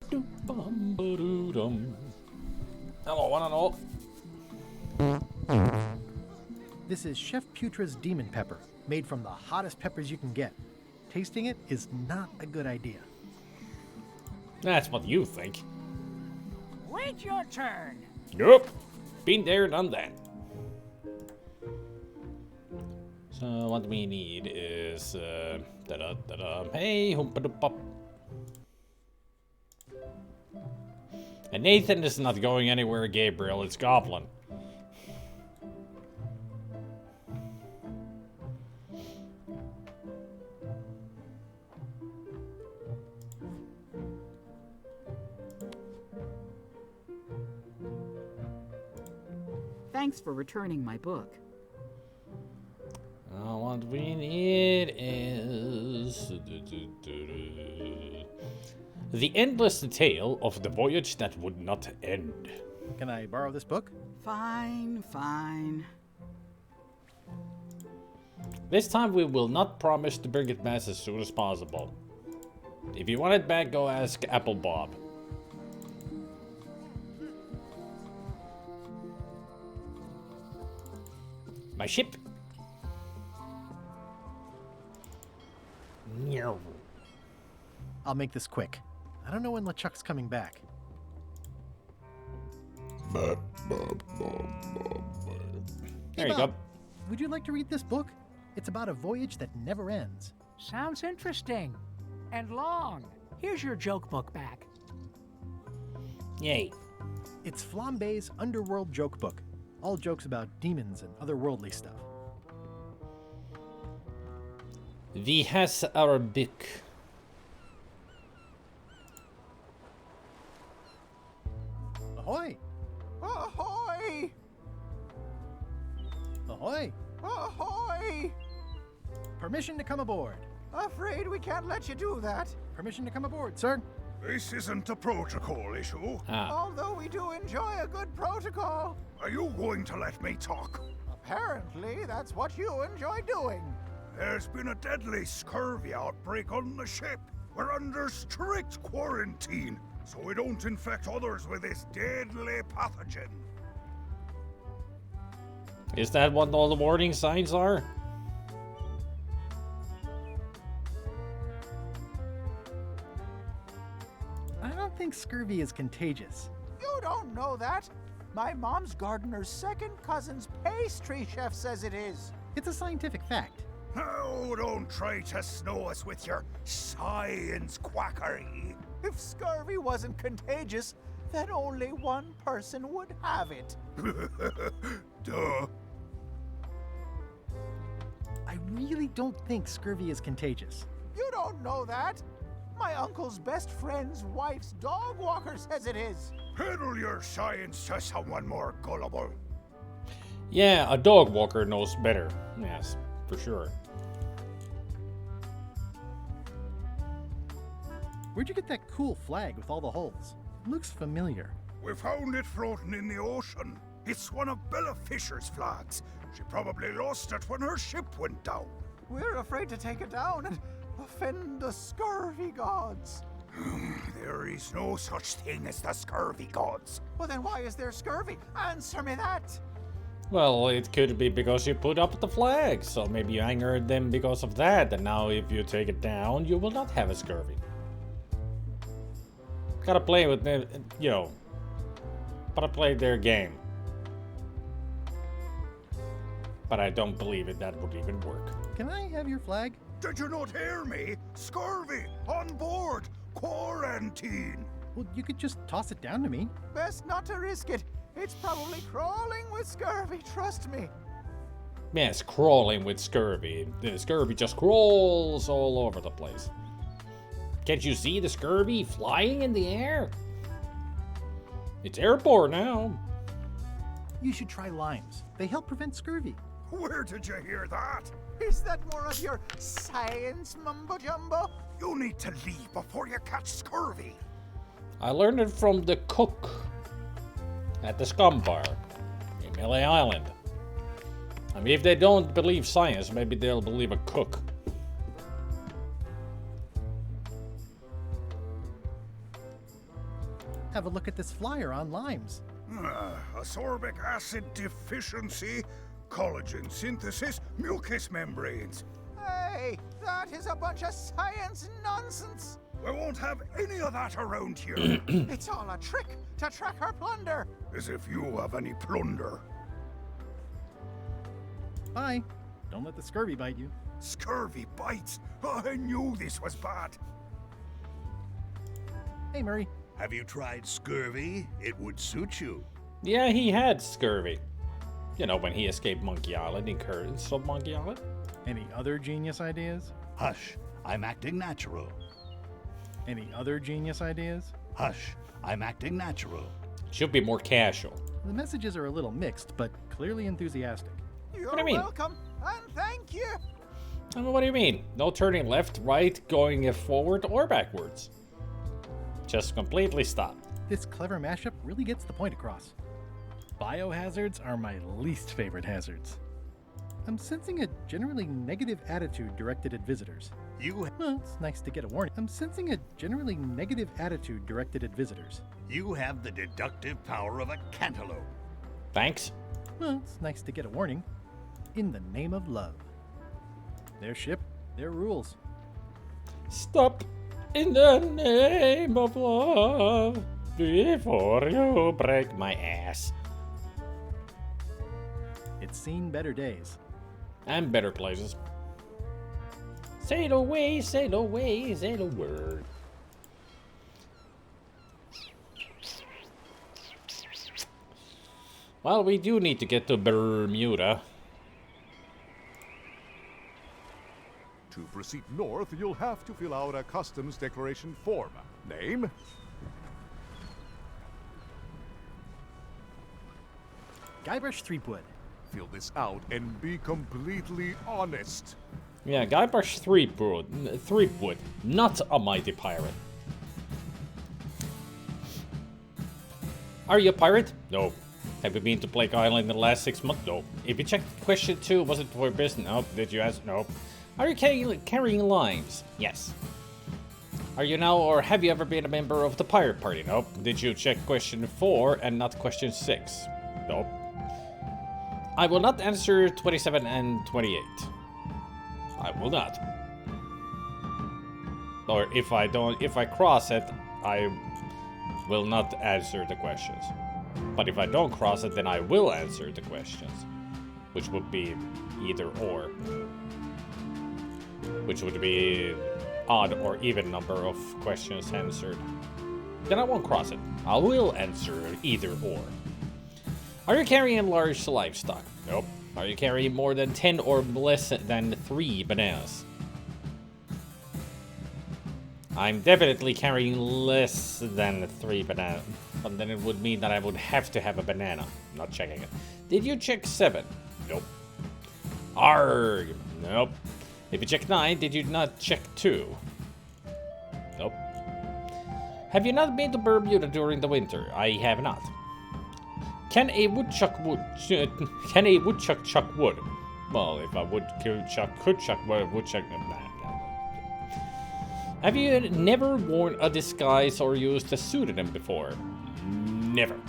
Hello, one and all. This is Chef Putra's Demon Pepper, made from the hottest peppers you can get. Tasting it is not a good idea. That's what you think. Wait your turn. Nope. Been there, done that. So what we need is hey, hoompa-doop-pop. And Nathan is not going anywhere, Gabriel. It's Goblin. Thanks for returning my book. What we need is the endless tale of the voyage that would not end. Can I borrow this book? Fine, fine. This time we will not promise to bring it back as soon as possible. If you want it back, go ask Apple Bob. My ship. No. I'll make this quick. I don't know when LeChuck's coming back. There Hey, you Bob, go. Would you like to read this book? It's about a voyage that never ends. Sounds interesting. And long. Here's your joke book back. Yay. It's Flambe's Underworld Joke Book. All jokes about demons and otherworldly stuff. The has Arabic. Ahoy! Ahoy! Ahoy! Ahoy! Permission to come aboard. Afraid we can't let you do that. Permission to come aboard, sir. This isn't a protocol issue. Although we do enjoy a good protocol. Are you going to let me talk? Apparently, that's what you enjoy doing. There's been a deadly scurvy outbreak on the ship. We're under strict quarantine, so we don't infect others with this deadly pathogen. Is that what all the warning signs are? I don't think scurvy is contagious. You don't know that. My mom's gardener's second cousin's pastry chef says it is. It's a scientific fact. Oh, don't try to snow us with your science quackery. If scurvy wasn't contagious, then only one person would have it. Duh. I really don't think scurvy is contagious. You don't know that. My uncle's best friend's wife's dog walker says it is. Peddle your science to someone more gullible. Yeah, a dog walker knows better. Yes, for sure. Where'd you get that cool flag with all the holes? It looks familiar. We found it floating in the ocean. It's one of Bella Fisher's flags. She probably lost it when her ship went down. We're afraid to take it down and offend the scurvy gods. There is no such thing as the scurvy gods. Well, then why is there scurvy? Answer me that. Well, it could be because you put up the flag, so maybe you angered them because of that, and now if you take it down, you will not have a scurvy. Gotta play with them, you know. Gotta play their game. But I don't believe it, that would even work. Can I have your flag? Did you not hear me? Scurvy! On board! Quarantine! Well, you could just toss it down to me. Best not to risk it. It's probably crawling with scurvy, trust me. Yes, crawling with scurvy. The scurvy just crawls all over the place. Can't you see the scurvy flying in the air? It's airborne now. You should try limes. They help prevent scurvy. Where did you hear that? Is that more of your science mumbo-jumbo? You need to leave before you catch scurvy. I learned it from the cook at the Scum Bar in Melee Island. I mean, if they don't believe science, maybe they'll believe a cook. Have a look at this flyer on limes. Ascorbic acid deficiency, collagen synthesis, mucous membranes. Hey, that is a bunch of science nonsense. We won't have any of that around here. It's all a trick to track our plunder. As if you have any plunder. Bye. Don't let the scurvy bite you. Scurvy bites. I knew this was bad. Hey, Murray. Have you tried scurvy? It would suit you. Yeah, he had scurvy. You know, when he escaped Monkey Island in Curtains of Monkey Island. Any other genius ideas? Hush, I'm acting natural. Any other genius ideas? Hush, I'm acting natural. Should be more casual. The messages are a little mixed, but clearly enthusiastic. You're do you mean? welcome, and thank you. What do you mean? No turning left, right, going forward, or backwards. Just completely stop. This clever mashup really gets the point across. Biohazards are my least favorite hazards. I'm sensing a generally negative attitude directed at visitors. Well, it's nice to get a warning. I'm sensing a generally negative attitude directed at visitors. You have the deductive power of a cantaloupe. Thanks. Well, it's nice to get a warning. In the name of love. Their ship, their rules. Stop in the name of love before you break my ass. It's seen better days. And better places. Sail away, sail away, sail a word. Well, we do need to get to Bermuda. To proceed north, you'll have to fill out a customs declaration form. Name? Guybrush Threepwood. Fill this out and be completely honest. Yeah, Guybrush Threepwood, not a mighty pirate. Are you a pirate? No. Have you been to Blake Island in the last 6 months? No. If you checked question 2, was it for business? No. Did you ask? No. Are you carrying limes? Yes. Are you now or have you ever been a member of the pirate party? Nope. Did you check question 4 and not question 6? Nope. I will not answer 27 and 28. I will not. Or if I cross it, I will not answer the questions. But if I don't cross it, then I will answer the questions. Which would be either or. Which would be odd or even number of questions answered. Then I won't cross it. I will answer either or. Are you carrying large livestock? Nope. Are you carrying more than 10 or less than 3 bananas? I'm definitely carrying less than 3 bananas. But then it would mean that I would have to have a banana. I'm not checking it. Did you check 7? Nope. Arrgh. Nope. If you check 9, did you not check 2? Nope. Have you not been to Bermuda during the winter? I have not. Can a woodchuck chuck wood? Well, if a woodchuck could chuck wood, woodchuck. Nah. Have you never worn a disguise or used a pseudonym before? Never.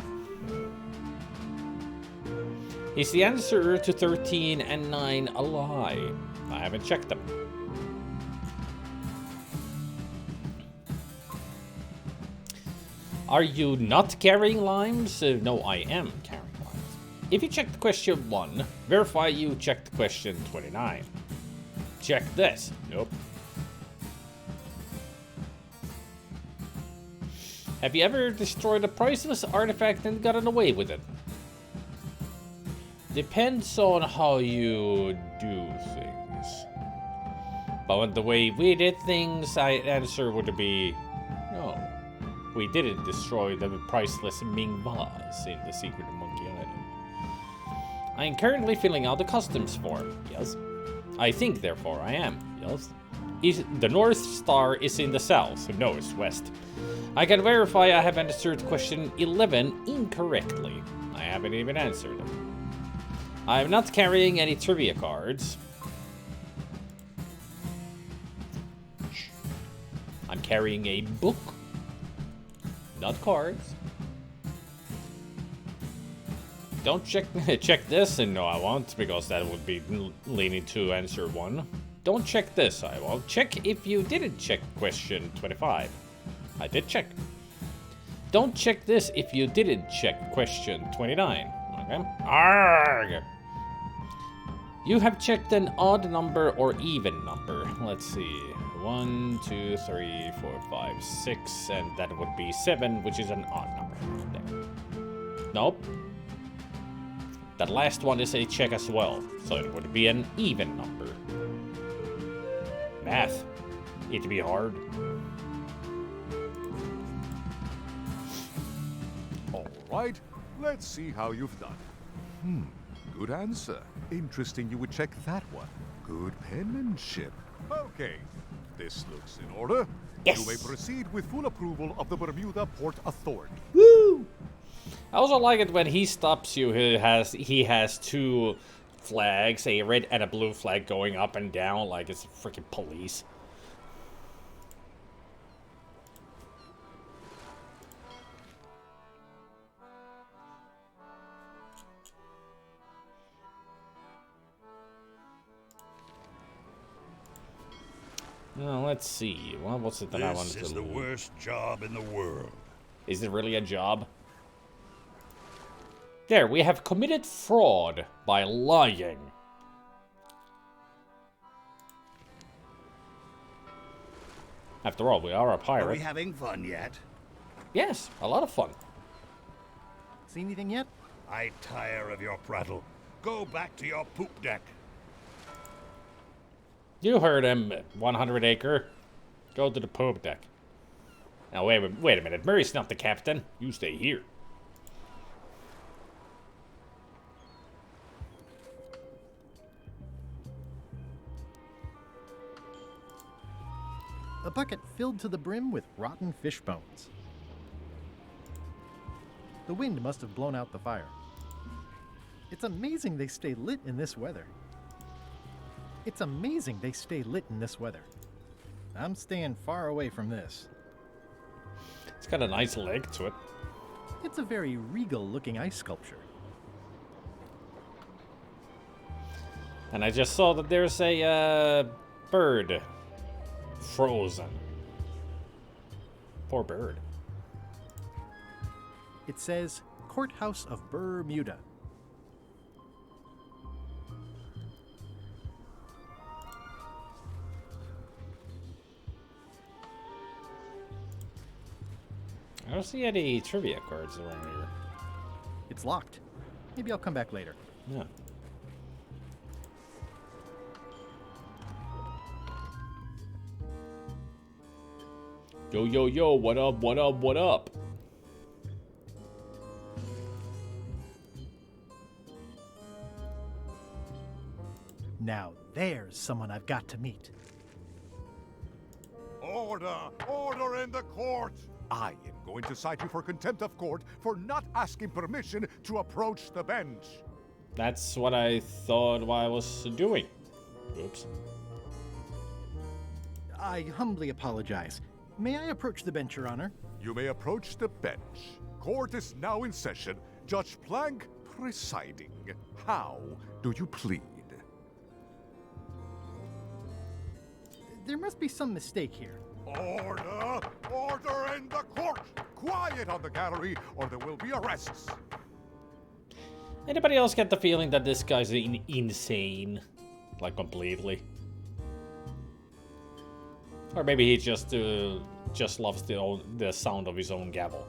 Is the answer to 13 and 9 a lie? I haven't checked them. Are you not carrying limes? No, I am carrying limes. If you checked question 1, verify you checked question 29. Check this. Nope. Have you ever destroyed a priceless artifact and gotten away with it? Depends on how you do things. But the way we did things, answer would be no. We didn't destroy the priceless Ming vase in the secret of Monkey Island. I am currently filling out the customs form. Yes. I think, therefore, I am. Yes. The North Star is in the south. No, it's west. I can verify I have answered question 11 incorrectly. I haven't even answered them. I am not carrying any trivia cards. I'm carrying a book. Not cards. Don't check check this, and no, I won't, because that would be leaning to answer 1. Don't check this, I won't. Check if you didn't check question 25. I did check. Don't check this if you didn't check question 29. Okay. Arrgh. You have checked an odd number or even number. Let's see. 1, 2, 3, 4, 5, 6, and that would be 7, which is an odd number. There. Nope. That last one is a check as well, so it would be an even number. Math. It'd be hard. All right, let's see how you've done. Good answer. Interesting you would check that one. Good penmanship. Okay, this looks in order. Yes. You may proceed with full approval of the Bermuda Port Authority. Woo! I also like it when he stops you. He has 2 flags, a red and a blue flag going up and down like it's freaking police. Now, let's see. What was it that I wanted to This is the do? worst job in the world. Is it really a job? There, we have committed fraud by lying. After all, we are a Are we pirate. having fun yet? Yes, a lot of fun. See anything yet? I tire of your prattle. Go back to your poop deck. You heard him, 100 acre. Go to the poop deck. Now, wait a minute. Murray's not the captain. You stay here. A bucket filled to the brim with rotten fish bones. The wind must have blown out the fire. It's amazing they stay lit in this weather. It's amazing they stay lit in this weather. I'm staying far away from this. It's got a nice leg to it. It's a very regal-looking ice sculpture. And I just saw that there's a bird frozen. Poor bird. It says Courthouse of Bermuda. I don't see any trivia cards around here. It's locked. Maybe I'll come back later. Yeah. Yo, yo, yo, what up, what up, what up? Now there's someone I've got to meet. Order! Order in the court! I am going to cite you for contempt of court for not asking permission to approach the bench. That's what I thought I was doing. Oops. I humbly apologize. May I approach the bench, Your Honor? You may approach the bench. Court is now in session. Judge Plank presiding. How do you plead? There must be some mistake here. Order! Order in the court! Quiet on the gallery, or there will be arrests. Anybody else get the feeling that this guy's insane? Like, completely? Or maybe he just loves the sound of his own gavel.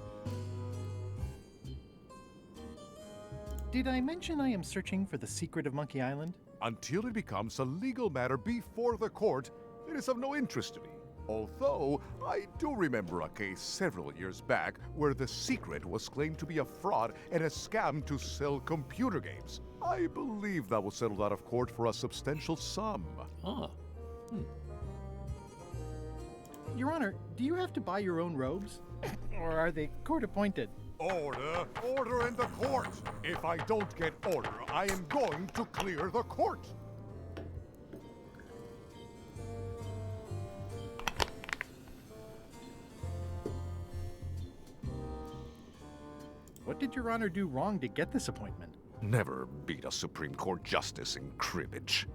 Did I mention I am searching for the secret of Monkey Island? Until it becomes a legal matter before the court, it is of no interest to me. Although, I do remember a case several years back where the secret was claimed to be a fraud and a scam to sell computer games. I believe that was settled out of court for a substantial sum. Ah. Your Honor, do you have to buy your own robes? Or are they court-appointed? Order! Order in the court! If I don't get order, I am going to clear the court! What did Your Honor do wrong to get this appointment? Never beat a Supreme Court justice in cribbage.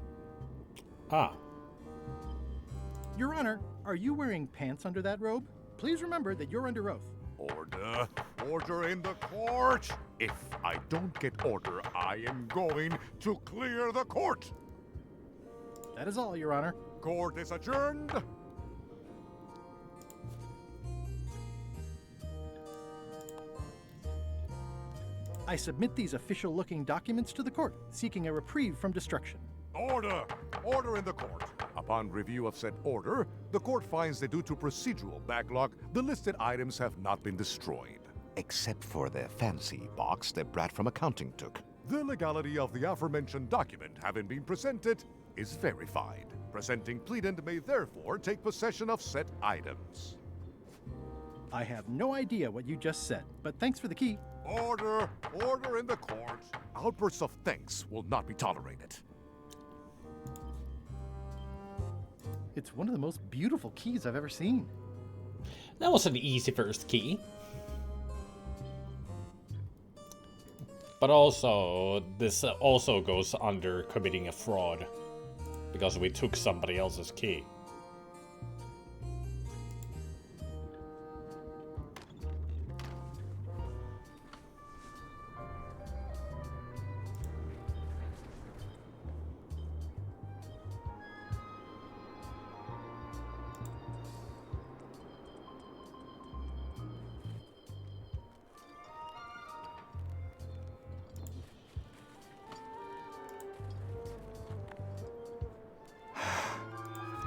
Ah. Your Honor, are you wearing pants under that robe? Please remember that you're under oath. Order! Order in the court! If I don't get order, I am going to clear the court! That is all, Your Honor. Court is adjourned! I submit these official-looking documents to the court, seeking a reprieve from destruction. Order! Order in the court. Upon review of said order, the court finds that due to procedural backlog, the listed items have not been destroyed. Except for the fancy box the brat from accounting took. The legality of the aforementioned document having been presented is verified. Presenting pleadant may therefore take possession of said items. I have no idea what you just said, but thanks for the key. Order! Order in the court! Outbursts of thanks will not be tolerated. It's one of the most beautiful keys I've ever seen. That was an easy first key. But also, this also goes under committing a fraud. Because we took somebody else's key.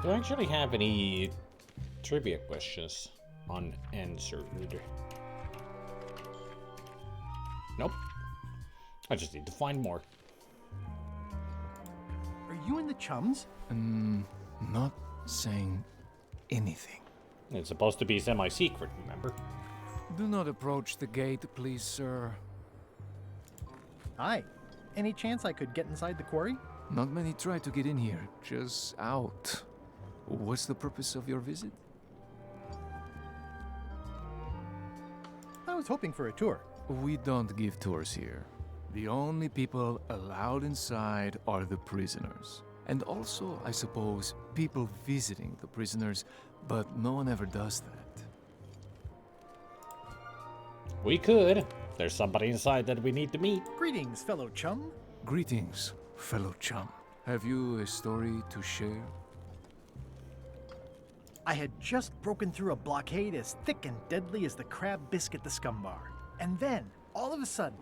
Do I actually have any trivia questions unanswered? Nope. I just need to find more. Are you in the chums? Not saying anything. It's supposed to be semi-secret, remember? Do not approach the gate, please, sir. Hi. Any chance I could get inside the quarry? Not many try to get in here, just out. What's the purpose of your visit? I was hoping for a tour. We don't give tours here. The only people allowed inside are the prisoners. And also, I suppose, people visiting the prisoners, but no one ever does that. We could. There's somebody inside that we need to meet. Greetings, fellow chum. Greetings, fellow chum. Have you a story to share? I had just broken through a blockade as thick and deadly as the crab biscuit the scum bar. And then, all of a sudden,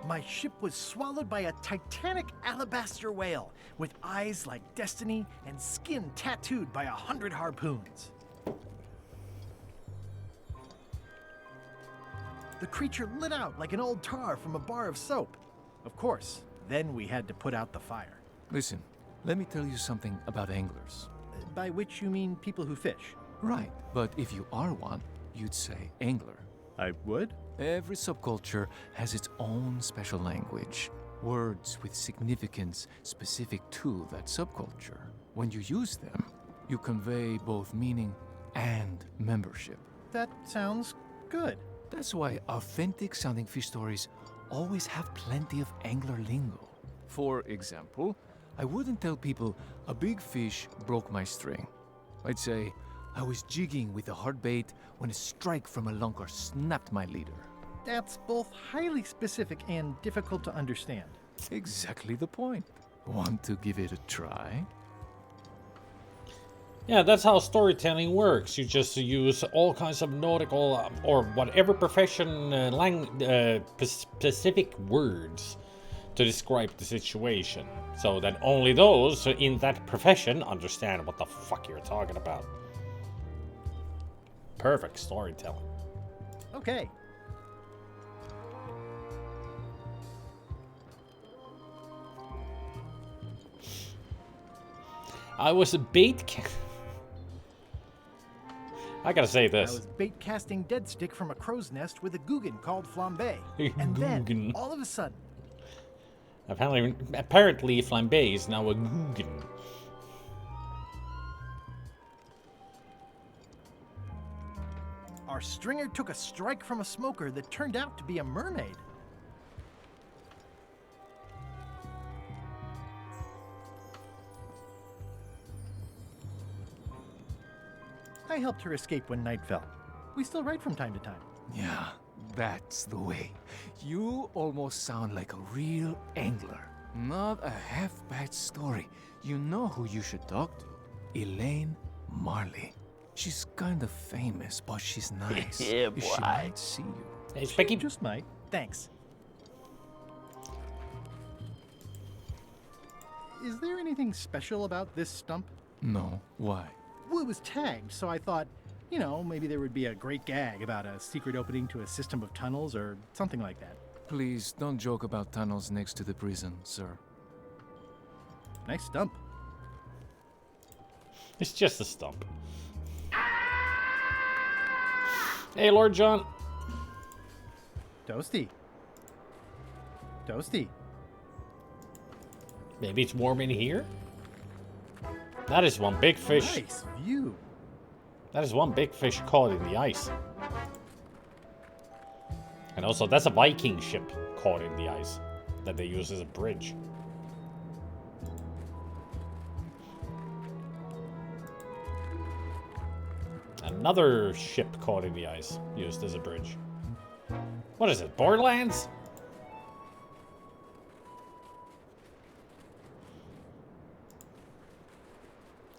my ship was swallowed by a titanic alabaster whale with eyes like destiny and skin tattooed by 100 harpoons. The creature lit out like an old tar from a bar of soap. Of course, then we had to put out the fire. Listen, let me tell you something about anglers. By which you mean people who fish? Right, but if you are one, you'd say angler. I would? Every subculture has its own special language. Words with significance specific to that subculture. When you use them, you convey both meaning and membership. That sounds good. That's why authentic sounding fish stories always have plenty of angler lingo. For example, I wouldn't tell people a big fish broke my string. I'd say I was jigging with a hard bait when a strike from a lunker snapped my leader. That's both highly specific and difficult to understand. Exactly the point. Want to give it a try? Yeah, that's how storytelling works. You just use all kinds of nautical or whatever profession specific words to describe the situation, so that only those in that profession understand what the fuck you're talking about. Perfect storytelling. Okay. I was a I gotta say this. I was bait casting dead stick from a crow's nest with a Guggen called Flambe. And then, all of a sudden... Apparently Flambe is now a Guggen. Our stringer took a strike from a smoker that turned out to be a mermaid. I helped her escape when night fell. We still write from time to time. Yeah, that's the way. You almost sound like a real angler. Not a half-bad story. You know who you should talk to. Elaine Marley. She's kind of famous, but she's nice. Yeah, She boy. might see you. Hey, She Specky. just might. Thanks. Is there anything special about this stump? No, why? Well, it was tagged, so I thought, you know, maybe there would be a great gag about a secret opening to a system of tunnels or something like that. Please don't joke about tunnels next to the prison, sir. Nice stump. It's just a stump. Hey, Lord John. Toasty. Toasty. Maybe it's warm in here? That is one big fish. Nice view. That is one big fish caught in the ice. And also, that's a Viking ship caught in the ice that they use as a bridge. Another ship caught in the ice, used as a bridge. What is it, Borderlands?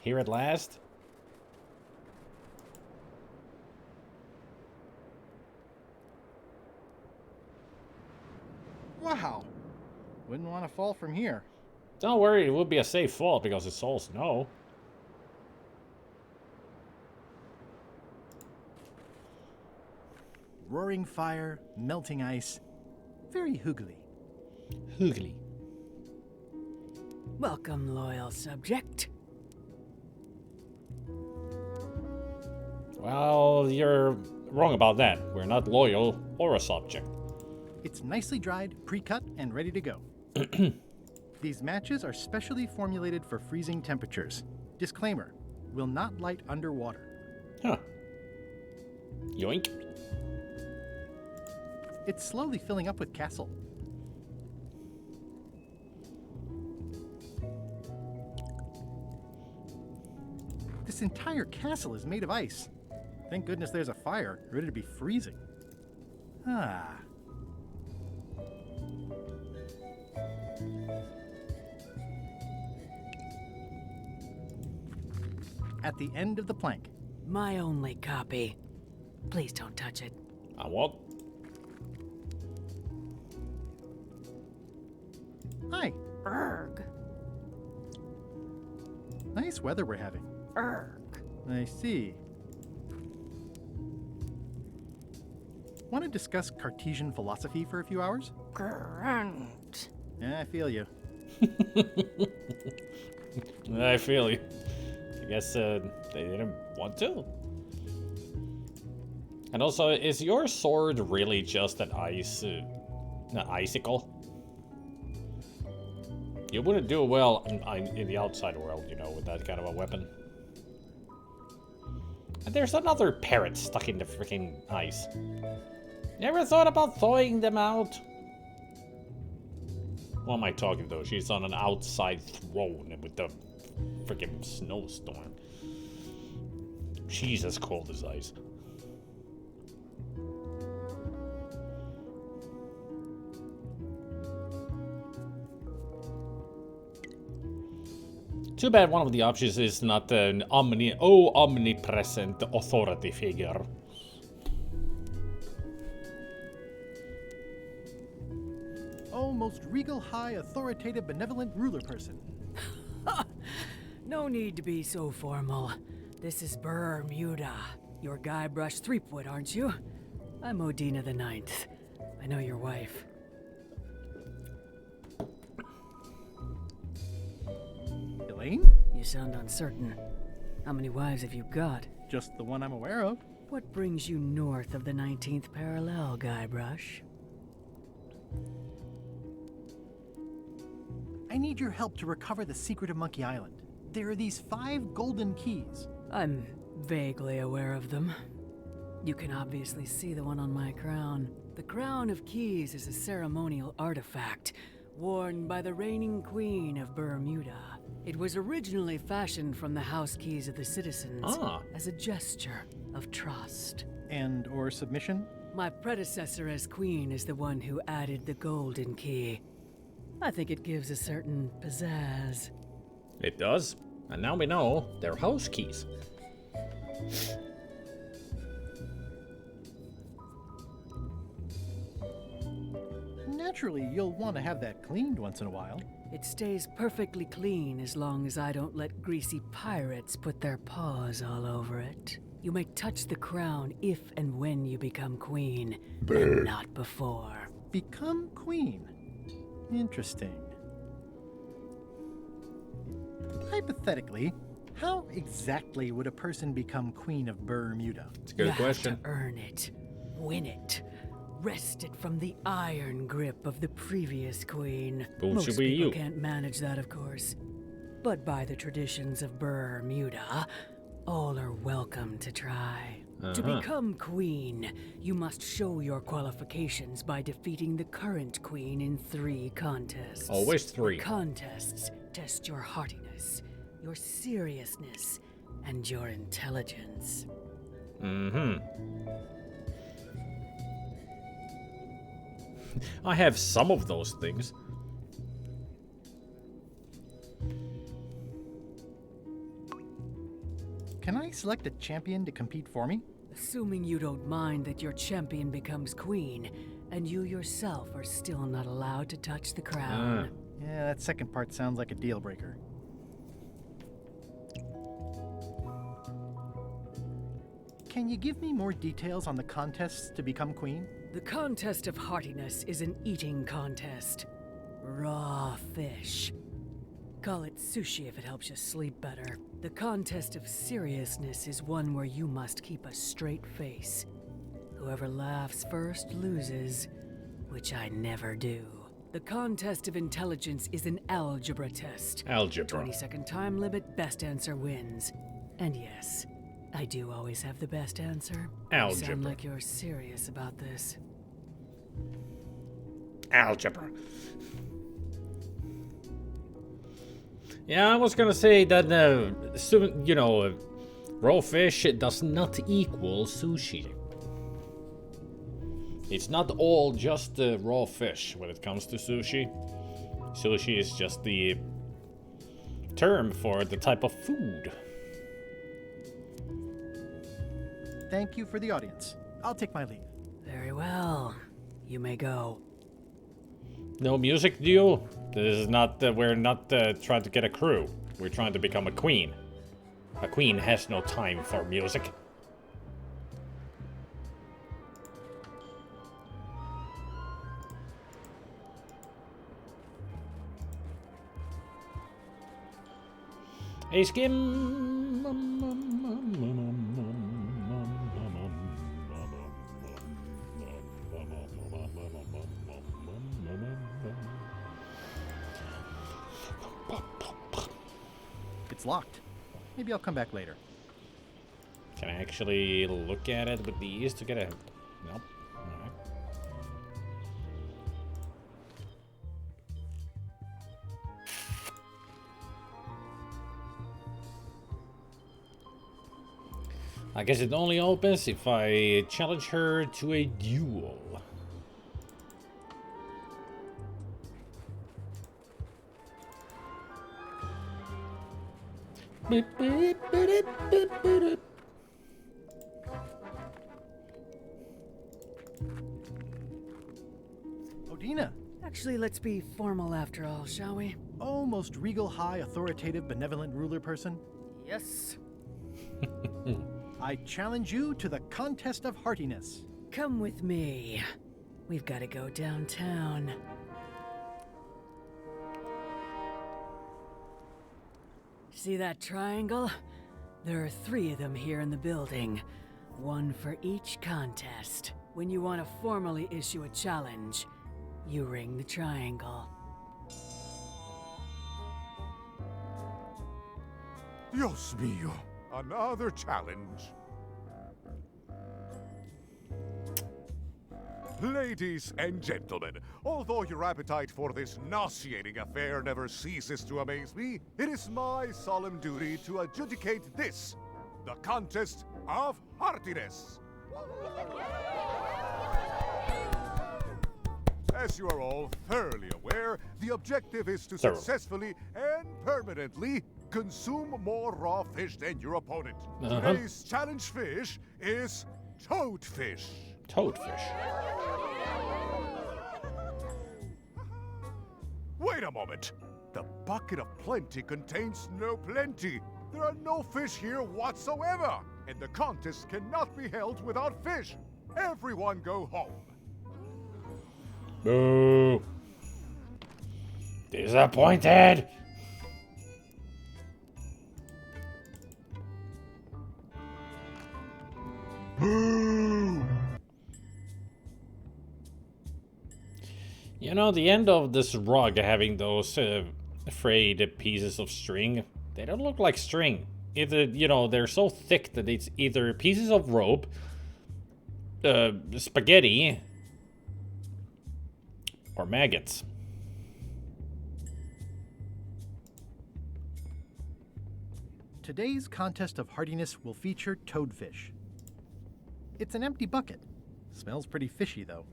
Here at last? Wow. Wouldn't want to fall from here. Don't worry, it would be a safe fall because it's all snow. Roaring fire, melting ice. Very hoogly. Hoogly. Welcome, loyal subject. Well, you're wrong about that. We're not loyal or a subject. It's nicely dried, pre-cut, and ready to go. These matches are specially formulated for freezing temperatures. Disclaimer, will not light underwater. Huh. Yoink. It's slowly filling up with castle. This entire castle is made of ice. Thank goodness there's a fire, ready to be freezing. Ah. At the end of the plank. My only copy. Please don't touch it. I won't. Hi. Erg. Nice weather we're having. Erg. I see. Want to discuss Cartesian philosophy for a few hours? Grunt. Yeah, I feel you. I feel you. I guess they didn't want to. And also, is your sword really just an an icicle? You wouldn't do well in the outside world, you know, with that kind of a weapon. And there's another parrot stuck in the freaking ice. Never thought about thawing them out? What am I talking though? She's on an outside throne with the freaking snowstorm. She's as cold as ice. Too bad one of the options is not an omnipresent authority figure. Oh, most regal, high, authoritative, benevolent ruler person. No need to be so formal. This is Bermuda. You're Guybrush Threepwood, aren't you? I'm Odina the Ninth. I know your wife. Elaine? You sound uncertain. How many wives have you got? Just the one I'm aware of. What brings you north of the 19th parallel, Guybrush? I need your help to recover the secret of Monkey Island. There are these 5 golden keys. I'm vaguely aware of them. You can obviously see the one on my crown. The Crown of Keys is a ceremonial artifact worn by the reigning queen of Bermuda. It was originally fashioned from the house keys of the citizens as a gesture of trust. And or submission? My predecessor as queen is the one who added the golden key. I think it gives a certain pizzazz. It does. And now we know they're house keys. Naturally, you'll want to have that cleaned once in a while. It stays perfectly clean as long as I don't let greasy pirates put their paws all over it. You may touch the crown if and when you become queen, and not before. Become queen. Interesting. Hypothetically, how exactly would a person become queen of Bermuda? It's a good question. Have to earn it, win it, wrest it from the iron grip of the previous queen. Who Most should be people you? can't manage that, of course. But by the traditions of Bermuda, all are welcome to try. To become queen, you must show your qualifications by defeating the current queen in 3 contests. Always 3. The contests test your heartiness, your seriousness, and your intelligence. I have some of those things. Can I select a champion to compete for me? Assuming you don't mind that your champion becomes queen, and you yourself are still not allowed to touch the crown. Yeah, that second part sounds like a deal breaker. Can you give me more details on the contests to become queen? The contest of heartiness is an eating contest. Raw fish. Call it sushi if it helps you sleep better. The contest of seriousness is one where you must keep a straight face. Whoever laughs first loses, which I never do. The contest of intelligence is an algebra test. Algebra. 20-second time limit, best answer wins. And yes, I do always have the best answer. You sound Algebra. like you're serious about this. Algebra. Yeah, I was gonna say that, raw fish does not equal sushi. It's not all just raw fish when it comes to sushi. Sushi is just the term for the type of food. Thank you for the audience. I'll take my leave. Very well. You may go. No music duel? This is not, we're not trying to get a crew. We're trying to become a queen. A queen has no time for music. A skim. It's locked. Maybe I'll come back later. Can I actually look at it with these to get a... Nope. Alright. I guess it only opens if I challenge her to a duel. Odina! Actually, let's be formal after all, shall we? Oh, most regal, high, authoritative, benevolent ruler person. Yes. I challenge you to the contest of heartiness. Come with me. We've got to go downtown. See that triangle? There are 3 of them here in the building. 1 for each contest. When you want to formally issue a challenge, you ring the triangle. Dios mío, another challenge. Ladies and gentlemen, although your appetite for this nauseating affair never ceases to amaze me, it is my solemn duty to adjudicate this, the contest of heartiness. As you are all thoroughly aware, the objective is to successfully and permanently consume more raw fish than your opponent. Today's challenge fish is toadfish. Toadfish. Wait a moment. The bucket of plenty contains no plenty. There are no fish here whatsoever. And the contest cannot be held without fish. Everyone go home. Boo. Disappointed. Boo. You know, the end of this rug having those frayed pieces of string, they don't look like string. Either, you know, they're so thick that it's either pieces of rope, spaghetti, or maggots. Today's contest of hardiness will feature toadfish. It's an empty bucket. Smells pretty fishy, though.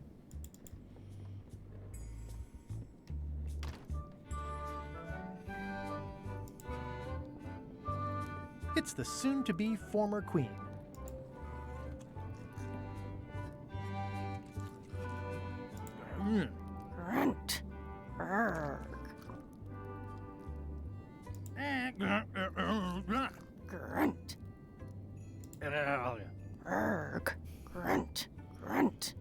It's the soon-to-be former queen. Grunt. Grunt. Urgh. Grunt. Grunt.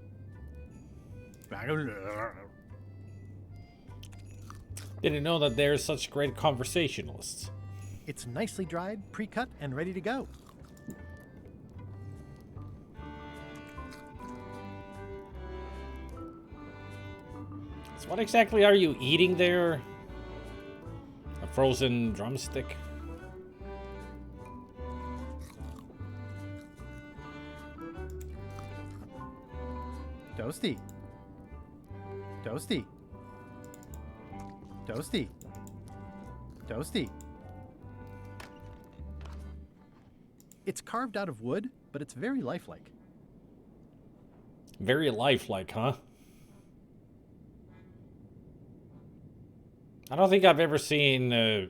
Didn't know that they're such great conversationalists. It's nicely dried, pre-cut, and ready to go. So what exactly are you eating there? A frozen drumstick? Toasty. Toasty. Toasty. Toasty. It's carved out of wood, but it's very lifelike. Very lifelike, huh? I don't think I've ever seen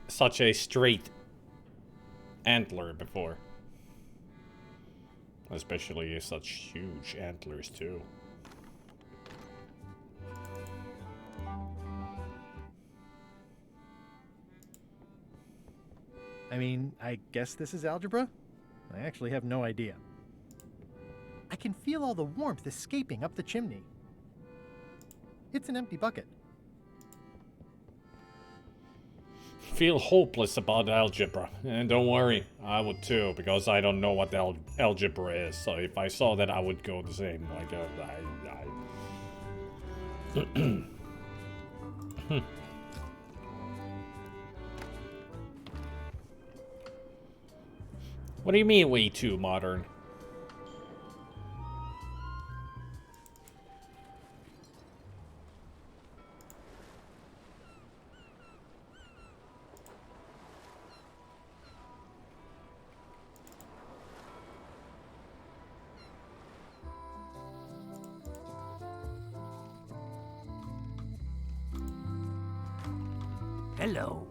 such a straight antler before. Especially such huge antlers, too. I mean, I guess this is algebra? I actually have no idea. I can feel all the warmth escaping up the chimney. It's an empty bucket. Feel hopeless about algebra. And don't worry, I would too, because I don't know what algebra is. So if I saw that, I would go the same. Like, What do you mean way too modern? Hello.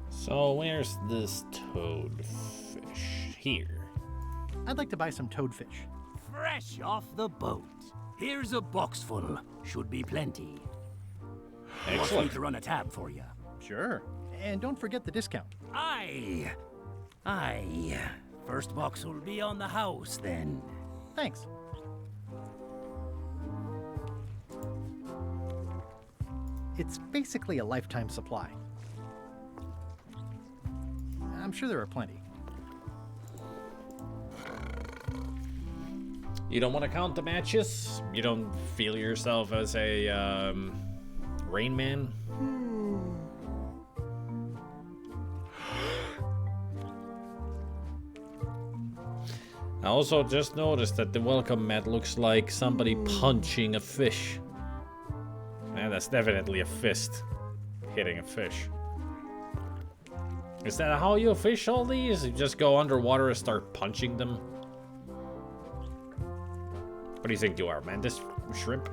So where's this toadfish? Here. I'd like to buy some toadfish. Fresh off the boat. Here's a box full. Should be plenty. Want me Excellent. to run a tab for you? Sure. And don't forget the discount. Aye. First box will be on the house then. Thanks. It's basically a lifetime supply. I'm sure there are plenty. You don't want to count the matches? You don't feel yourself as a Rain Man? I also just noticed that the welcome mat looks like somebody punching a fish. And that's definitely a fist hitting a fish. Is that how you fish all these? You just go underwater and start punching them? What do you think you are, man? This shrimp?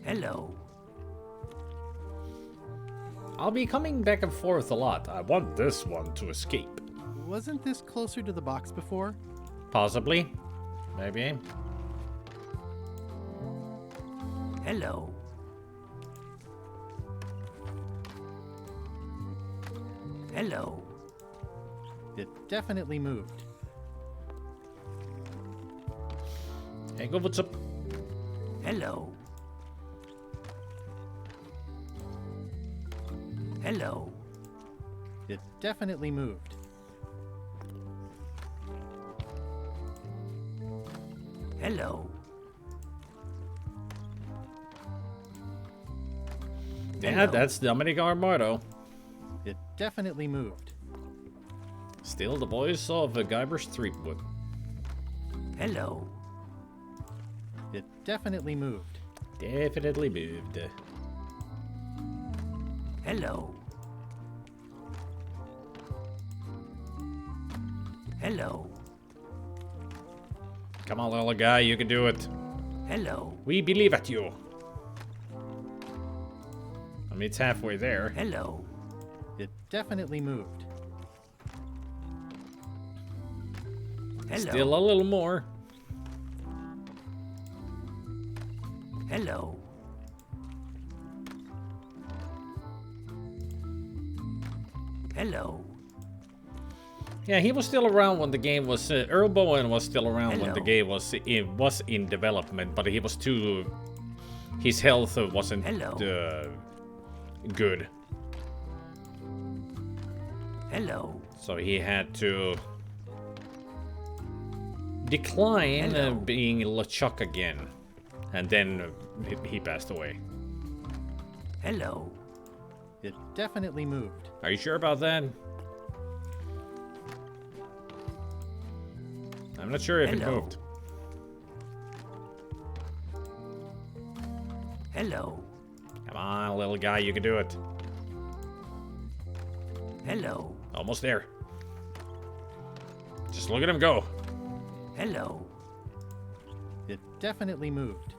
Hello. I'll be coming back and forth a lot. I want this one to escape. Wasn't this closer to the box before? Possibly. Maybe. Hello. Hello. It definitely moved. Hey, go, what's up? Hello. Hello. It definitely moved. Hello. Yeah, Hello. that's Dominic Armado. It definitely moved. Still the boys of Guybrush Threepwood. Hello. It definitely moved. Definitely moved. Hello. Hello. Come on, little guy, you can do it. Hello. We believe at you. I mean, it's halfway there. Hello. It definitely moved. Hello. Still a little more. Hello. Hello. Yeah, he was still around when the game was. Earl Bowen was still around when the Hello. game was in development, but he was too. His health wasn't Hello. good, Hello. so he had to decline Hello. being LeChuck again, and then he passed away. Hello. It definitely moved. Are you sure about that? I'm not sure if it Hello. moved. Hello. Come on, little guy, you can do it. Hello. Almost there. Just look at him go. Hello. It definitely moved.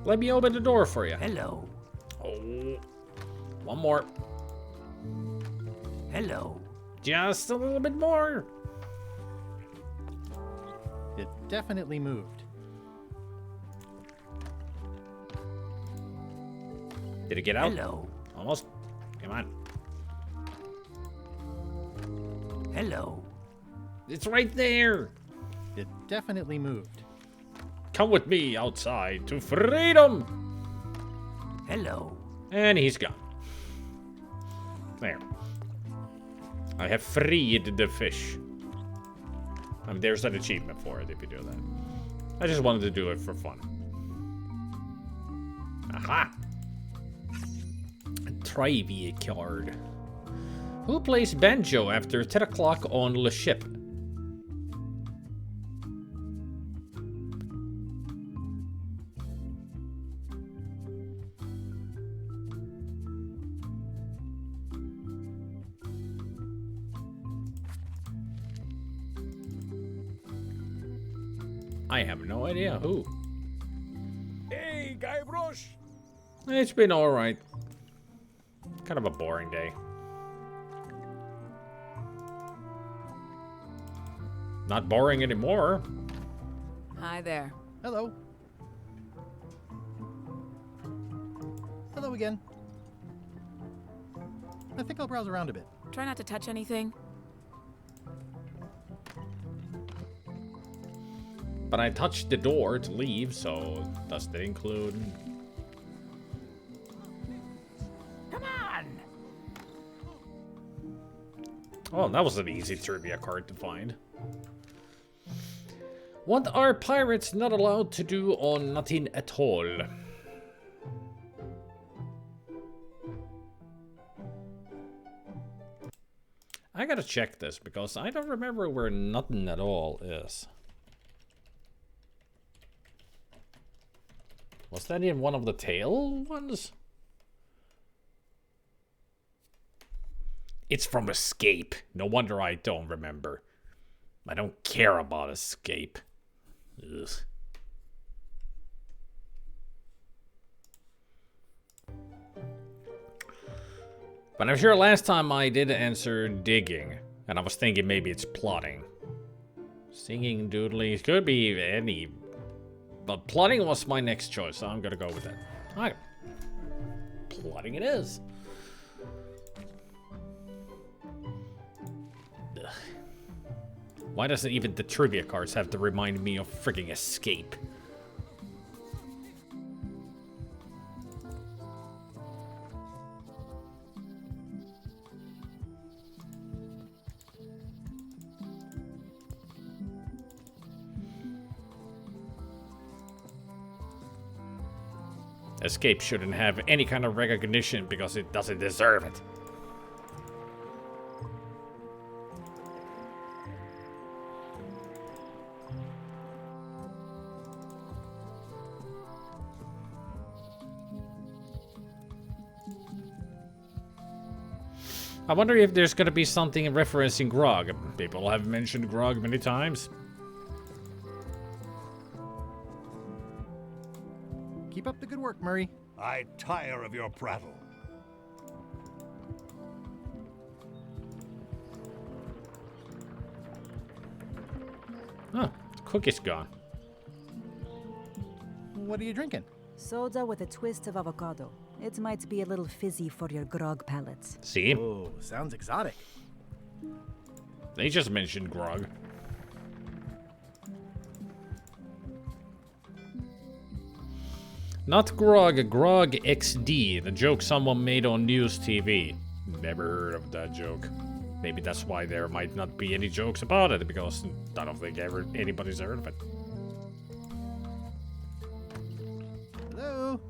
Let me open the door for you. Hello. Oh, one more. Hello. Just a little bit more. It definitely moved. Did it get out? Hello. Almost. Come on. Hello. It's right there. It definitely moved. Come with me outside to freedom. Hello. And he's gone. There. I have freed the fish. I mean, there's an achievement for it if you do that. I just wanted to do it for fun. Aha! A trivia card. Who plays banjo after 10 o'clock on the ship? I have no idea who. Hey, guybrush! It's been alright. Kind of a boring day. Not boring anymore. Hi there. Hello. Hello again. I think I'll browse around a bit. Try not to touch anything. But I touched the door to leave, so does that include... Come on! Oh, that was an easy trivia card to find. What are pirates not allowed to do on nothing at all? I gotta check this because I don't remember where nothing at all is. Was that in one of the tail ones? It's from Escape. No wonder I don't remember. I don't care about Escape. Ugh. But I'm sure last time I did answer digging, and I was thinking maybe it's plotting. Singing, doodling, it could be any. But plotting was my next choice, so I'm gonna go with that. Alright. Plotting it is. Ugh. Why doesn't even the trivia cards have to remind me of freaking Escape? Escape shouldn't have any kind of recognition because it doesn't deserve it. I wonder if there's gonna be something referencing Grog. People have mentioned Grog many times. Keep up the good work, Murray. I tire of your prattle. Huh, the cookie's gone. What are you drinking? Soda with a twist of avocado. It might be a little fizzy for your grog palates. See? Oh, sounds exotic. They just mentioned Grog. Not Grog, Grog XD, the joke someone made on News TV. Never heard of that joke. Maybe that's why there might not be any jokes about it, because I don't think anybody's heard of it. Hello?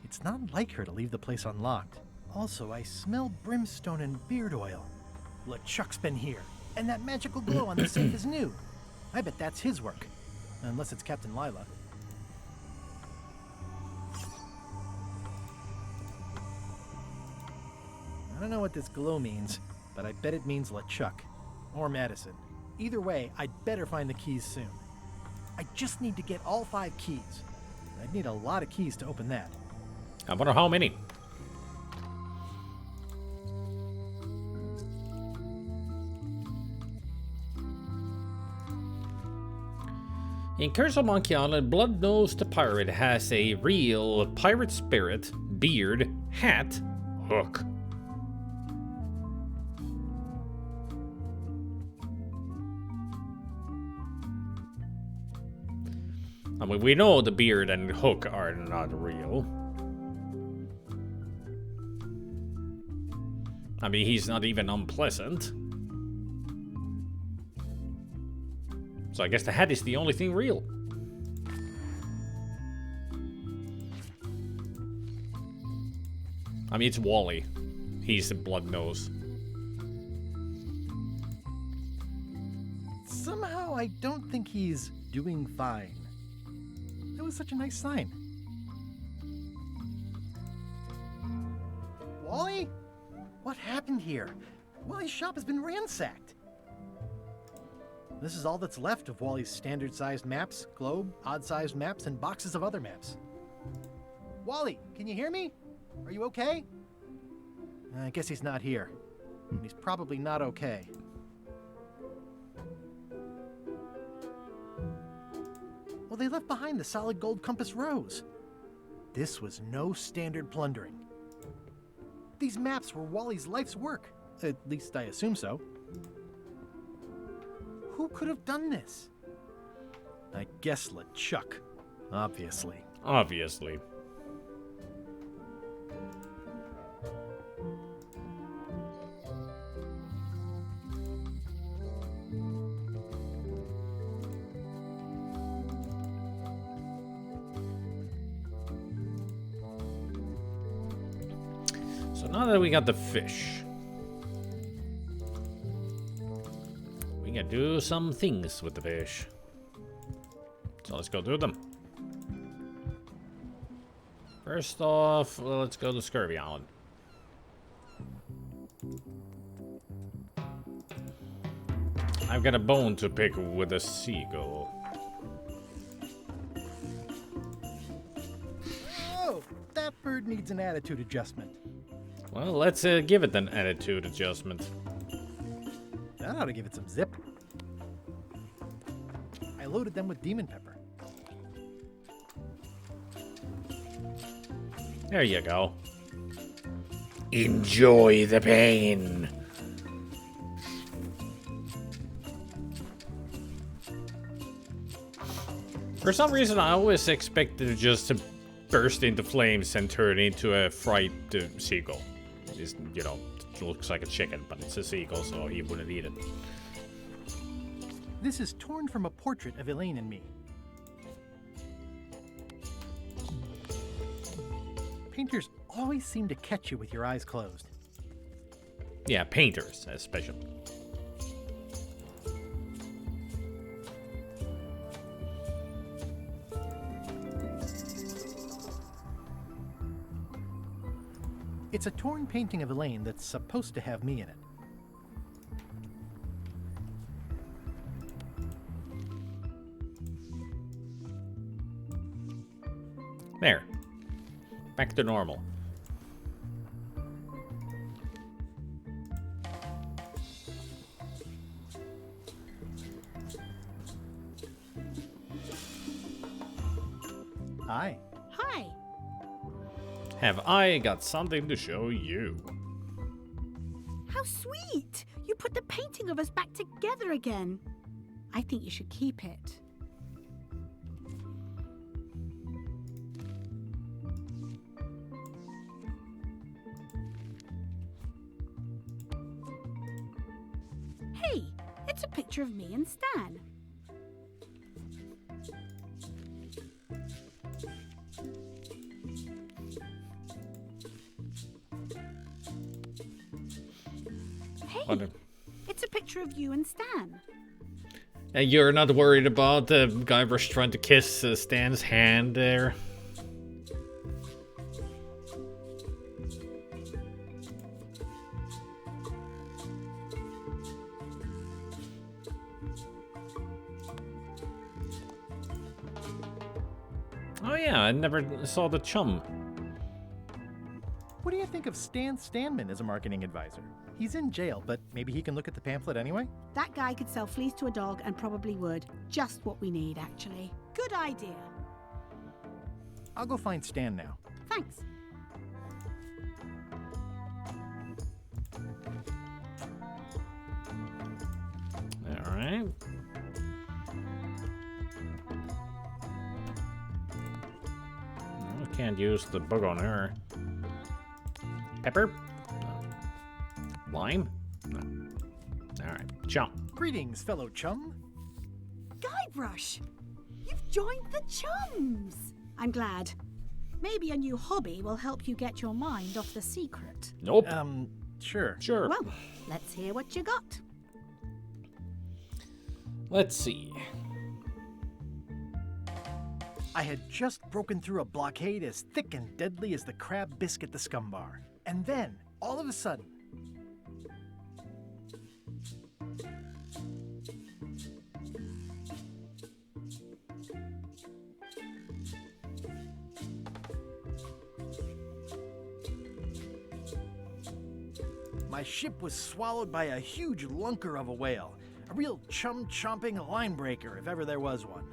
It's not like her to leave the place unlocked. Also, I smell brimstone and beard oil. LeChuck's been here, and that magical glow on the safe is new. I bet that's his work. Unless it's Captain Lila. I don't know what this glow means, but I bet it means LeChuck. Or Madison. Either way, I'd better find the keys soon. I just need to get all 5 keys. I'd need a lot of keys to open that. I wonder how many. In Curse of Monkey Island, Blood-Nosed the Pirate has a real pirate spirit, beard, hat, hook. I mean, we know the beard and hook are not real. I mean, he's not even unpleasant. So I guess the hat is the only thing real. I mean, it's Wally. He's the blood nose. Somehow I don't think he's doing fine. That was such a nice sign. Wally? What happened here? Wally's shop has been ransacked. This is all that's left of Wally's standard-sized maps, globe, odd-sized maps, and boxes of other maps. Wally, can you hear me? Are you okay? I guess he's not here. And he's probably not okay. Well, they left behind the solid gold compass rose. This was no standard plundering. These maps were Wally's life's work. At least I assume so. Who could have done this? I guess LeChuck. Obviously. Obviously. So now that we got the fish, We can do some things with the fish. So let's go do them. First off, let's go to Scurvy Island. I've got a bone to pick with a seagull. Oh, that bird needs an attitude adjustment. Well, let's give it an attitude adjustment. That ought to give it some zip. I loaded them with demon pepper. There you go. Enjoy the pain. For some reason, I always expected it just to burst into flames and turn into a fried seagull. It's, you know, it looks like a chicken, but it's a seagull, so he wouldn't eat it. This is torn from a portrait of Elaine and me. Painters always seem to catch you with your eyes closed. Yeah, painters, especially. It's a torn painting of Elaine that's supposed to have me in it. There. Back to normal. Hi. Hi. Have I got something to show you? How sweet! You put the painting of us back together again. I think you should keep it. Hey, it's a picture of me and Stan. Hey, it's a picture of you and Stan. And you're not worried about the guybrush trying to kiss Stan's hand there? Oh yeah, I never saw the chum. What do you think of Stan Stanman as a marketing advisor? He's in jail, but maybe he can look at the pamphlet anyway? That guy could sell fleece to a dog and probably would. Just what we need, actually. Good idea. I'll go find Stan now. Thanks. All right. I can't use the bug on her. Pepper? No. Lime? No. Alright, chum. Greetings, fellow chum. Guybrush! You've joined the chums! I'm glad. Maybe a new hobby will help you get your mind off the secret. Nope. Sure. Sure. Well, let's hear what you got. Let's see. I had just broken through a blockade as thick and deadly as the crab biscuit the scum bar. And then, all of a sudden... my ship was swallowed by a huge lunker of a whale. A real chum-chomping line breaker, if ever there was one.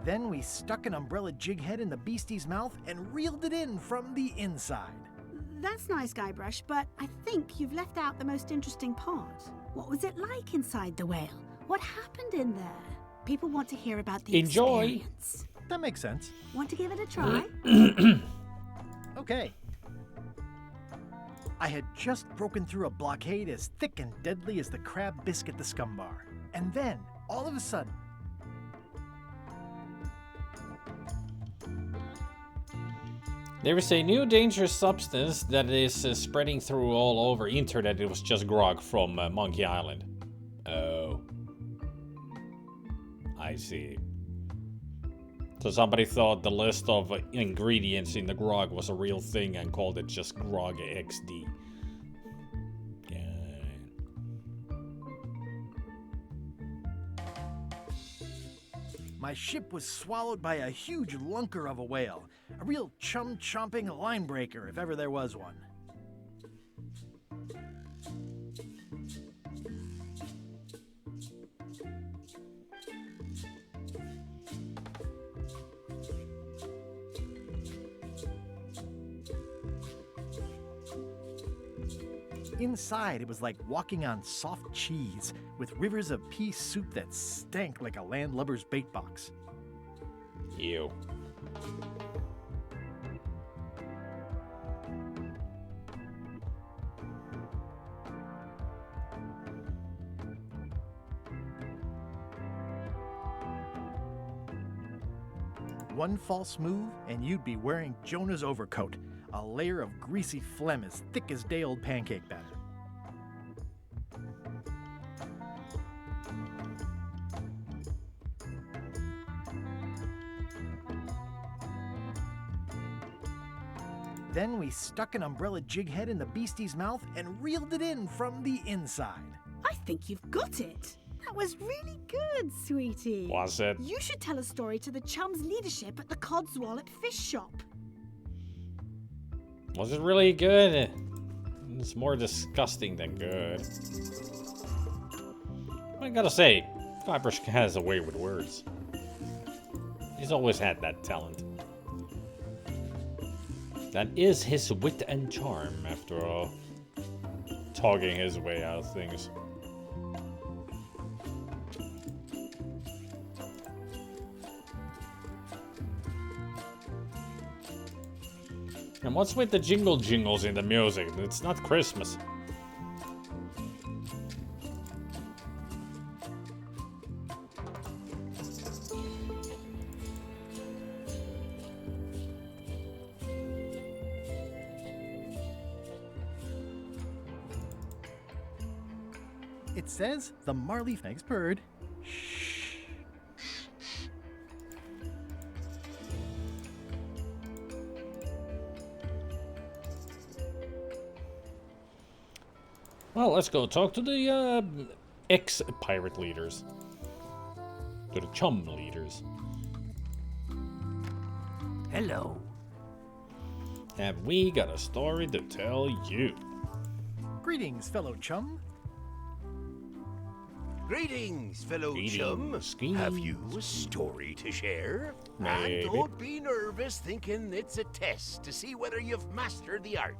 Then we stuck an umbrella jig head in the beastie's mouth and reeled it in from the inside. That's nice, Guybrush, but I think you've left out the most interesting part. What was it like inside the whale? What happened in there? People want to hear about the experience. That makes sense. Want to give it a try? Okay. I had just broken through a blockade as thick and deadly as the crab biscuit the scum bar. And then, all of a sudden... There is a new dangerous substance that is spreading through all over internet. It was just grog from Monkey Island. Oh. I see. So somebody thought the list of ingredients in the grog was a real thing and called it just grog XD. My ship was swallowed by a huge lunker of a whale. A real chum-chomping line breaker, if ever there was one. Inside, it was like walking on soft cheese, with rivers of pea soup that stank like a landlubber's bait box. Ew. One false move, and you'd be wearing Jonah's overcoat, a layer of greasy phlegm as thick as day-old pancake batter. Then we stuck an umbrella jig head in the beastie's mouth and reeled it in from the inside. I think you've got it. That was really good, sweetie. Was it? You should tell a story to the chum's leadership at the Codswallop Fish Shop. Was it really good? It's more disgusting than good. I gotta say, Guybrush has a way with words. He's always had that talent. That is his wit and charm, after all. Talking his way out of things. And what's with the jingles in the music? It's not Christmas. It says the Marley thanks bird. Shh. Well, let's go talk to the ex-pirate leaders. To the chum leaders. Hello. Have we got a story to tell you? Greetings, fellow chum. Greetings, fellow Greetings. chum. Have you a story to share? Maybe. And don't be nervous thinking it's a test to see whether you've mastered the art.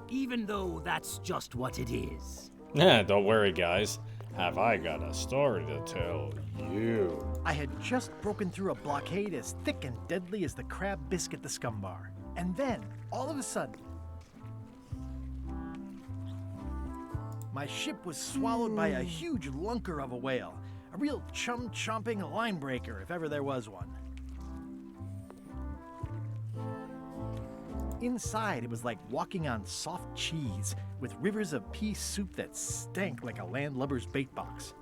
Even though that's just what it is. Yeah, don't worry, guys. Have I got a story to tell you? I had just broken through a blockade as thick and deadly as the crab biscuit the scum bar. And then, all of a sudden, my ship was swallowed by a huge lunker of a whale. A real chum-chomping line breaker, if ever there was one. Inside, it was like walking on soft cheese, with rivers of pea soup that stank like a landlubber's bait box.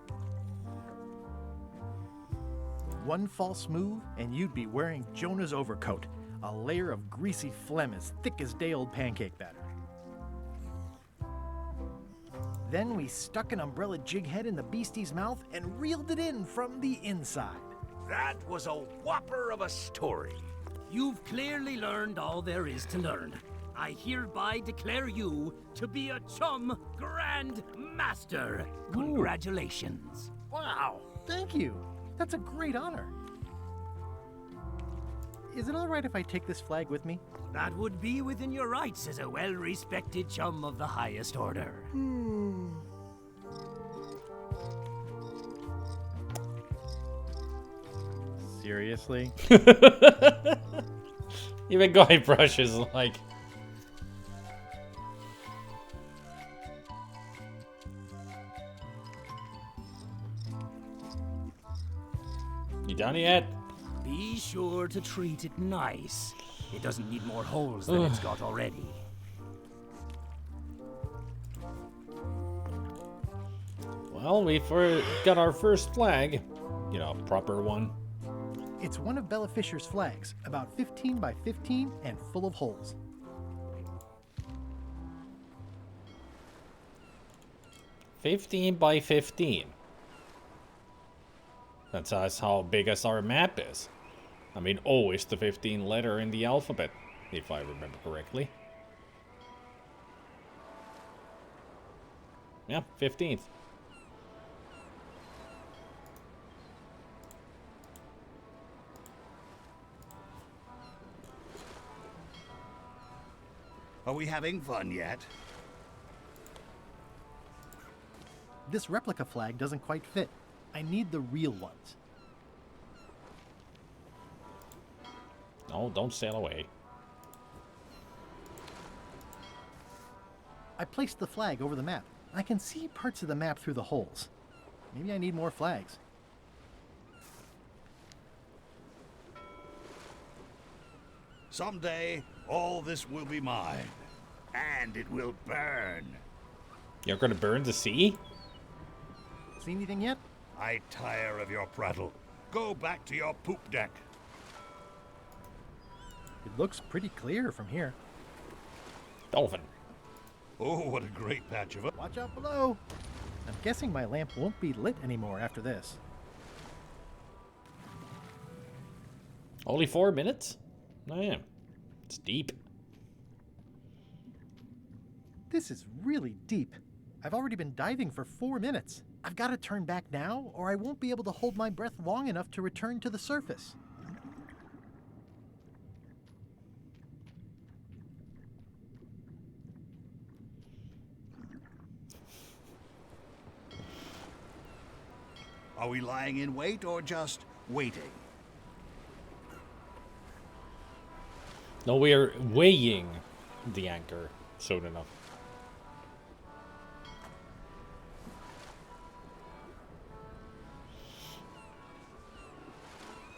One false move, and you'd be wearing Jonah's overcoat, a layer of greasy phlegm as thick as day-old pancake batter. Then we stuck an umbrella jig head in the beastie's mouth and reeled it in from the inside. That was a whopper of a story. You've clearly learned all there is to learn. I hereby declare you to be a chum Grand Master. Congratulations. Wow, thank you. That's a great honor. Is it all right if I take this flag with me? That would be within your rights as a well-respected chum of the highest order. Seriously? Even Guybrush is like... You done yet? Be sure to treat it nice. It doesn't need more holes than it's got already. Well, we've got our first flag. You know, proper one. It's one of Bella Fisher's flags, about 15 by 15 and full of holes. "15 by 15. That's how big as our map is. I mean, O is the 15th letter in the alphabet, if I remember correctly. Yeah, 15th. Are we having fun yet? This replica flag doesn't quite fit. I need the real ones. No, don't sail away. I placed the flag over the map. I can see parts of the map through the holes. Maybe I need more flags. Someday, all this will be mine. And it will burn. You're gonna burn the sea? See anything yet? I tire of your prattle. Go back to your poop deck. It looks pretty clear from here. Dolphin. Oh, what a great patch of it. Watch out below. I'm guessing my lamp won't be lit anymore after this. Only 4 minutes? Oh, yeah. It's deep. This is really deep. I've already been diving for 4 minutes. I've got to turn back now, or I won't be able to hold my breath long enough to return to the surface. Are we lying in wait or just waiting? No, we're weighing the anchor soon enough.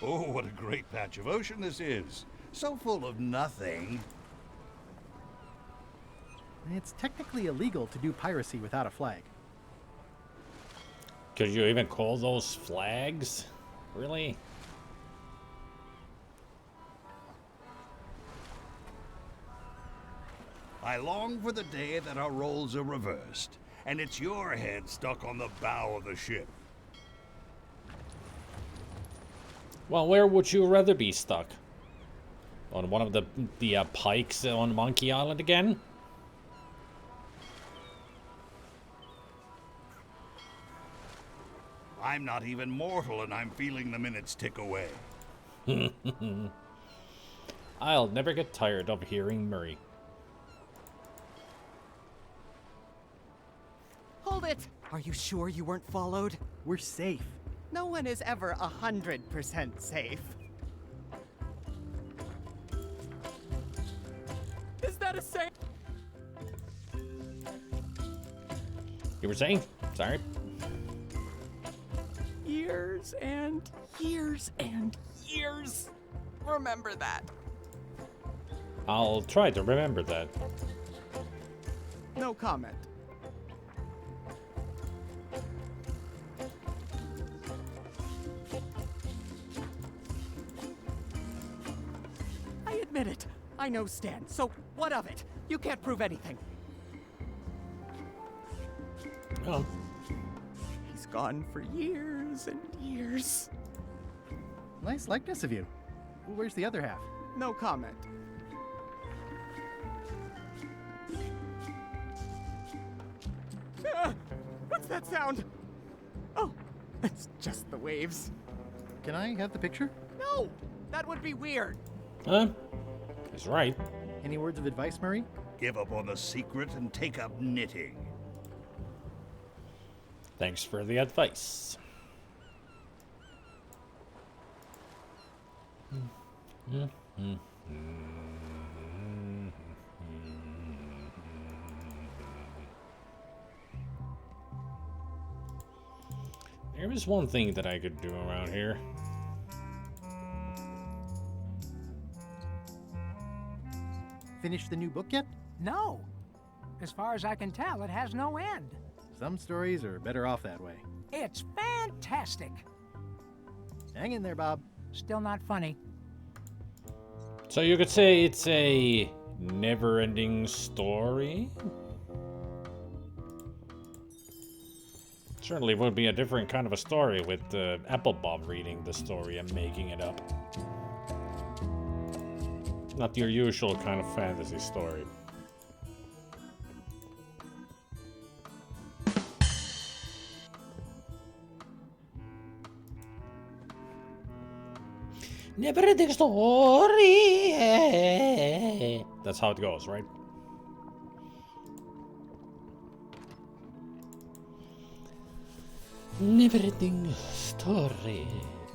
Oh, what a great patch of ocean this is. So full of nothing. It's technically illegal to do piracy without a flag. Could you even call those flags? Really? I long for the day that our roles are reversed, and it's your head stuck on the bow of the ship. Well, where would you rather be stuck? On one of the pikes on Monkey Island again? I'm not even mortal, and I'm feeling the minutes tick away. I'll never get tired of hearing Murray. Hold it! Are you sure you weren't followed? We're safe. No one is ever 100% safe. Is that a say? You were saying? Sorry. Years and years and years. Remember that. I'll try to remember that. No comment. I admit it. I know Stan, so what of it? You can't prove anything. Oh. He's gone for years and years. Nice likeness of you. Where's the other half? No comment. What's that sound? Oh, it's just the waves. Can I have the picture? No, that would be weird. Huh? He's right. Any words of advice, Murray? Give up on the secret and take up knitting. Thanks for the advice. There is one thing that I could do around here. finished the new book yet? No. As far as I can tell, it has no end. Some stories are better off that way. It's fantastic. Hang in there, Bob. Still not funny. So you could say it's a never-ending story? Certainly would be a different kind of a story with Apple Bob reading the story and making it up. Not your usual kind of fantasy story. Never-ending story. That's how it goes, right? Never-ending story.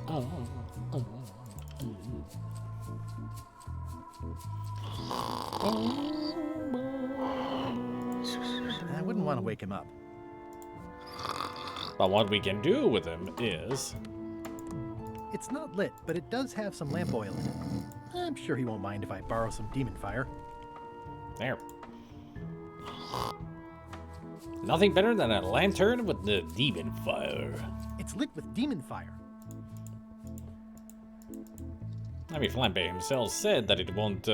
I wouldn't want to wake him up. But what we can do with him is... It's not lit, but it does have some lamp oil in it. I'm sure he won't mind if I borrow some demon fire. There. Nothing better than a lantern with the demon fire. It's lit with demon fire. I mean, Flambe himself said that it won't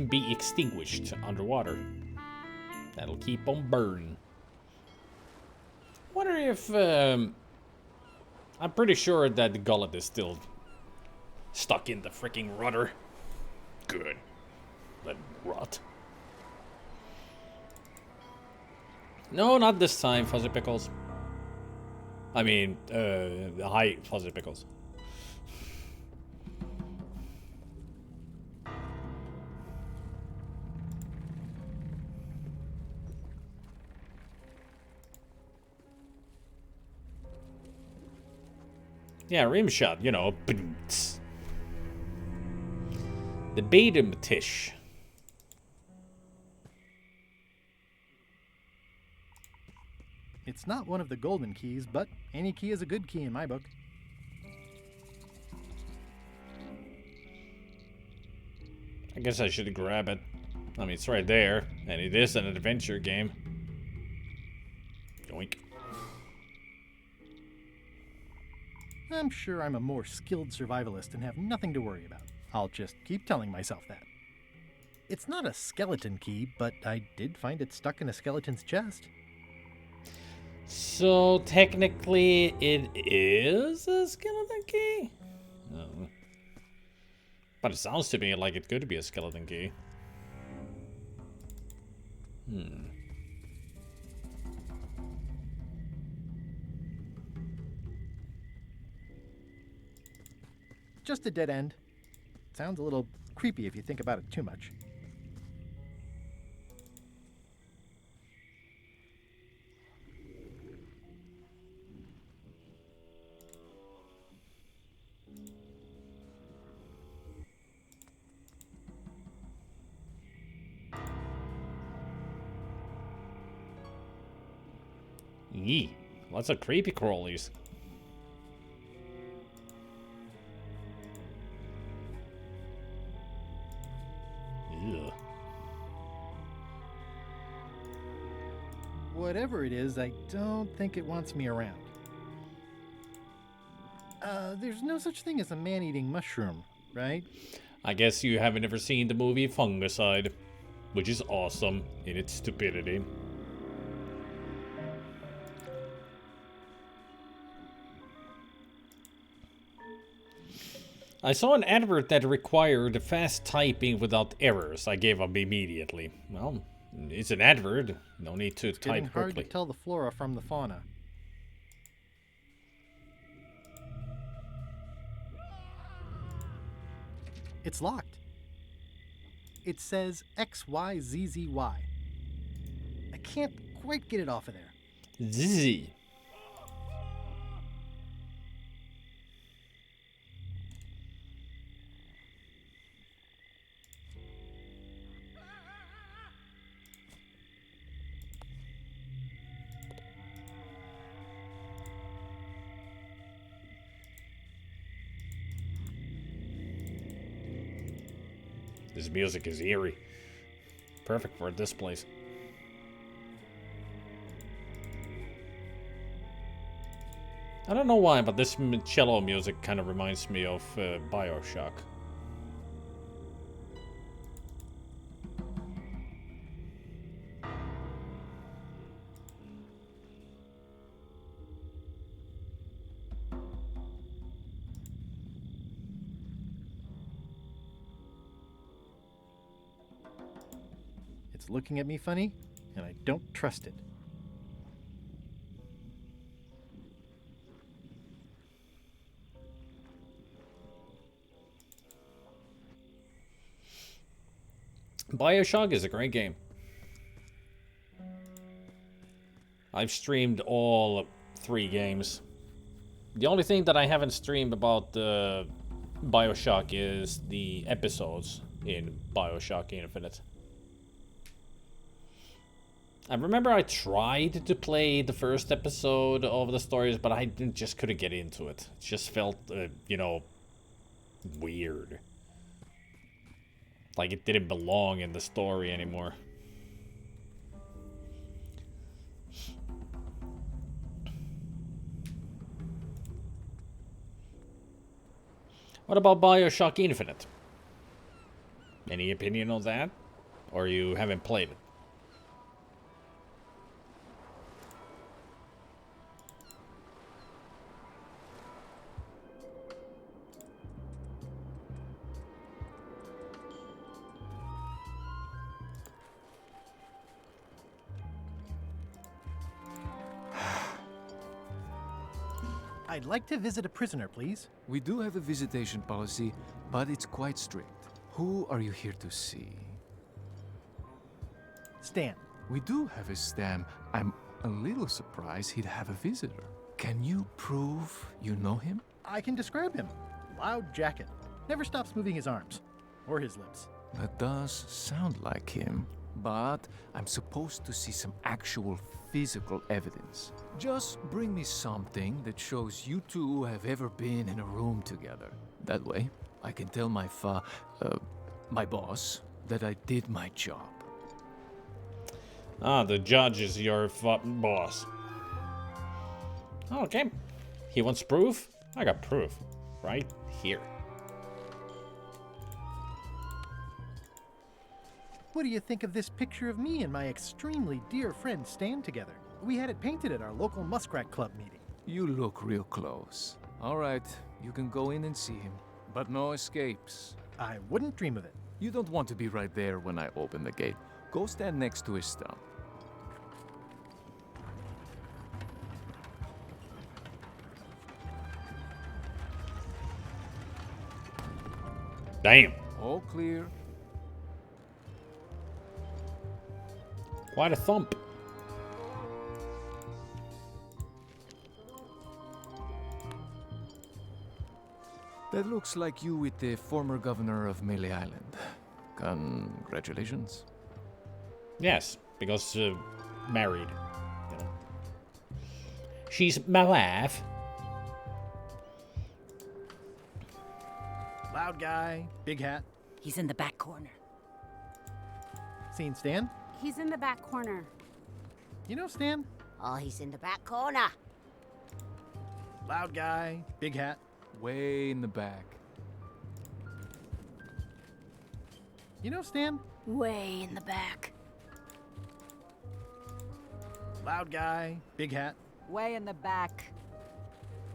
be extinguished underwater. That'll keep on burning. Wonder if I'm pretty sure that the gullet is still stuck in the freaking rudder. Good. Let it rot. No, not this time, Fuzzy Pickles. I mean, hi, Fuzzy Pickles. Yeah, rim shot, you know. The Batum Tish. It's not one of the golden keys, but any key is a good key in my book. I guess I should grab it. I mean, it's right there, and it is an adventure game. Yoink. I'm sure I'm a more skilled survivalist and have nothing to worry about. I'll just keep telling myself that. It's not a skeleton key, but I did find it stuck in a skeleton's chest. So, technically, it is a skeleton key? Oh. But it sounds to me like it could be a skeleton key. Just a dead end. Sounds a little creepy if you think about it too much. Yee, lots of creepy crawlies. Ugh. Whatever it is, I don't think it wants me around. There's no such thing as a man-eating mushroom, right? I guess you haven't ever seen the movie Fungicide, which is awesome in its stupidity. I saw an advert that required fast typing without errors. I gave up immediately. Well, it's an advert. No need to It's type getting hard quickly. to tell the flora from the fauna. It's locked. It says XYZZY. I can't quite get it off of there. Zzzzy. This music is eerie. Perfect for this place. I don't know why, but this cello music kind of reminds me of BioShock. It's looking at me funny, and I don't trust it. BioShock is a great game. I've streamed all 3 games. The only thing that I haven't streamed about BioShock is the episodes in BioShock Infinite. I remember I tried to play the first episode of the stories, but I just couldn't get into it. It just felt, you know, weird. Like it didn't belong in the story anymore. What about BioShock Infinite? Any opinion on that? Or you haven't played it? I'd like to visit a prisoner, please. We do have a visitation policy, but it's quite strict. Who are you here to see? Stan. We do have a Stan. I'm a little surprised he'd have a visitor. Can you prove you know him? I can describe him. Loud jacket. Never stops moving his arms. Or his lips. That does sound like him. But I'm supposed to see some actual physical evidence. Just bring me something that shows you two have ever been in a room together. That way, I can tell my boss that I did my job. Ah, the judge is your boss. Okay. He wants proof? I got proof. Right here. What do you think of this picture of me and my extremely dear friend Stan together? We had it painted at our local Muskrat Club meeting. You look real close. All right, you can go in and see him, but no escapes. I wouldn't dream of it. You don't want to be right there when I open the gate. Go stand next to his stump. Damn. All clear. Quite a thump. That looks like you with the former governor of Melee Island. Congratulations. Yes, because married. You know. She's my wife. Loud guy, big hat. He's in the back corner. Seen Stan? He's in the back corner. You know Stan? Oh, he's in the back corner. Loud guy, big hat. Way in the back. You know Stan? Way in the back. Loud guy, big hat. Way in the back.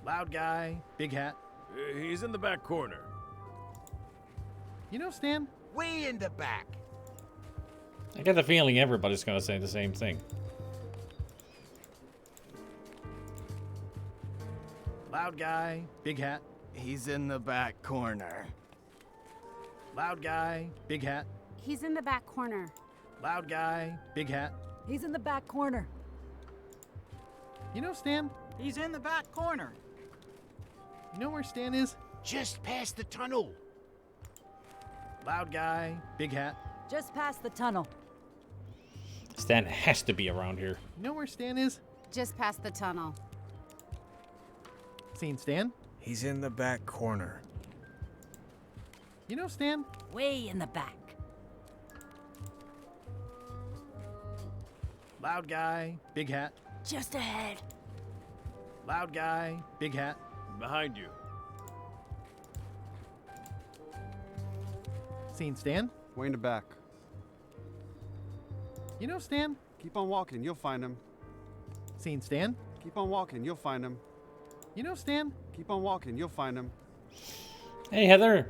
Loud guy, big hat. He's in the back corner. You know Stan? Way in the back. I get the feeling everybody's gonna say the same thing. Loud guy, big hat. He's in the back corner. Loud guy, big hat. He's in the back corner. Loud guy, big hat. He's in the back corner. You know Stan? He's in the back corner. You know where Stan is? Just past the tunnel. Loud guy, big hat. Just past the tunnel. Stan has to be around here. You know where Stan is? Just past the tunnel. Seen Stan? He's in the back corner. You know Stan? Way in the back. Loud guy, big hat. Just ahead. Loud guy, big hat. Behind you. Seen Stan? Way in the back. You know Stan? Keep on walking, you'll find him. Seen Stan? Keep on walking, you'll find him. You know Stan? Keep on walking, you'll find him. Hey, Heather.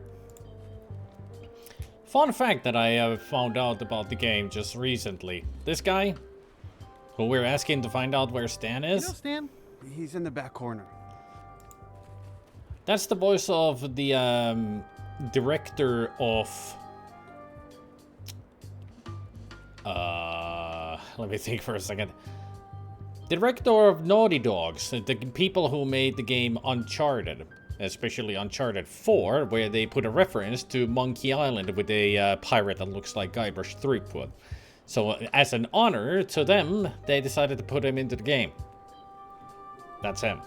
Fun fact that I found out about the game just recently. This guy, who we're asking to find out where Stan is. You know Stan? He's in the back corner. That's the voice of the director of... let me think for a second. The director of Naughty Dogs, the people who made the game Uncharted. Especially Uncharted 4, where they put a reference to Monkey Island with a pirate that looks like Guybrush Threepwood. So, as an honor to them, they decided to put him into the game. That's him.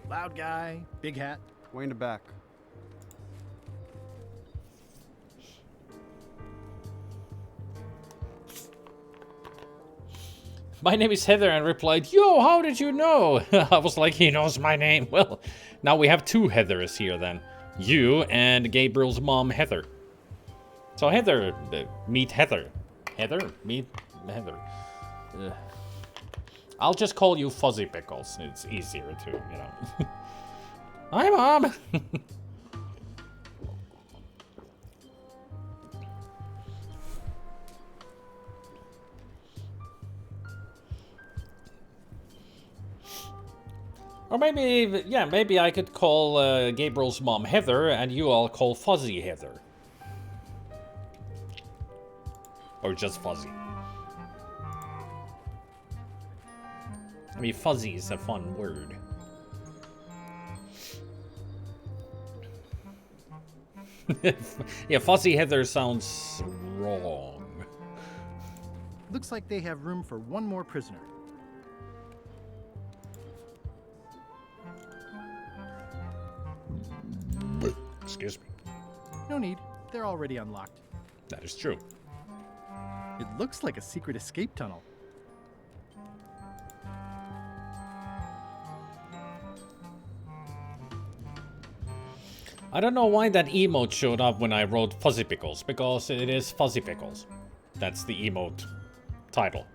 Loud guy, big hat. Way in the back. My name is Heather, and replied, "Yo, how did you know?" I was like, he knows my name. Well, now we have two Heathers here then. You and Gabriel's mom, Heather. So Heather, meet Heather. Heather, meet Heather. I'll just call you Fuzzy Pickles. It's easier to, you know. Hi, Mom! Or maybe, yeah, maybe I could call Gabriel's mom Heather, and you all call Fuzzy Heather. Or just Fuzzy. I mean, fuzzy is a fun word. Yeah, Fuzzy Heather sounds wrong. Looks like they have room for one more prisoner. Excuse me. No need. They're already unlocked. That is true. It looks like a secret escape tunnel. I don't know why that emote showed up when I wrote Fuzzy Pickles, because it is Fuzzy Pickles. That's the emote title.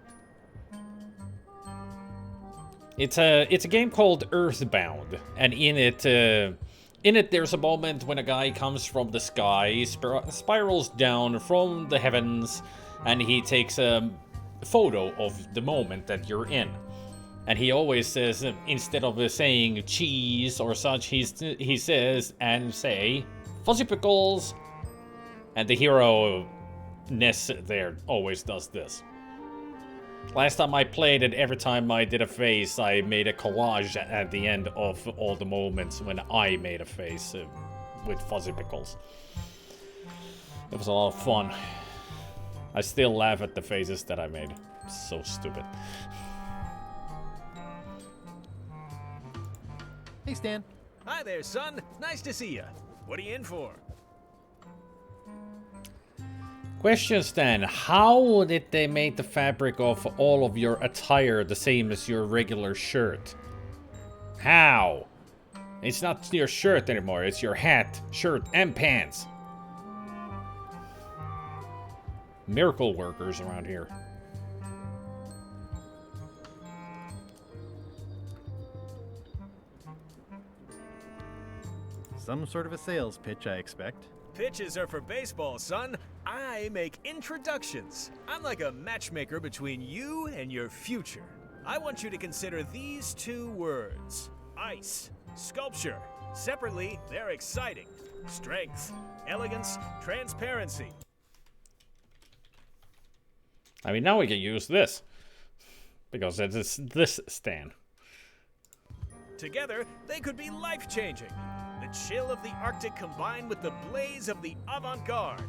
It's a game called Earthbound, and in it there's a moment when a guy comes from the sky, spirals down from the heavens, and he takes a photo of the moment that you're in. And he always says, instead of saying cheese or such, he says, and say, Fuzzy Pickles. And the hero-ness there always does this. Last time I played it, every time I did a face, I made a collage at the end of all the moments when I made a face with Fuzzy Pickles. It was a lot of fun. I still laugh at the faces that I made. So stupid. Hey, Stan. Hi there, son. Nice to see you. What are you in for? Question, Stan. How did they make the fabric of all of your attire the same as your regular shirt? How? It's not your shirt anymore. It's your hat, shirt, and pants. Miracle workers around here. Some sort of a sales pitch, I expect. Pitches are for baseball, son. I make introductions. I'm like a matchmaker between you and your future. I want you to consider these two words. Ice, sculpture. Separately, they're exciting. Strength, elegance, transparency. I mean, now we can use this. Because it's this Stan. Together, they could be life-changing. The chill of the Arctic combined with the blaze of the avant-garde.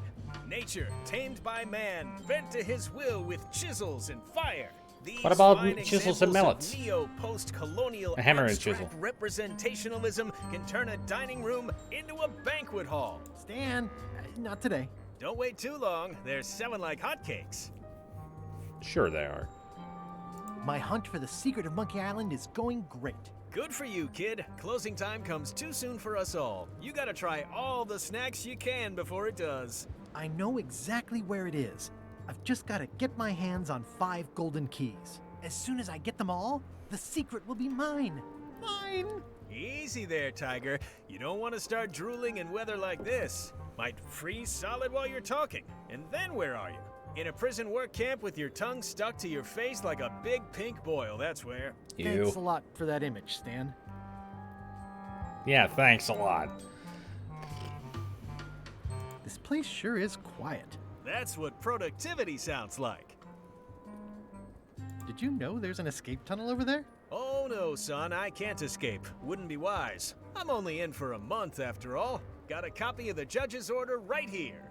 Nature, tamed by man, bent to his will with chisels and fire. These what about fine chisels and mallets? Neo-post-colonial a hammer and chisel. Representationalism can turn a dining room into a banquet hall. Stan, not today. Don't wait too long. They're selling like hotcakes. Sure they are. My hunt for the secret of Monkey Island is going great. Good for you, kid. Closing time comes too soon for us all. You gotta try all the snacks you can before it does. I know exactly where it is. I've just got to get my hands on 5 golden keys. As soon as I get them all, the secret will be mine. Mine! Easy there, Tiger. You don't want to start drooling in weather like this. Might freeze solid while you're talking. And then where are you? In a prison work camp with your tongue stuck to your face like a big pink boil, that's where. Thanks a lot for that image, Stan. Yeah, thanks a lot. This place sure is quiet. That's what productivity sounds like. Did you know there's an escape tunnel over there? Oh no, son, I can't escape. Wouldn't be wise. I'm only in for a month after all. Got a copy of the judge's order right here.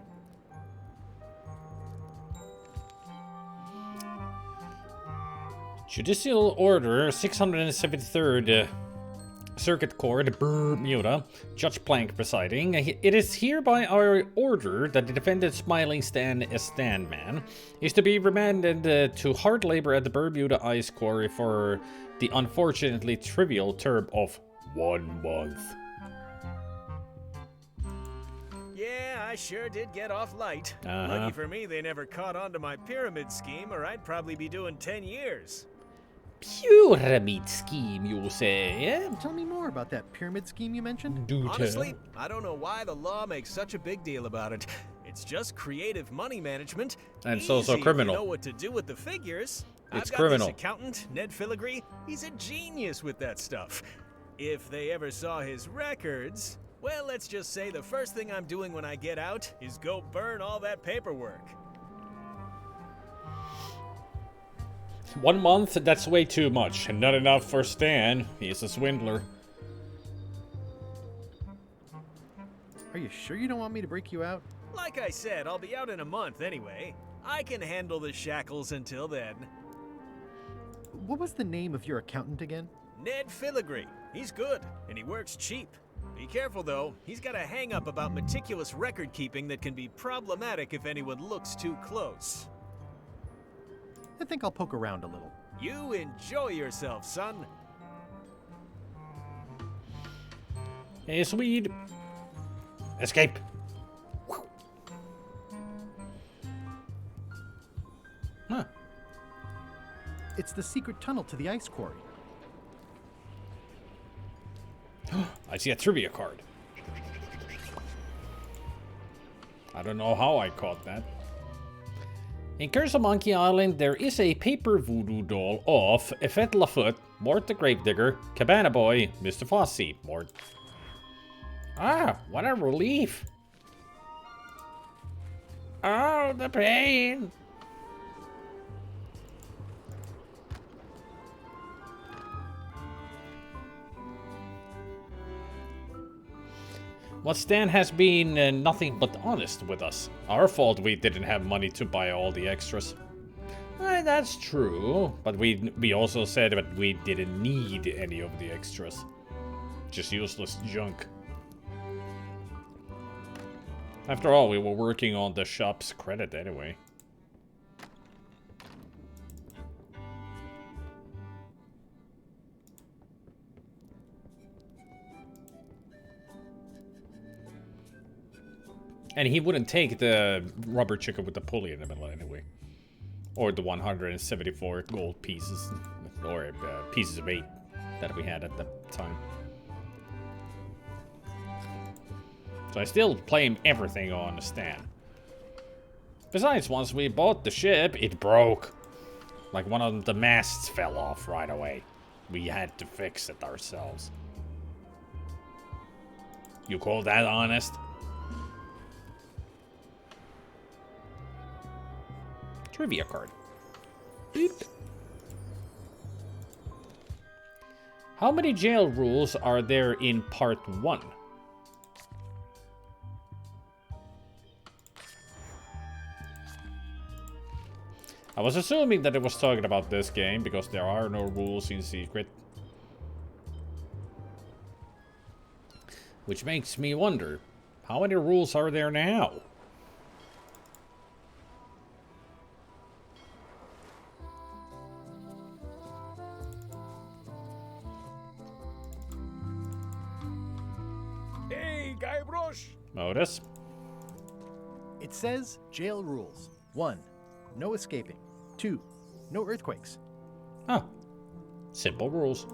Judicial Order 673rd Circuit Court, Bermuda, Judge Plank presiding. It is hereby our order that the defendant Smiling Stan Stanman is to be remanded to hard labor at the Bermuda Ice Quarry for the unfortunately trivial term of 1 month. Yeah, I sure did get off light. Lucky for me, they never caught on to my pyramid scheme, or I'd probably be doing 10 years. Pyramid scheme, you say, eh? Tell me more about that pyramid scheme you mentioned. Honestly, I don't know why the law makes such a big deal about it. It's just creative money management. And it's also criminal. If you know what to do with the figures. It's I've got criminal. This accountant, Ned Filigree. He's a genius with that stuff. If they ever saw his records, well, let's just say the first thing I'm doing when I get out is go burn all that paperwork. 1 month? That's way too much, and not enough for Stan. He's a swindler. Are you sure you don't want me to break you out? Like I said, I'll be out in a month anyway. I can handle the shackles until then. What was the name of your accountant again? Ned Filigree. He's good, and he works cheap. Be careful, though. He's got a hang-up about meticulous record-keeping that can be problematic if anyone looks too close. I think I'll poke around a little. You enjoy yourself, son. Hey, Swede. Escape. Huh. It's the secret tunnel to the ice quarry. I see a trivia card. I don't know how I caught that. In Curse of Monkey Island, there is a paper voodoo doll of Effet Lafoot, Mort the Gravedigger, Cabana Boy, Mr. Fosse, Mort. Ah, what a relief. Oh, the pain. Well, Stan has been nothing but honest with us. Our fault we didn't have money to buy all the extras. That's true, but we also said that we didn't need any of the extras. Just useless junk. After all, we were working on the shop's credit anyway. And he wouldn't take the rubber chicken with the pulley in the middle anyway. Or the 174 gold pieces. Or pieces of 8 that we had at the time. So I still blame everything on Stan. Besides, once we bought the ship, it broke. Like one of the masts fell off right away. We had to fix it ourselves. You call that honest? Trivia card. Beep. How many jail rules are there in part 1? I was assuming that it was talking about this game because there are no rules in Secret. Which makes me wonder, how many rules are there now? guybrush. Modus. It says jail rules. 1. No escaping. 2. No earthquakes. Oh. Simple rules.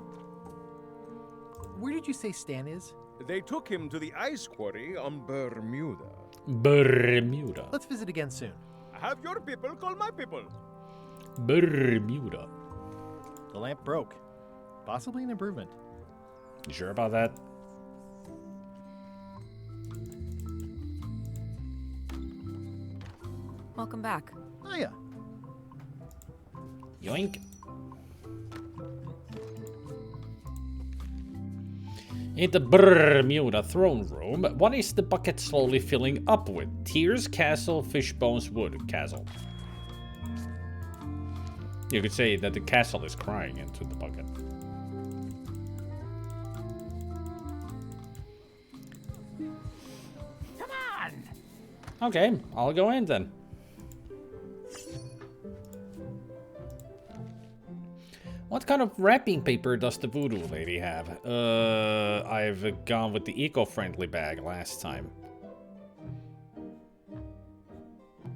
Where did you say Stan is? They took him to the ice quarry on Bermuda. Bermuda. Let's visit again soon. Have your people call my people. Bermuda. The lamp broke. Possibly an improvement. You sure about that? Welcome back. Hiya. Yoink. In the Bermuda throne room, what is the bucket slowly filling up with? Tears, castle, fish bones, wood, castle. You could say that the castle is crying into the bucket. Come on! Okay, I'll go in then. What kind of wrapping paper does the voodoo lady have? I've gone with the eco-friendly bag last time.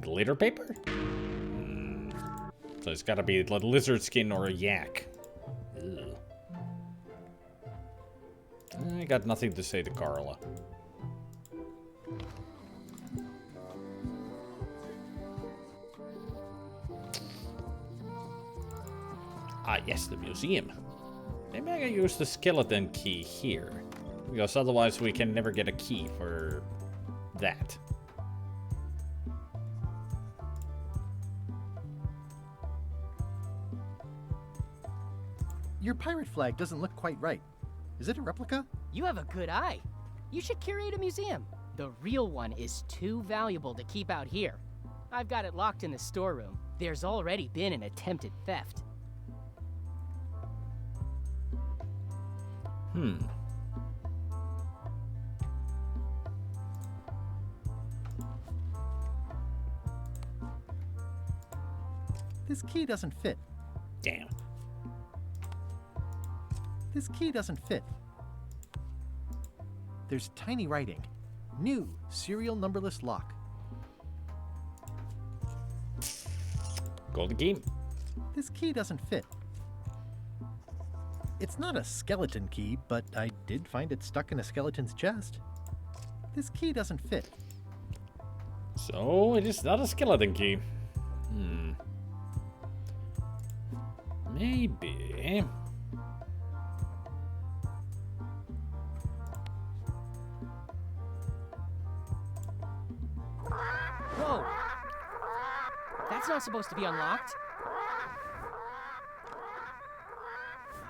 Glitter paper? So it's gotta be a lizard skin or a yak. Ugh. I got nothing to say to Carla. Ah, yes, the museum. Maybe I can use the skeleton key here. Because otherwise we can never get a key for that. Your pirate flag doesn't look quite right. Is it a replica? You have a good eye. You should curate a museum. The real one is too valuable to keep out here. I've got it locked in the storeroom. There's already been an attempted theft. This key doesn't fit. Damn. This key doesn't fit. There's tiny writing. New serial numberless lock. Golden key. This key doesn't fit. It's not a skeleton key, but I did find it stuck in a skeleton's chest. This key doesn't fit. So it is not a skeleton key. Maybe. Whoa! That's not supposed to be unlocked.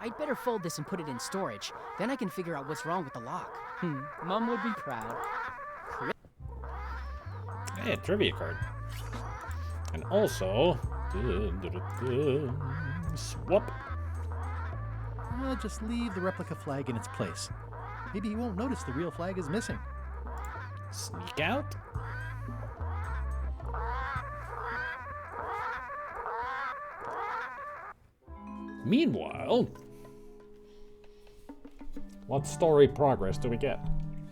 I'd better fold this and put it in storage. Then I can figure out what's wrong with the lock. Mom would be proud. Hey, a trivia card. And also... swap. I'll just leave the replica flag in its place. Maybe he won't notice the real flag is missing. Sneak out. Meanwhile... What story progress do we get?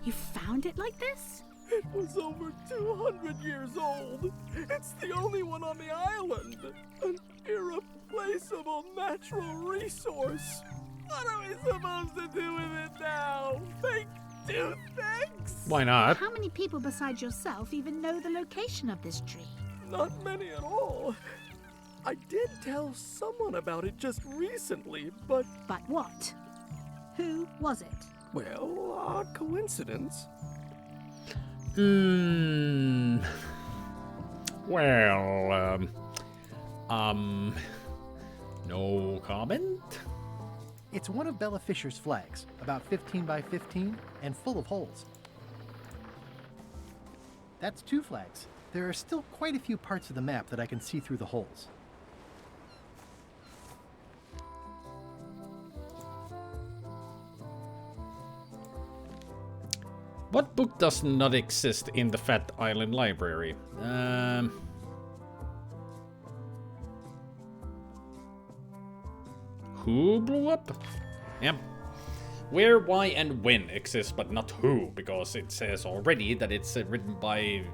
You found it like this? It was over 200 years old. It's the only one on the island. An irreplaceable natural resource. What are we supposed to do with it now? Fake toothpicks? Why not? How many people besides yourself even know the location of this tree? Not many at all. I did tell someone about it just recently, but... But what? Who was it? Well, odd coincidence. Well, no comment? It's one of Bella Fisher's flags, about 15 by 15 and full of holes. That's 2 flags. There are still quite a few parts of the map that I can see through the holes. What book does not exist in the Fat Island Library? Who blew up? Yep. Where, why, and when exists, but not who, because it says already that it's written by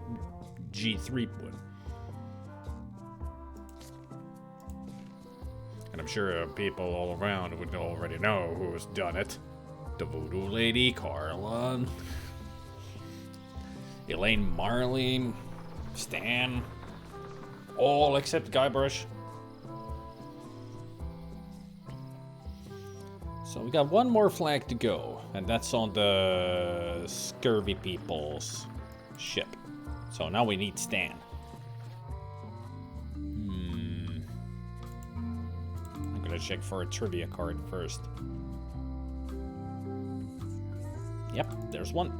G3. And I'm sure people all around would already know who's done it. The Voodoo Lady, Carla, Elaine Marley, Stan, all except Guybrush. So we got one more flag to go, and that's on the Scurvy People's ship. So now we need Stan. I'm gonna check for a trivia card first. Yep, there's one.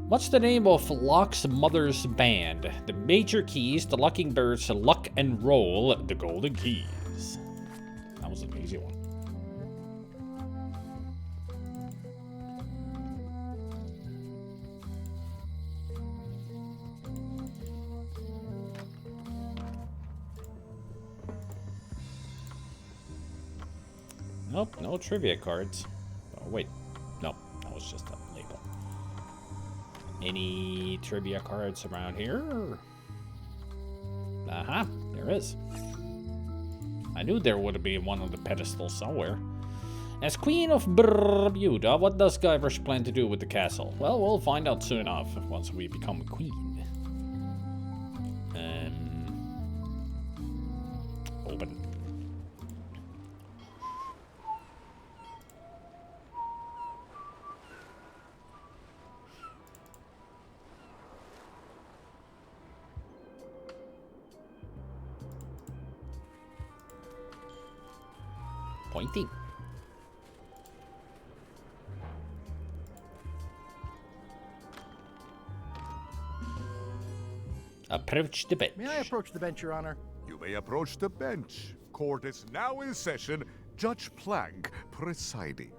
What's the name of Locke's mother's band? The Major Keys, the Locking Birds, Luck and Roll, the Golden Keys. That was an easy one. Nope, no trivia cards. Oh, wait. Nope, that was just a label. Any trivia cards around here? Aha, there is. I knew there would be one on the pedestal somewhere. As Queen of Bermuda, what does Guybrush plan to do with the castle? Well, we'll find out soon enough once we become a queen. Open. Pointing. Approach the bench. May I approach the bench, Your Honor? You may approach the bench. Court is now in session. Judge Plank presiding.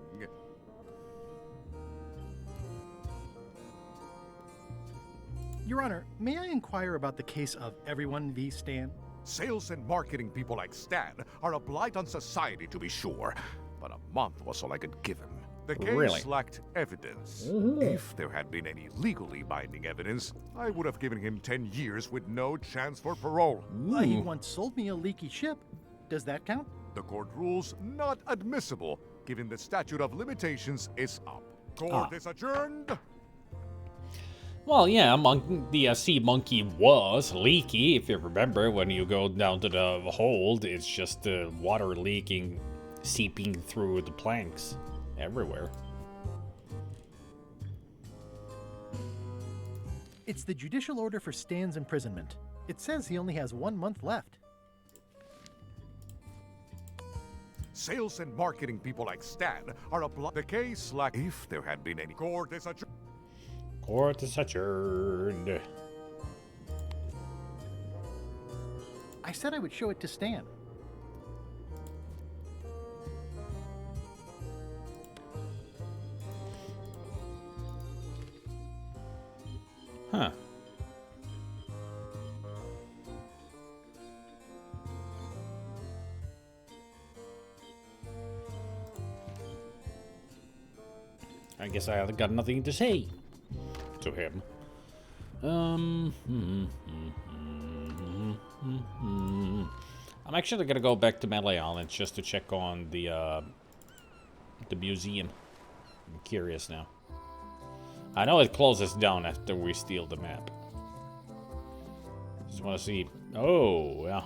Your Honor, may I inquire about the case of Everyone v. Stan? Sales and marketing people like Stan are a blight on society, to be sure. But a month was all I could give him. The case lacked evidence. If there had been any legally binding evidence, I would have given him 10 years with no chance for parole. He once sold me a leaky ship. Does that count? The court rules not admissible, given the statute of limitations is up. Court is adjourned. Well, yeah, the sea monkey was leaky. If you remember, when you go down to the hold, it's just the water leaking, seeping through the planks everywhere. It's the judicial order for Stan's imprisonment. It says he only has 1 month left. Sales and marketing people like Stan are a blight. The case lacked. If there had been any. Court is adjourned. Court is adjourned. I said I would show it to Stan. Huh. I guess I got nothing to say to him. I'm actually gonna go back to Melee Island just to check on the museum. I'm curious now. I know it closes down after we steal the map. Just want to see. Oh, yeah.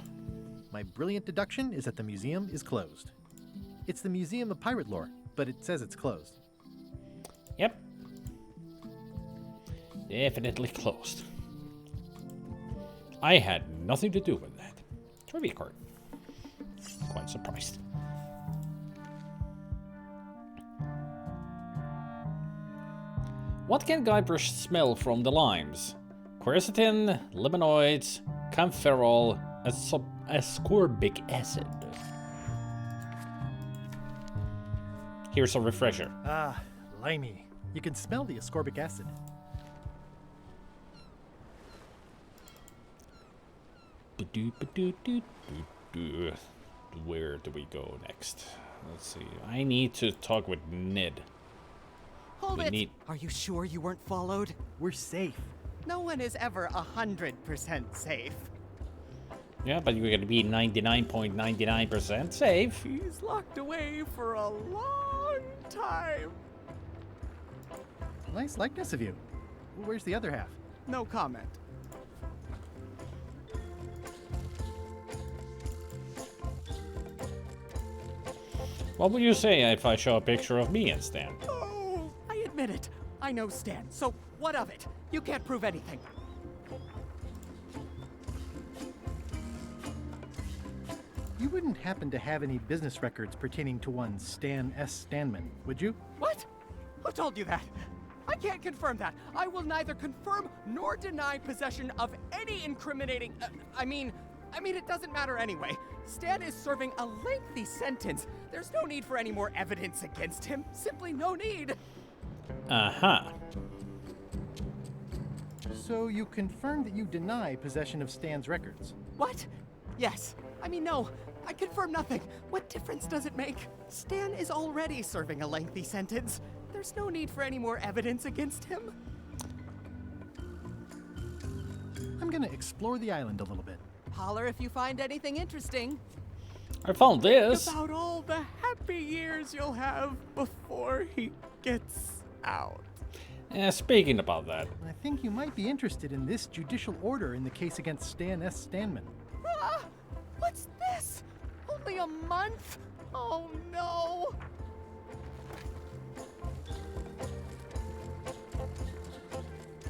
My brilliant deduction is that the museum is closed. It's the Museum of Pirate Lore, but it says it's closed. Yep. Definitely closed. I had nothing to do with that. Trivia card. Quite surprised. What can Guybrush smell from the limes? Quercetin, lemanoids, camphorol, ascorbic acid. Here's a refresher. Ah, limey. You can smell the ascorbic acid. Where do we go next? Let's see. I need to talk with Ned. Hold it! Are you sure you weren't followed? We're safe. No one is ever 100% safe. Yeah, but you're gonna be 99.99% safe. He's locked away for a long time. Nice likeness of you. Where's the other half? No comment. What would you say if I show a picture of me and Stan? Oh, I admit it. I know Stan, so what of it? You can't prove anything. You wouldn't happen to have any business records pertaining to one Stan S. Stanman, would you? What? Who told you that? I can't confirm that. I will neither confirm nor deny possession of any incriminating... I mean, it doesn't matter anyway. Stan is serving a lengthy sentence. There's no need for any more evidence against him. Simply no need. Uh-huh. So you confirm that you deny possession of Stan's records? What? Yes. No. I confirm nothing. What difference does it make? Stan is already serving a lengthy sentence. There's no need for any more evidence against him. I'm gonna explore the island a little bit. Holler if you find anything interesting. I found this. Think about all the happy years you'll have before he gets out. Speaking about that. I think you might be interested in this judicial order in the case against Stan S. Stanman. Ah, what's this? Only a month? Oh no!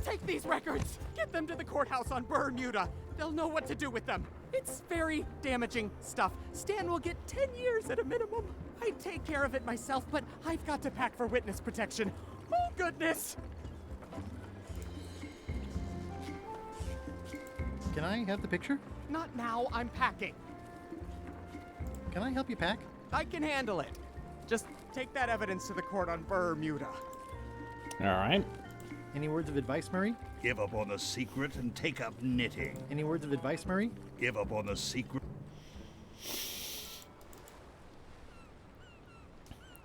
Take these records! Get them to the courthouse on Bermuda! They'll know what to do with them. It's very damaging stuff. Stan will get 10 years at a minimum. I'd take care of it myself, but I've got to pack for witness protection. Oh, goodness! Can I have the picture? Not now, I'm packing. Can I help you pack? I can handle it. Just take that evidence to the court on Bermuda. All right. Any words of advice, Murray? Give up on the secret and take up knitting. Any words of advice, Murray? Give up on the secret.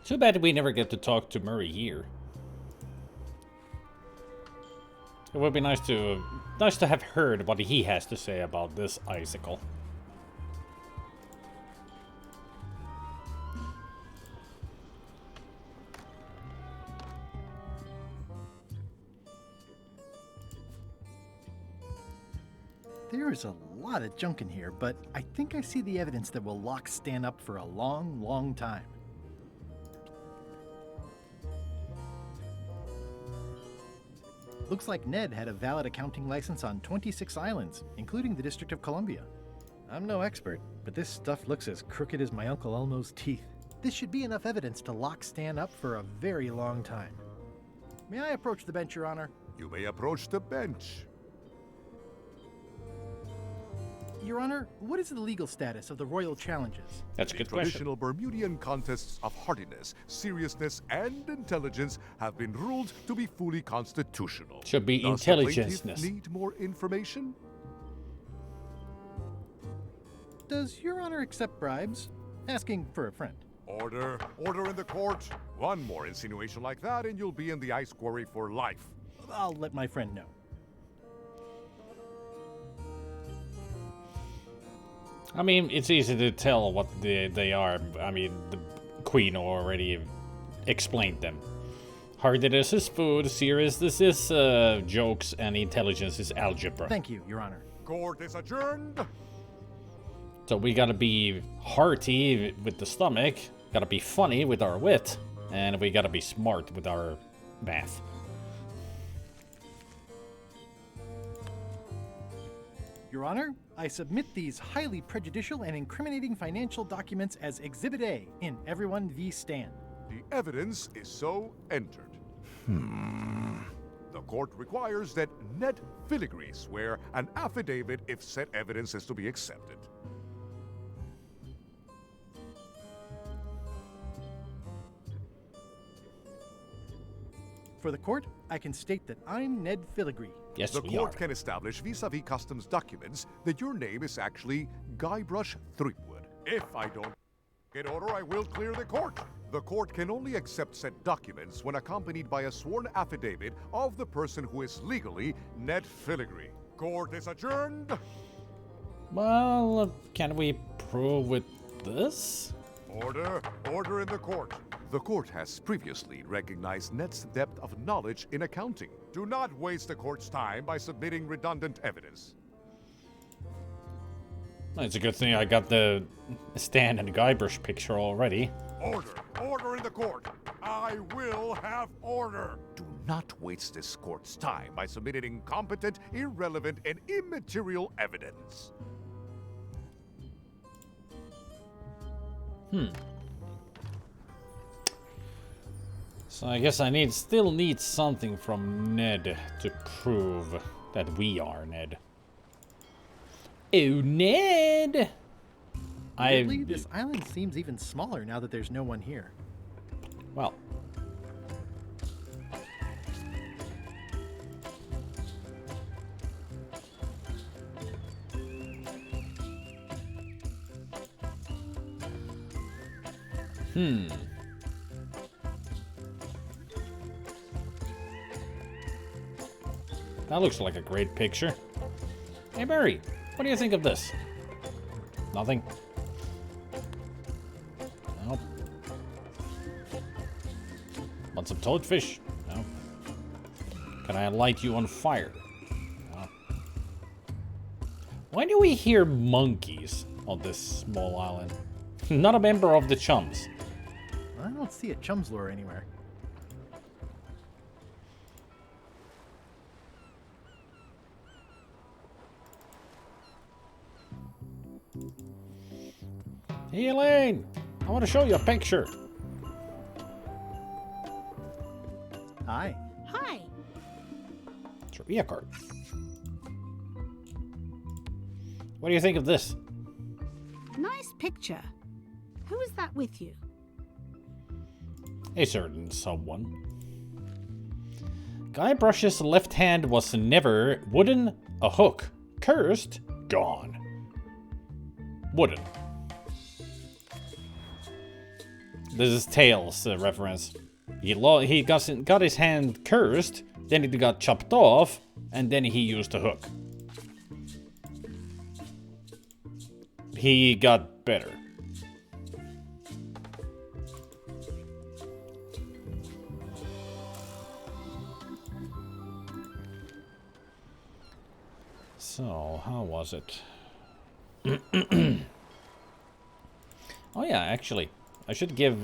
Too bad we never get to talk to Murray here. It would be nice to have heard what he has to say about this icicle. There is a lot of junk in here, but I think I see the evidence that will lock Stan up for a long, long time. Looks like Ned had a valid accounting license on 26 islands, including the District of Columbia. I'm no expert, but this stuff looks as crooked as my Uncle Elmo's teeth. This should be enough evidence to lock Stan up for a very long time. May I approach the bench, Your Honor? You may approach the bench. Your Honor, what is the legal status of the royal challenges? That's a good question. Traditional Bermudian contests of hardiness, seriousness, and intelligence have been ruled to be fully constitutional. Should be Does the intelligence. plaintiff need more information? Does Your Honor accept bribes? Asking for a friend. Order. Order in the court. One more insinuation like that and you'll be in the ice quarry for life. I'll let my friend know. I mean, it's easy to tell what they are. I mean, the Queen already explained them. Hardiness is food, seriousness is jokes, and intelligence is algebra. Thank you, Your Honor. Court is adjourned. So we gotta be hearty with the stomach, gotta be funny with our wit, and we gotta be smart with our math. Your Honor, I submit these highly prejudicial and incriminating financial documents as Exhibit A in Everyone v. Stan. The evidence is so entered. The court requires that Ned Filigree swear an affidavit if said evidence is to be accepted. For the court, I can state that I'm Ned Filigree. Yes, the we court are. can establish vis-a-vis customs documents that your name is actually Guybrush Threepwood. If I don't... In order, I will clear the court. The court can only accept said documents when accompanied by a sworn affidavit of the person who is legally Ned Filigree. Court is adjourned. Well, can we prove with this? Order. Order in the court. The court has previously recognized Ned's depth of knowledge in accounting. Do not waste the court's time by submitting redundant evidence. It's a good thing I got the Stan and Guybrush picture already. Order. Order in the court. I will have order. Do not waste this court's time by submitting incompetent, irrelevant, and immaterial evidence. So I guess I still need something from Ned to prove that we are Ned. Oh, Ned! Weirdly, this island seems even smaller now that there's no one here. Well. That looks like a great picture. Hey, Barry, what do you think of this? Nothing? Nope. Want some toadfish? No. Can I light you on fire? No. Why do we hear monkeys on this small island? Not a member of the Chums. I don't see a Chums lure anywhere. Hey, Elaine! I want to show you a picture. Hi. Hi. Trivia card. What do you think of this? Nice picture. Who is that with you? A certain someone. Guybrush's left hand was never wooden, a hook. Cursed, gone. Wooden. This is Tails reference. He got his hand cursed, then it got chopped off, and then he used a hook. He got better. So, how was it? Oh yeah, actually, I should give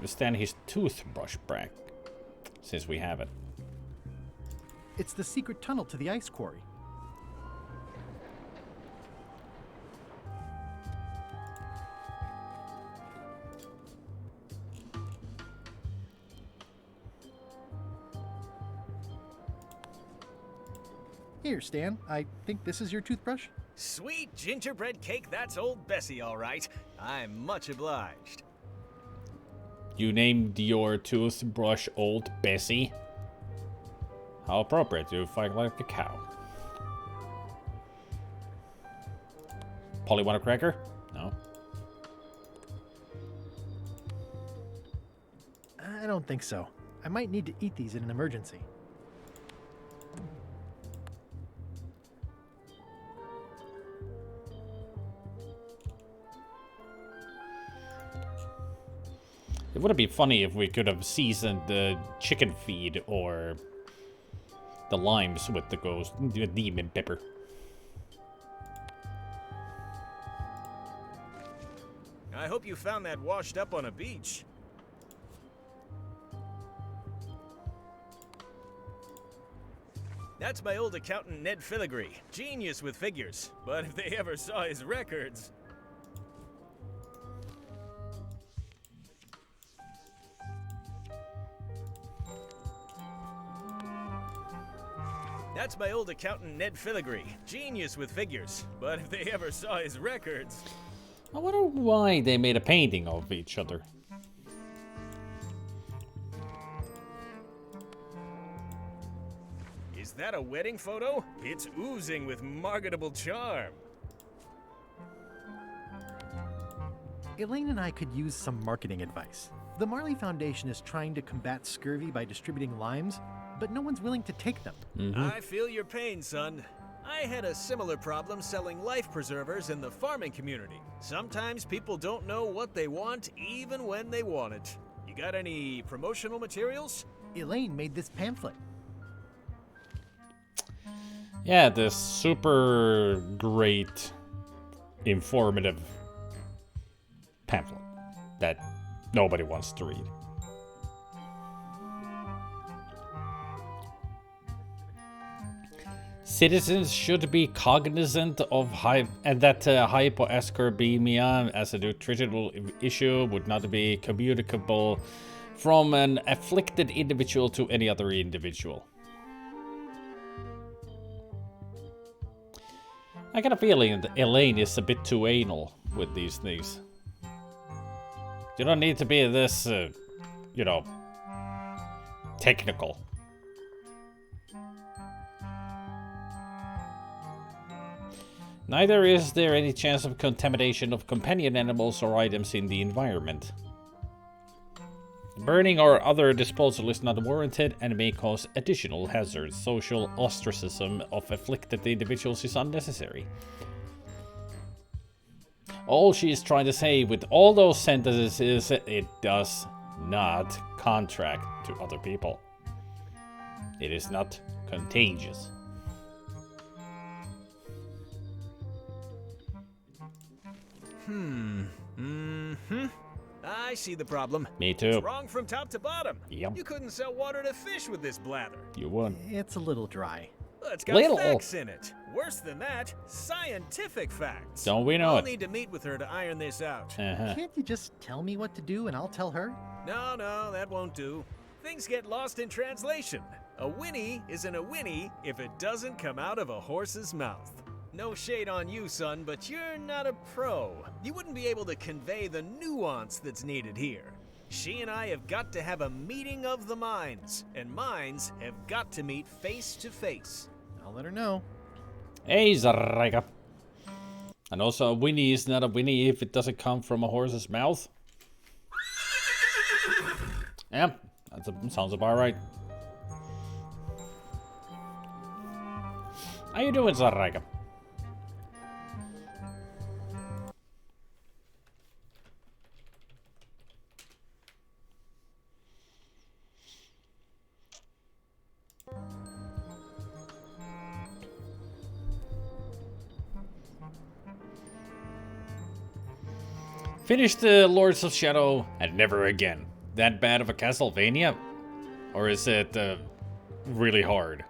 Stan his toothbrush back, since we have it. It's the secret tunnel to the ice quarry. Here, Stan. I think this is your toothbrush. Sweet gingerbread cake, that's old Bessie, all right. I'm much obliged. You named your toothbrush Old Bessie? How appropriate, you fight like a cow. Polly, want a cracker? No. I don't think so. I might need to eat these in an emergency. It would be funny if we could have seasoned the chicken feed or the limes with the demon pepper. I hope you found that washed up on a beach. That's my old accountant Ned Filigree, genius with figures. But if they ever saw his records... That's my old accountant Ned Filigree, genius with figures. But if they ever saw his records... I wonder why they made a painting of each other. Is that a wedding photo? It's oozing with marketable charm. Elaine and I could use some marketing advice. The Marley Foundation is trying to combat scurvy by distributing limes, but no one's willing to take them. I feel your pain, son. I had a similar problem selling life preservers in the farming community. Sometimes people don't know what they want, even when they want it. You got any promotional materials? Elaine made this pamphlet. Yeah, this super great, informative pamphlet that nobody wants to read. Citizens should be cognizant of hypoascorbemia as a nutritional issue would not be communicable from an afflicted individual to any other individual. I got a feeling that Elaine is a bit too anal with these things. You don't need to be this, you know, technical. Neither is there any chance of contamination of companion animals or items in the environment. Burning or other disposal is not warranted and may cause additional hazards. Social ostracism of afflicted individuals is unnecessary. All she is trying to say with all those sentences is that it does not contract to other people. It is not contagious. I see the problem. Me too. It's wrong from top to bottom. Yep. You couldn't sell water to fish with this blather. You wouldn't. It's a little dry. Well, it's got facts in it. Worse than that, scientific facts. Don't we know I'll it? need to meet with her to iron this out. Can't you just tell me what to do and I'll tell her? No, that won't do. Things get lost in translation. A whinny isn't a whinny if it doesn't come out of a horse's mouth. No shade on you, son, but you're not a pro. You wouldn't be able to convey the nuance that's needed here. She and I have got to have a meeting of the minds, and minds have got to meet face to face. I'll let her know. Hey, Zarega. And also, a whinny is not a whinny if it doesn't come from a horse's mouth. Yeah, that sounds about right. How you doing, Zarega? Finished the Lords of Shadow and never again. That bad of a Castlevania? Or is it really hard?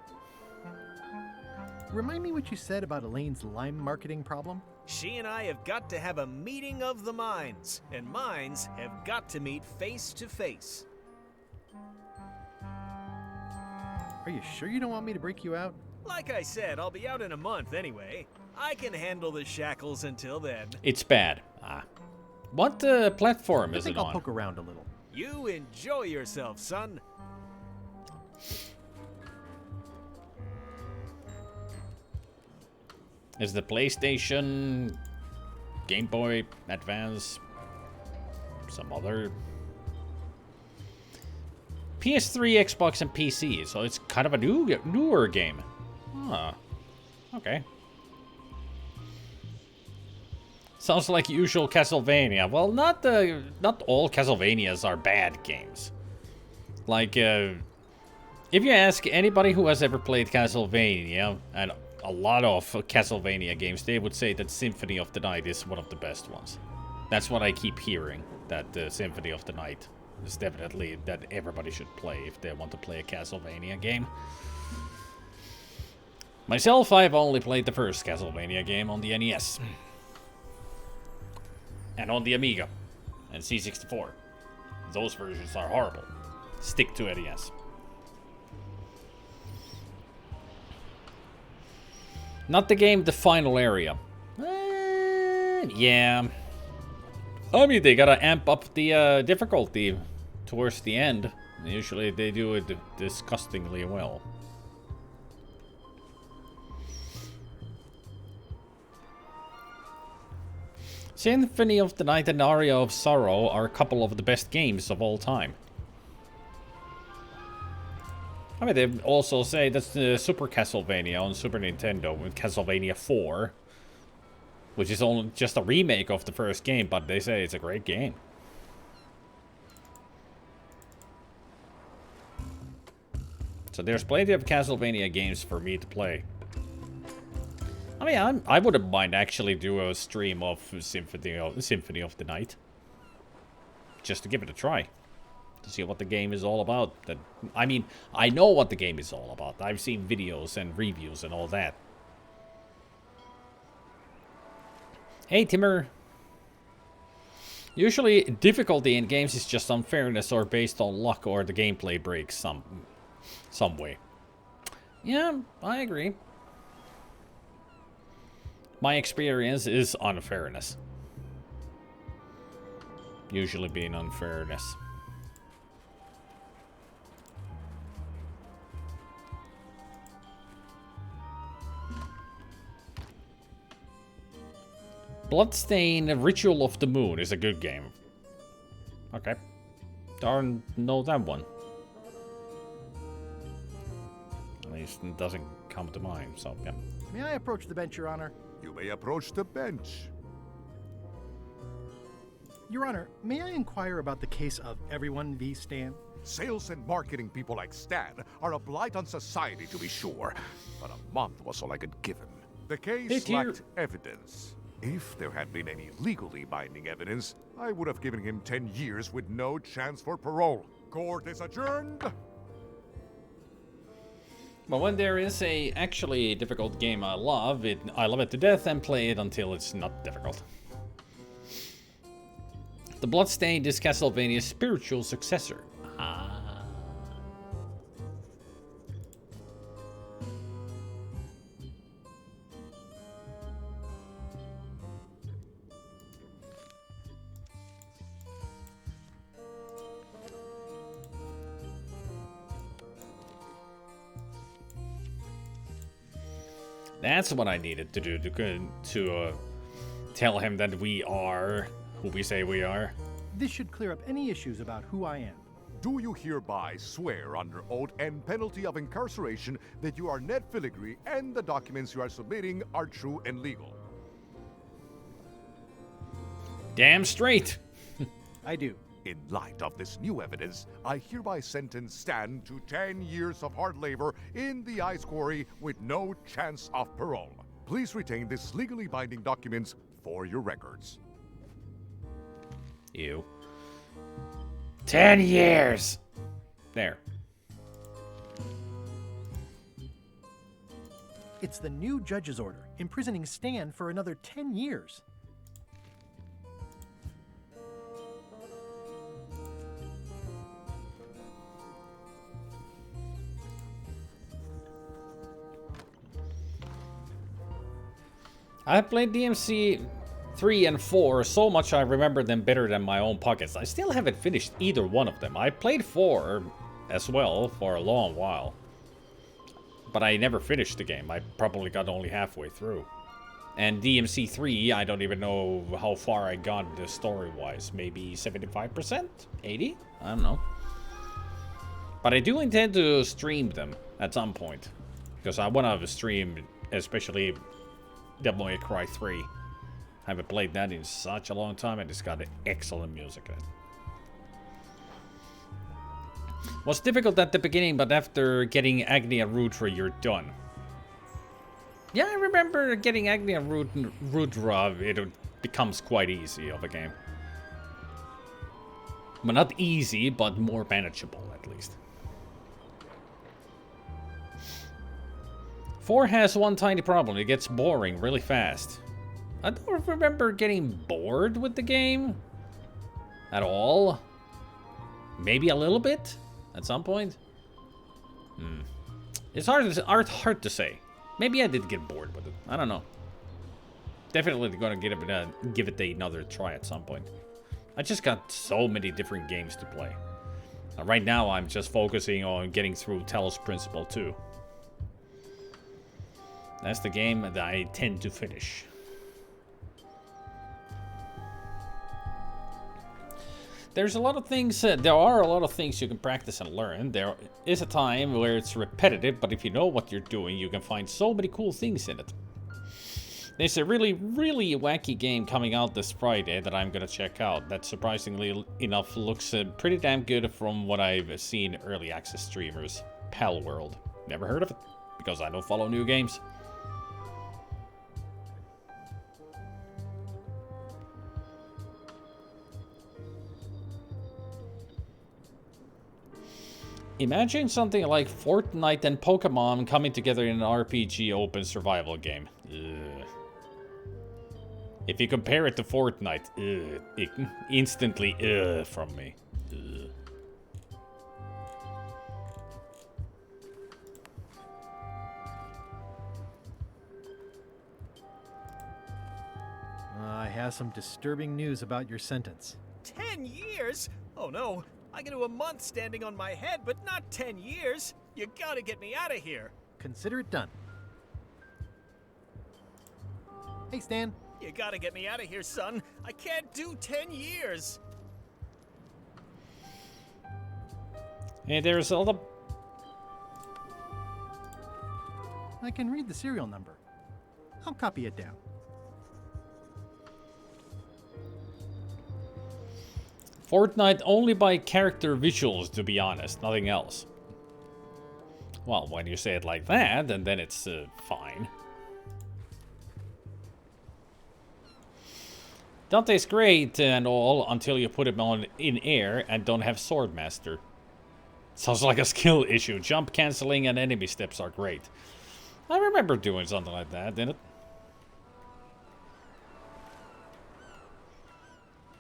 Remind me what you said about Elaine's lime marketing problem? She and I have got to have a meeting of the minds, and minds have got to meet face to face. Are you sure you don't want me to break you out? Like I said, I'll be out in a month anyway. I can handle the shackles until then. It's bad. What platform is it on? I'll poke around a little. You enjoy yourself, son. Is the PlayStation, Game Boy Advance, some other? PS3, Xbox, and PC, so it's kind of a newer game. Huh. Okay. Sounds like usual Castlevania. Well, not all Castlevanias are bad games. Like, if you ask anybody who has ever played Castlevania, and a lot of Castlevania games, they would say that Symphony of the Night is one of the best ones. That's what I keep hearing, that Symphony of the Night is definitely that everybody should play if they want to play a Castlevania game. Myself, I've only played the first Castlevania game on the NES. And on the Amiga and C64. Those versions are horrible. Stick to NES. Not the game, the final area. Yeah. I mean, they gotta amp up the difficulty towards the end. Usually they do it disgustingly well. Symphony of the Night and Aria of Sorrow are a couple of the best games of all time. I mean, they also say that's the Super Castlevania on Super Nintendo with Castlevania 4. Which is only just a remake of the first game, but they say it's a great game. So there's plenty of Castlevania games for me to play. I mean, I wouldn't mind actually do a stream of Symphony of the Night. Just to give it a try. To see what the game is all about. I mean, I know what the game is all about. I've seen videos and reviews and all that. Hey, Timmer. Usually, difficulty in games is just unfairness or based on luck or the gameplay breaks some way. Yeah, I agree. My experience is unfairness. Usually being unfairness. Bloodstained Ritual of the Moon is a good game. Okay. Darn, know that one. At least it doesn't come to mind, so yeah. May I approach the bench, Your Honor? You may approach the bench. Your Honor, may I inquire about the case of Everyone v. Stan? Sales and marketing people like Stan are a blight on society, to be sure. But a month was all I could give him. The case lacked evidence. If there had been any legally binding evidence, I would have given him 10 years with no chance for parole. Court is adjourned. But when there is a actually difficult game I love it to death and play it until it's not difficult. The Bloodstained is Castlevania's spiritual successor. That's what I needed to do to tell him that we are who we say we are. This should clear up any issues about who I am. Do you hereby swear under oath and penalty of incarceration that you are Ned Filigree and the documents you are submitting are true and legal? Damn straight. I do. In light of this new evidence, I hereby sentence Stan to 10 years of hard labor in the ice quarry with no chance of parole. Please retain this legally binding documents for your records. You. 10 years! There. It's the new judge's order, imprisoning Stan for another 10 years. I played DMC 3 and 4 so much I remember them better than my own pockets. I still haven't finished either one of them. I played 4 as well for a long while. But I never finished the game. I probably got only halfway through. And DMC 3, I don't even know how far I got story-wise. Maybe 75%? 80%? I don't know. But I do intend to stream them at some point. Because I want to stream, especially Devil May Cry 3. I haven't played that in such a long time, and it's got excellent music in it. Was difficult at the beginning, but after getting Agni and Rudra, you're done. Yeah, I remember getting Agni and Rudra, it becomes quite easy of a game. Well, not easy, but more manageable, at least. 4 has one tiny problem. It gets boring really fast. I don't remember getting bored with the game at all. Maybe a little bit at some point. It's hard to say. Maybe I did get bored with it. I don't know. Definitely gonna give it another try at some point. I just got so many different games to play. Right now, I'm just focusing on getting through Talos Principle 2. That's the game that I tend to finish. There's a lot of things, there are a lot of things you can practice and learn. There is a time where it's repetitive, but if you know what you're doing, you can find so many cool things in it. There's a really, really wacky game coming out this Friday that I'm gonna check out. That surprisingly enough looks pretty damn good from what I've seen early access streamers. Pal World. Never heard of it, because I don't follow new games. Imagine something like Fortnite and Pokemon coming together in an RPG open survival game. Ugh. If you compare it to Fortnite, it instantly from me. Ugh. I have some disturbing news about your sentence. 10 years? Oh no, I can do a month standing on my head, but not 10 years. You gotta get me out of here. Consider it done. Hey, Stan. You gotta get me out of here, son. I can't do 10 years. Hey, there's all the... I can read the serial number. I'll copy it down. Fortnite only by character visuals, to be honest, nothing else. Well, when you say it like that, and then it's fine. Dante's great and all until you put him on in air and don't have Swordmaster. Sounds like a skill issue. Jump cancelling and enemy steps are great. I remember doing something like that, didn't it?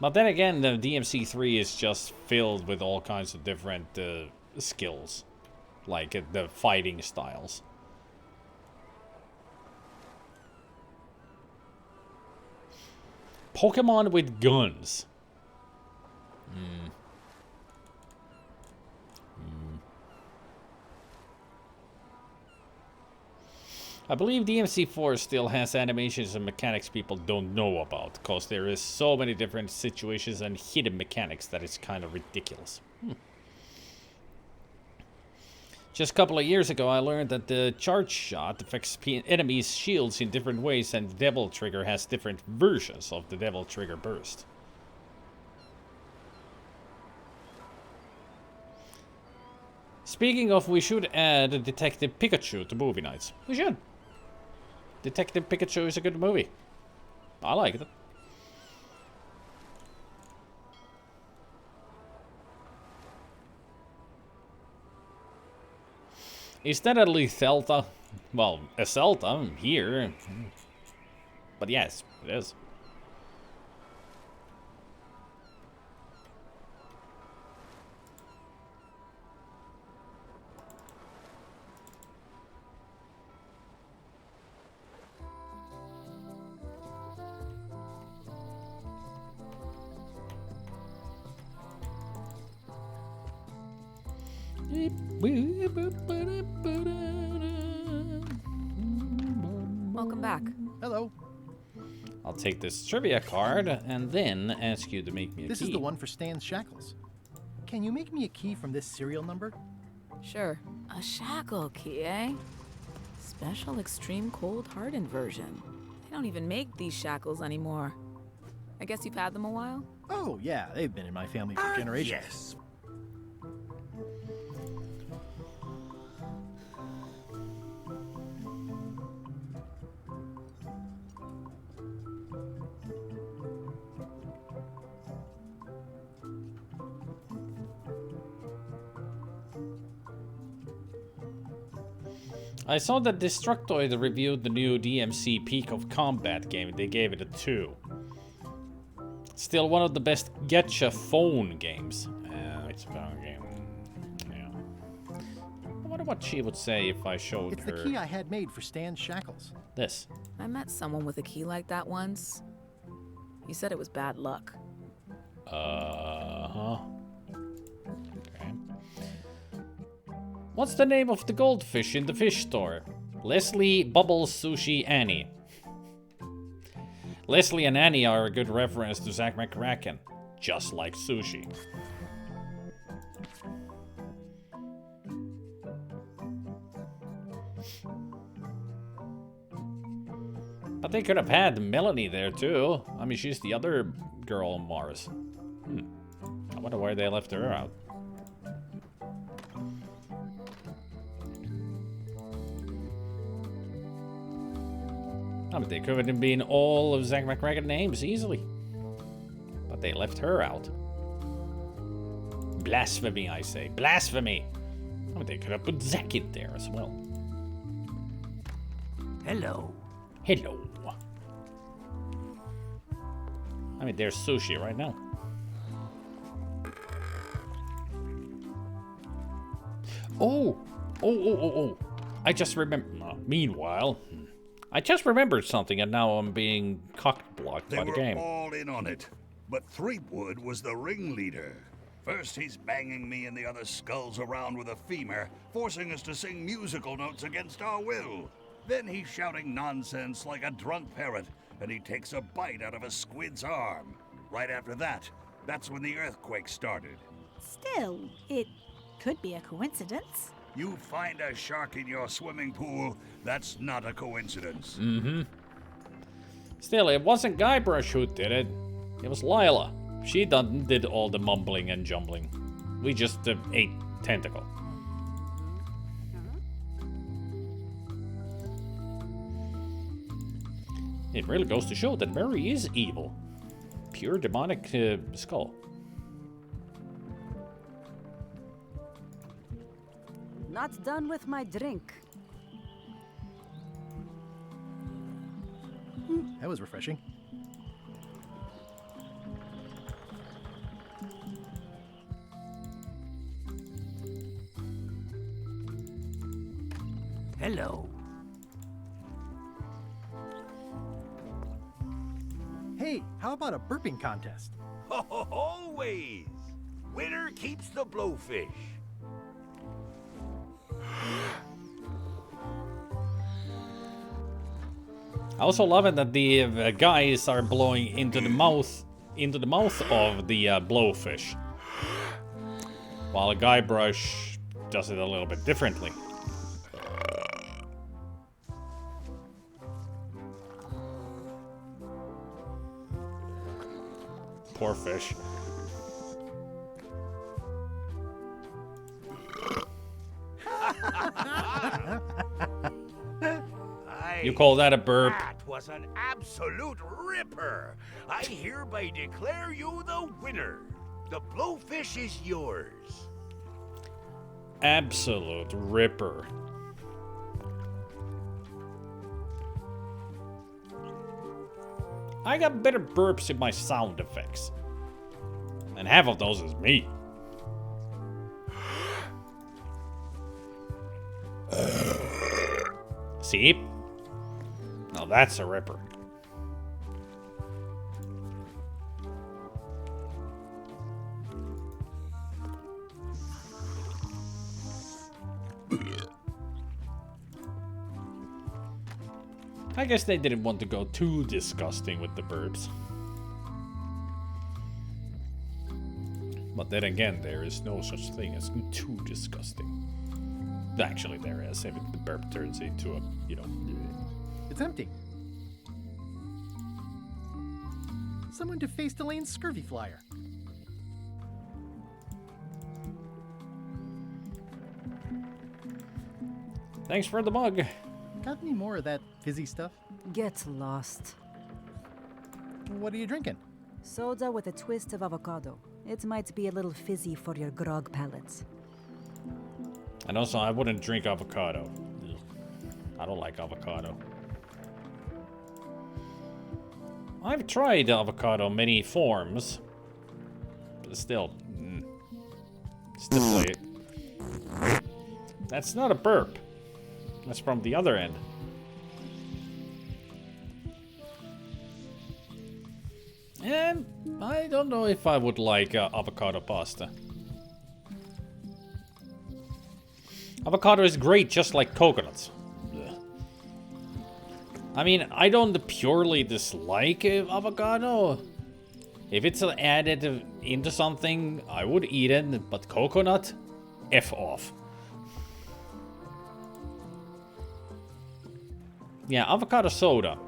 But then again, the DMC3 is just filled with all kinds of different skills. Like the fighting styles. Pokemon with guns. I believe DMC4 still has animations and mechanics people don't know about, because there is so many different situations and hidden mechanics that it's kind of ridiculous. Just a couple of years ago, I learned that the charge shot affects enemies' shields in different ways, and the Devil Trigger has different versions of the Devil Trigger burst. Speaking of, we should add Detective Pikachu to movie nights. We should. Detective Pikachu is a good movie. I like it. Is that a Lethalta? Well, a Celta here. But yes, it is. Welcome back. Hello. I'll take this trivia card and then ask you to make me a key. This is the one for Stan's shackles. Can you make me a key from this serial number? Sure. A shackle key, eh? Special extreme cold hardened version. They don't even make these shackles anymore. I guess you've had them a while? Oh, yeah. They've been in my family for generations. Yes. I saw that Destructoid reviewed the new DMC Peak of Combat game. They gave it a 2. Still one of the best getcha phone games. It's a phone game. Yeah. I wonder what she would say if I showed It's her. the key I had made for Stan's shackles. This. I met someone with a key like that once. He said it was bad luck. Uh-huh. Okay. What's the name of the goldfish in the fish store? Leslie, Bubbles, Sushi, Annie. Leslie and Annie are a good reference to Zach McCracken. just like sushi. But they could have had Melanie there too. I mean, she's the other girl on Mars. I wonder why they left her out. I mean, they could have been all of Zack McCracken names easily. But they left her out. Blasphemy, I say. Blasphemy! I mean, they could have put Zack in there as well. Hello. Hello. I mean, there's sushi right now. Oh! I just remember. Meanwhile, I just remembered something, and now I'm being cock-blocked by the game. They were all in on it, but Threepwood was the ringleader. First, he's banging me and the other skulls around with a femur, forcing us to sing musical notes against our will. Then he's shouting nonsense like a drunk parrot, and he takes a bite out of a squid's arm. Right after that, that's when the earthquake started. Still, it could be a coincidence. You find a shark in your swimming pool, that's not a coincidence. Mm-hmm. Still, it wasn't Guybrush who did it. It was Lila. She did all the mumbling and jumbling. We just ate tentacle. It really goes to show that Mary is evil. Pure demonic skull. Not done with my drink. That was refreshing. Hello. Hey, how about a burping contest? Always. Winner keeps the blowfish. I also love it that the guys are blowing into the mouth of the blowfish, while a Guybrush does it a little bit differently. Poor fish. You call that a burp? That was an absolute ripper. I hereby declare you the winner. The blowfish is yours. Absolute ripper. I got better burps in my sound effects. And half of those is me. See? Now that's a ripper. I guess they didn't want to go too disgusting with the burps. But then again, there is no such thing as too disgusting. Actually, there is, if the burp turns into a, you know... It's empty. Someone defaced Elaine's scurvy flyer. Thanks for the mug. Got any more of that fizzy stuff? Get lost. What are you drinking? Soda with a twist of avocado. It might be a little fizzy for your grog palates. And also, I wouldn't drink avocado. Ugh. I don't like avocado. I've tried avocado many forms, but still, still that's not a burp. That's from the other end. And I don't know if I would like avocado pasta. Avocado is great, just like coconuts. Ugh. I mean, I don't purely dislike avocado, If it's added into something, I would eat it, but coconut? F off. Yeah, avocado soda.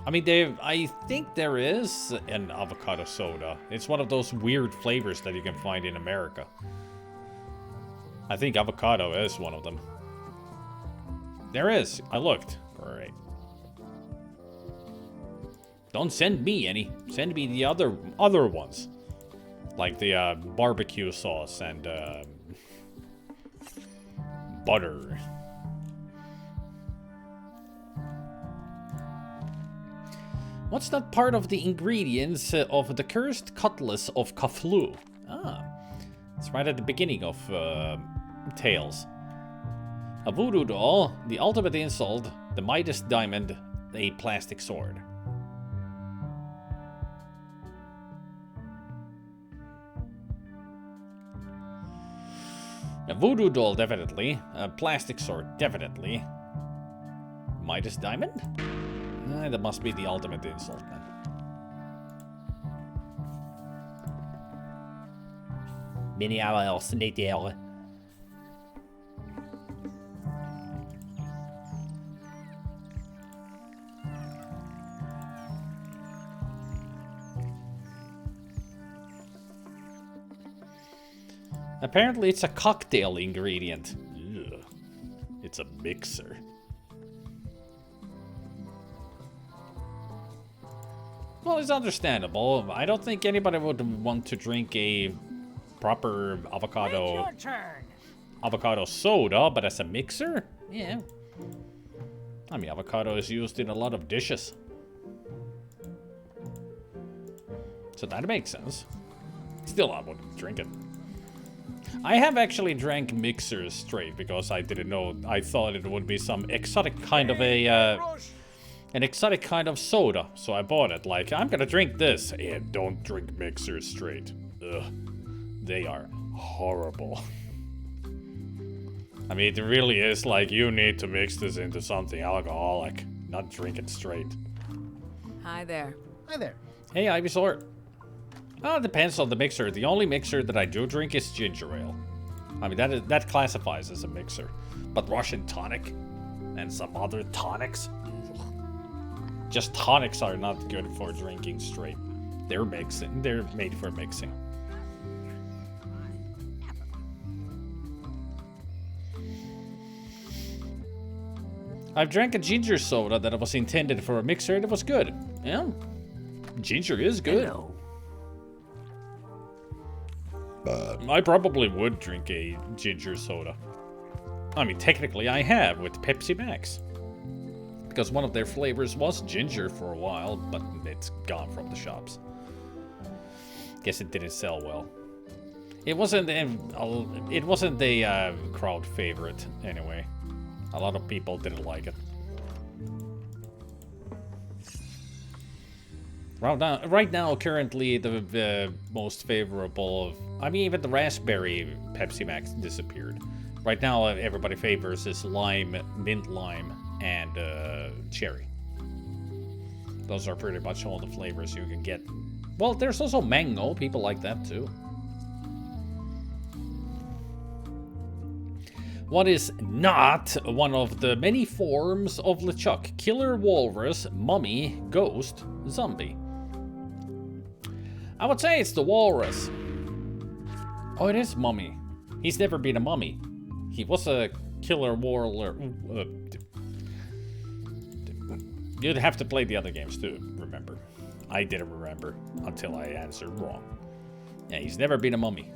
I mean, I think there is an avocado soda. It's one of those weird flavors that you can find in America. I think avocado is one of them. There is. I looked. Great. Don't send me any. Send me the other ones. Like the barbecue sauce and butter. What's that part of the ingredients of the cursed cutlass of Kaflu? Ah, it's right at the beginning of Tales. A voodoo doll, the ultimate insult, the Midas diamond, a plastic sword. A voodoo doll, definitely. A plastic sword, definitely. Midas diamond? That must be the ultimate insult, then. Apparently it's a cocktail ingredient. Ugh. It's a mixer. Well, it's understandable. I don't think anybody would want to drink a proper avocado soda, but as a mixer? Yeah. I mean, avocado is used in a lot of dishes. So that makes sense. Still, I wouldn't drink it. I have actually drank mixers straight because I didn't know. I thought it would be some exotic kind of an exotic kind of soda, so I bought it. Like, I'm gonna drink this. Yeah, don't drink mixers straight. Ugh. They are horrible. I mean, it really is like you need to mix this into something alcoholic, not drink it straight. Hi there. Hi there. Hey, Ivysaur. Oh, it depends on the mixer. The only mixer that I do drink is ginger ale. I mean, that classifies as a mixer. But Russian tonic and some other tonics, just tonics are not good for drinking straight. They're made for mixing. I've drank a ginger soda that was intended for a mixer and it was good. Yeah. Ginger is good. Hello. I probably would drink a ginger soda. I mean, technically I have with Pepsi Max. Because one of their flavors was ginger for a while, but it's gone from the shops. Guess it didn't sell well. It wasn't a crowd favorite anyway. A lot of people didn't like it. Right now, currently, the most favorable... I mean, even the raspberry Pepsi Max disappeared. Right now, everybody favors is lime, mint lime, and cherry. Those are pretty much all the flavors you can get. Well, there's also mango. People like that, too. What is not one of the many forms of LeChuck? Killer walrus, mummy, ghost, zombie. I would say it's the walrus. Oh, it is mummy. He's never been a mummy. He was a killer warlord. You'd have to play the other games to remember. I didn't remember until I answered wrong. Yeah, he's never been a mummy.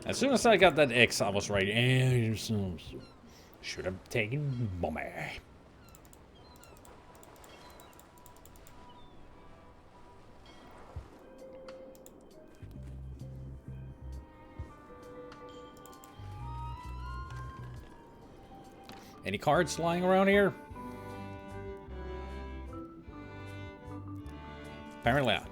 As soon as I got that X, I was right. Should have taken mummy. Any cards lying around here? Apparently not.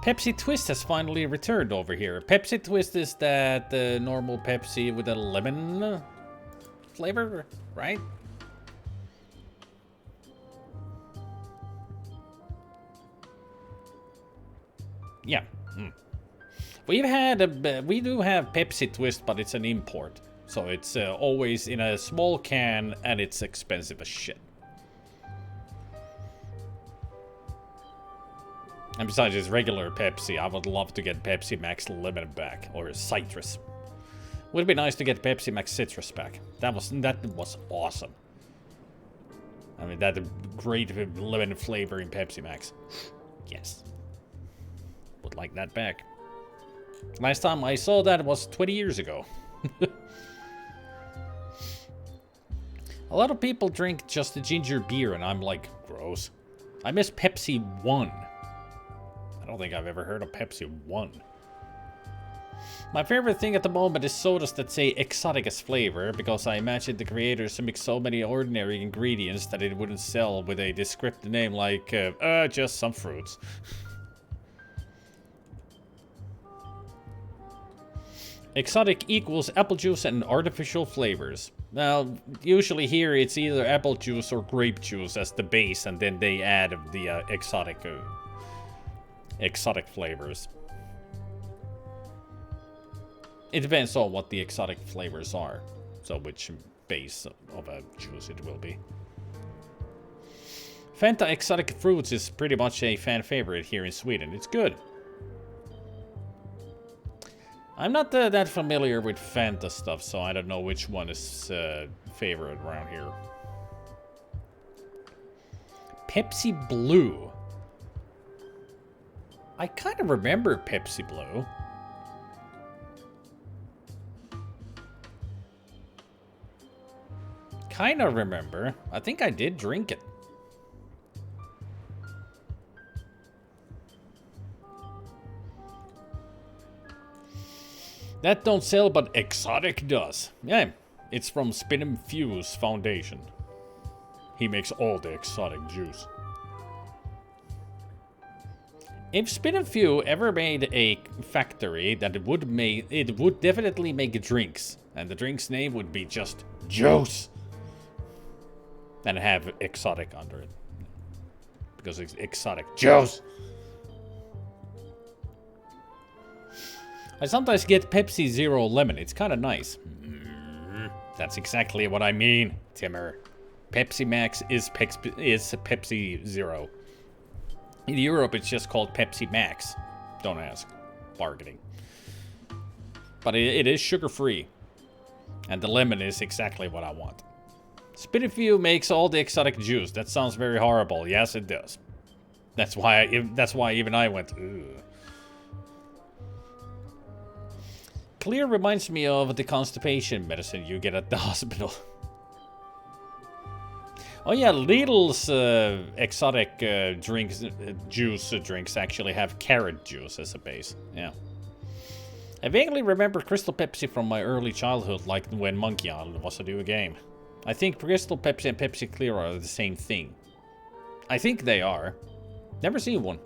Pepsi Twist has finally returned over here. Pepsi Twist is that the normal Pepsi with a lemon flavor, right? Yeah. We do have Pepsi Twist, but it's an import. So it's always in a small can and it's expensive as shit. And besides it's regular Pepsi, I would love to get Pepsi Max Lemon back, or Citrus. Would be nice to get Pepsi Max Citrus back. That was awesome. I mean, that great lemon flavor in Pepsi Max. Yes. Would like that back. Last time I saw that was 20 years ago. A lot of people drink just a ginger beer, and I'm like, gross. I miss Pepsi 1. I don't think I've ever heard of Pepsi 1. My favorite thing at the moment is sodas that say exotic as flavor, because I imagine the creators mix so many ordinary ingredients that it wouldn't sell with a descriptive name like, just some fruits. Exotic equals apple juice and artificial flavors. Now, usually here it's either apple juice or grape juice as the base, and then they add the exotic flavors. It depends on what the exotic flavors are, so which base of a juice it will be. Fanta Exotic Fruits is pretty much a fan favorite here in Sweden. It's good. I'm not that familiar with Fanta stuff, so I don't know which one is favorite around here. Pepsi Blue. I kind of remember Pepsi Blue. Kind of remember. I think I did drink it. That don't sell, but Exotic does. Yeah, it's from Spin and Fuse Foundation. He makes all the exotic juice. If Spin and Fuse ever made a factory that it would definitely make drinks, and the drink's name would be just Juice, and have exotic under it, because it's exotic juice. I sometimes get Pepsi Zero Lemon. It's kind of nice. That's exactly what I mean, Timmer. Pepsi Max is Pepsi Zero. In Europe, it's just called Pepsi Max. Don't ask. Bargaining. But it is sugar-free. And the lemon is exactly what I want. Spin and Fuse makes all the exotic juice. That sounds very horrible. Yes, it does. That's why even I went, ugh. Clear reminds me of the constipation medicine you get at the hospital. Oh yeah, Lidl's exotic juice drinks actually have carrot juice as a base. Yeah. I vaguely remember Crystal Pepsi from my early childhood, like when Monkey Island was a new game. I think Crystal Pepsi and Pepsi Clear are the same thing. I think they are. Never seen one.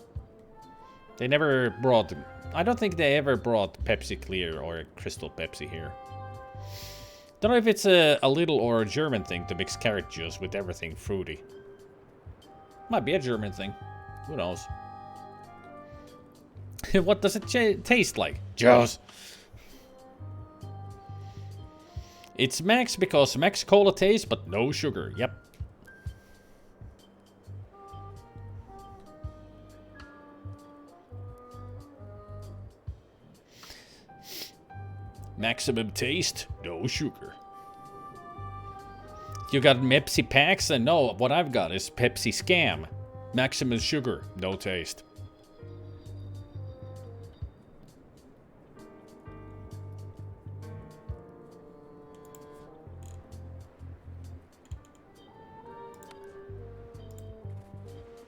They never brought... I don't think they ever brought Pepsi Clear or Crystal Pepsi here. Don't know if it's a little or a German thing to mix carrot juice with everything fruity. Might be a German thing. Who knows? What does it taste like? Juice. It's Max because Max Cola tastes, but no sugar. Yep. Maximum taste, no sugar. You got Pepsi packs? And no, what I've got is Pepsi Scam. Maximum sugar, no taste.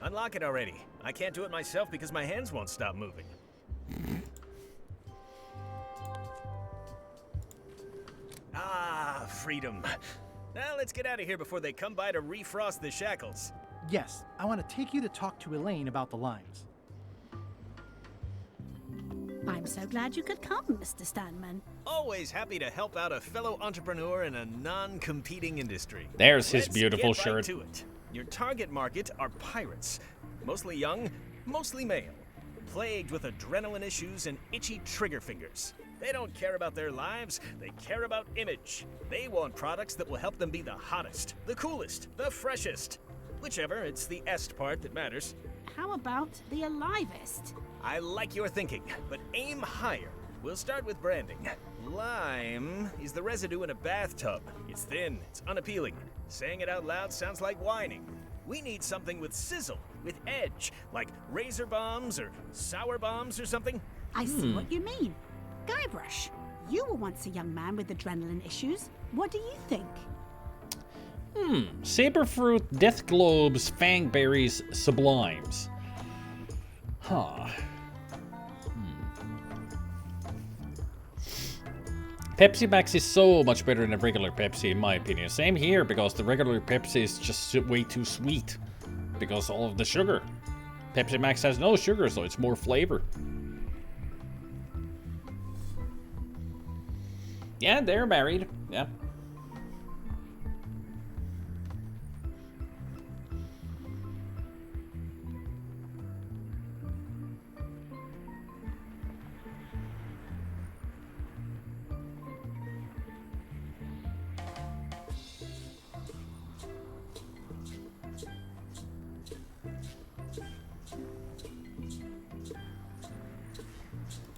Unlock it already. I can't do it myself because my hands won't stop moving. Ah, freedom. Now let's get out of here before they come by to refrost the shackles. Yes, I want to take you to talk to Elaine about the limes. I'm so glad you could come, Mr. Stanman. Always happy to help out a fellow entrepreneur in a non-competing industry. There's his Let's beautiful get shirt. Right to it. Your target market are pirates. Mostly young, mostly male. Plagued with adrenaline issues and itchy trigger fingers. They don't care about their lives, they care about image. They want products that will help them be the hottest, the coolest, the freshest. Whichever, it's the est part that matters. How about the alivest? I like your thinking, but aim higher. We'll start with branding. Lime is the residue in a bathtub. It's thin, it's unappealing. Saying it out loud sounds like whining. We need something with sizzle, with edge, like razor bombs or sour bombs or something. I see what you mean. Guybrush, you were once a young man with adrenaline issues. What do you think? Saberfruit, Death Globes, Fangberries, Sublimes. Huh. Pepsi Max is so much better than a regular Pepsi, in my opinion. Same here, because the regular Pepsi is just way too sweet. Because all of the sugar. Pepsi Max has no sugar, so it's more flavor. Yeah, they're married. Yeah.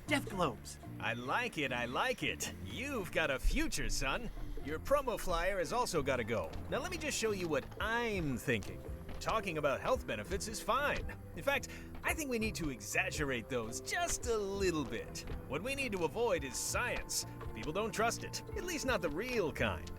Death globes. I like it, I like it. You've got a future, son. Your promo flyer has also got to go. Now let me just show you what I'm thinking. Talking about health benefits is fine. In fact, I think we need to exaggerate those just a little bit. What we need to avoid is science. People don't trust it, at least not the real kind.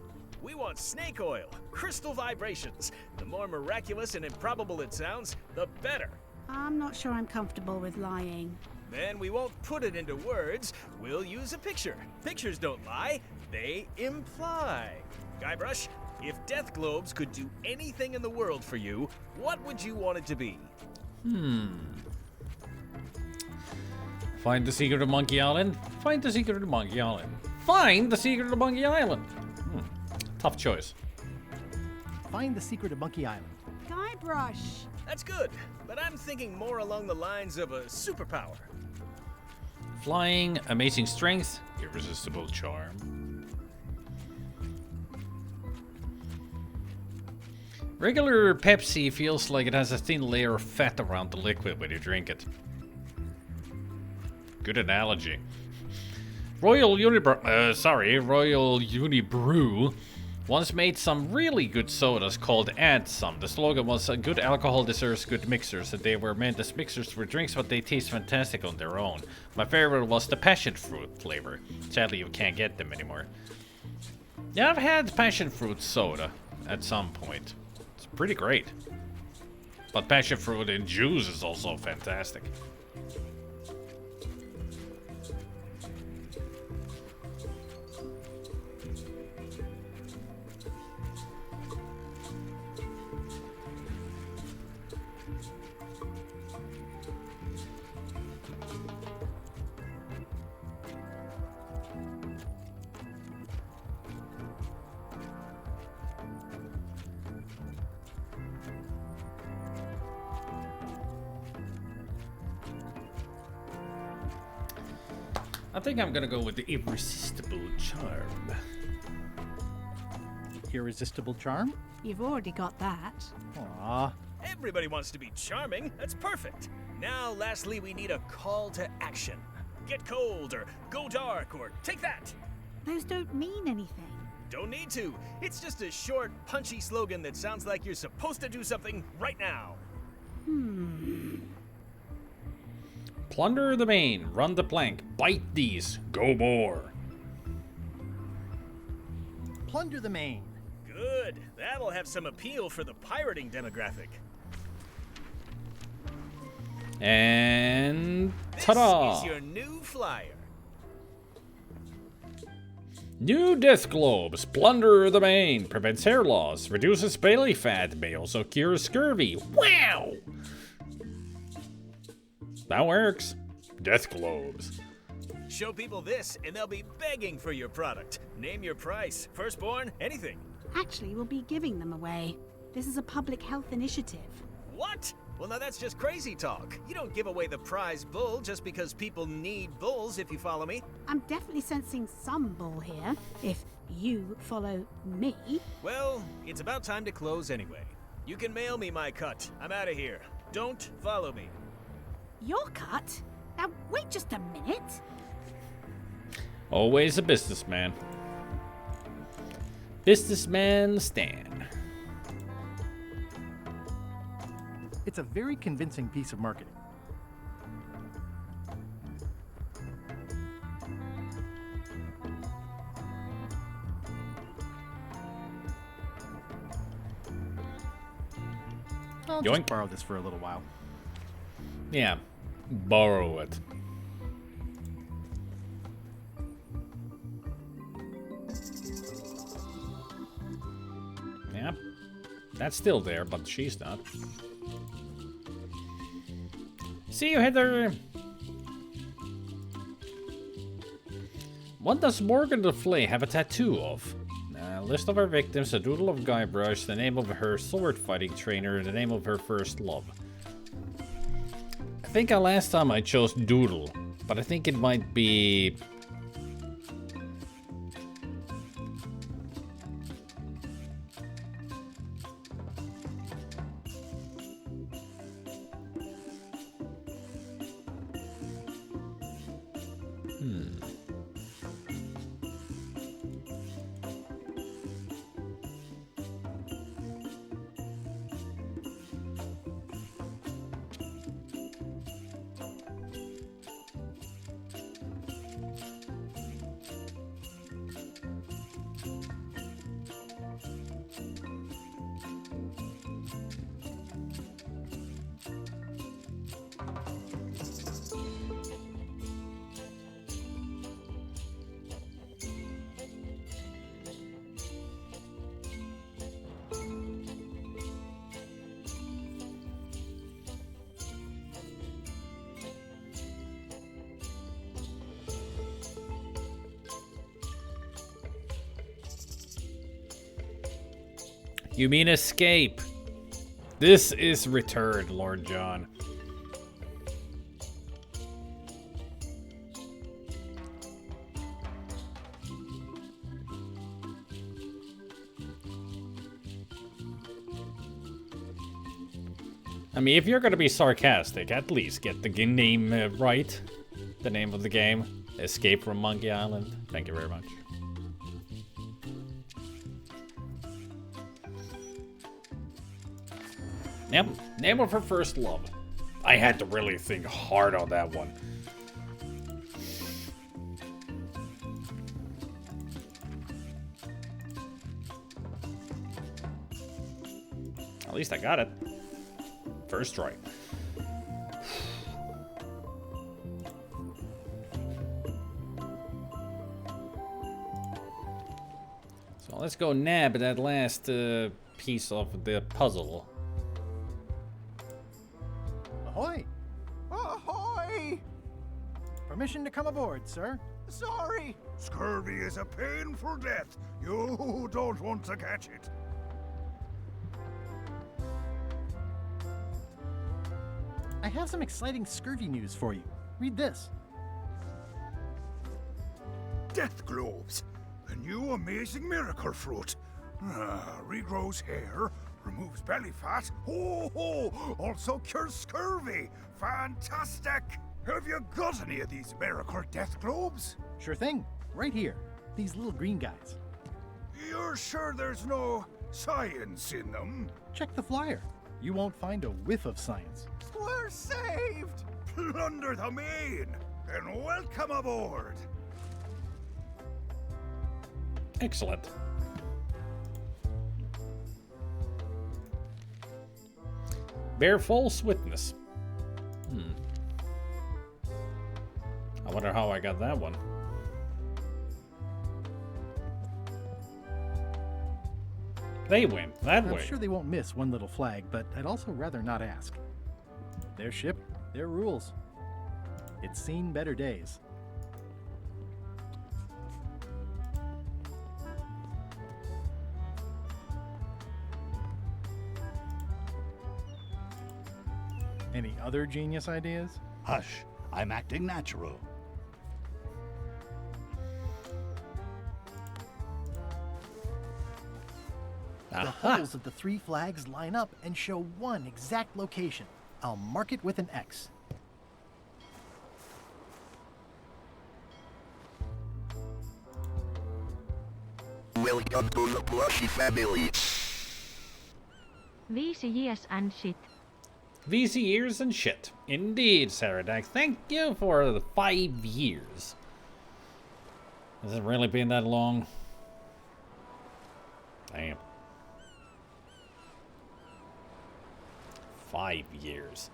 We want snake oil, crystal vibrations. The more miraculous and improbable it sounds, the better. I'm not sure I'm comfortable with lying. Then we won't put it into words, we'll use a picture. Pictures don't lie, they imply. Guybrush, if Death Globes could do anything in the world for you, what would you want it to be? Find the secret of Monkey Island. Find the secret of Monkey Island. Find the secret of Monkey Island. Tough choice. Find the secret of Monkey Island. Guybrush. That's good, but I'm thinking more along the lines of a superpower. Flying, amazing strength, irresistible charm. Regular Pepsi feels like it has a thin layer of fat around the liquid when you drink it. Good analogy. Royal Unibrew once made some really good sodas called Add Some. The slogan was, good alcohol deserves good mixers, and they were meant as mixers for drinks, but they taste fantastic on their own. My favorite was the passion fruit flavor. Sadly, you can't get them anymore. Yeah, I've had passion fruit soda at some point. It's pretty great. But passion fruit in juice is also fantastic. I think I'm gonna go with the irresistible charm. Irresistible charm? You've already got that. Aww. Everybody wants to be charming. That's perfect. Now, lastly, we need a call to action. Get cold, or go dark, or take that. Those don't mean anything. Don't need to. It's just a short, punchy slogan that sounds like you're supposed to do something right now. Plunder the main, run the plank, bite these, go more. Plunder the main. Good. That'll have some appeal for the pirating demographic. And ta-da! This is your new flyer. New Death Globes, plunder the main, prevents hair loss, reduces belly fat, may also cure scurvy. Wow! That works. Death Globes. Show people this, and they'll be begging for your product. Name your price. Firstborn, anything. Actually, we'll be giving them away. This is a public health initiative. What? Well, now that's just crazy talk. You don't give away the prize bull just because people need bulls, if you follow me. I'm definitely sensing some bull here, if you follow me. Well, it's about time to close anyway. You can mail me my cut. I'm out of here. Don't follow me. Your cut? Now, wait just a minute. Always a businessman. Businessman Stan. It's a very convincing piece of marketing. I'll just borrow this for a little while. Yeah, borrow it. Yeah, that's still there, but she's not. See you, Heather. What does Morgan the Flay have a tattoo of? A list of her victims, a doodle of Guybrush, the name of her sword fighting trainer, the name of her first love. I think last time I chose doodle, but I think it might be... You mean escape? This is return, Lord John. I mean, if you're gonna be sarcastic, at least get the name right. The name of the game. Escape from Monkey Island. Thank you very much. Yep, name of her first love. I had to really think hard on that one. At least I got it. First try. So let's go nab that last piece of the puzzle. Ahoy! Ahoy! Permission to come aboard, sir. Sorry. Scurvy is a painful death. You don't want to catch it. I have some exciting scurvy news for you. Read this. Death globes. A new amazing miracle fruit. Regrows hair, removes belly fat. Ho ho! Also cures scurvy. Fantastic! Have you got any of these miracle death globes? Sure thing. Right here. These little green guys. You're sure there's no science in them? Check the flyer. You won't find a whiff of science. We're saved! Plunder the main! Then welcome aboard! Excellent. Bear false witness. I wonder how I got that one. They went that way. I'm sure they won't miss one little flag, but I'd also rather not ask. Their ship, their rules. It's seen better days. Any other genius ideas? Hush, I'm acting natural. The holes of the 3 flags line up and show one exact location. I'll mark it with an X. Welcome to the Plushy family. VC years and shit. VC years and shit. Indeed, Saradak. Thank you for the 5 years. Has it really been that long? Damn. 5 years.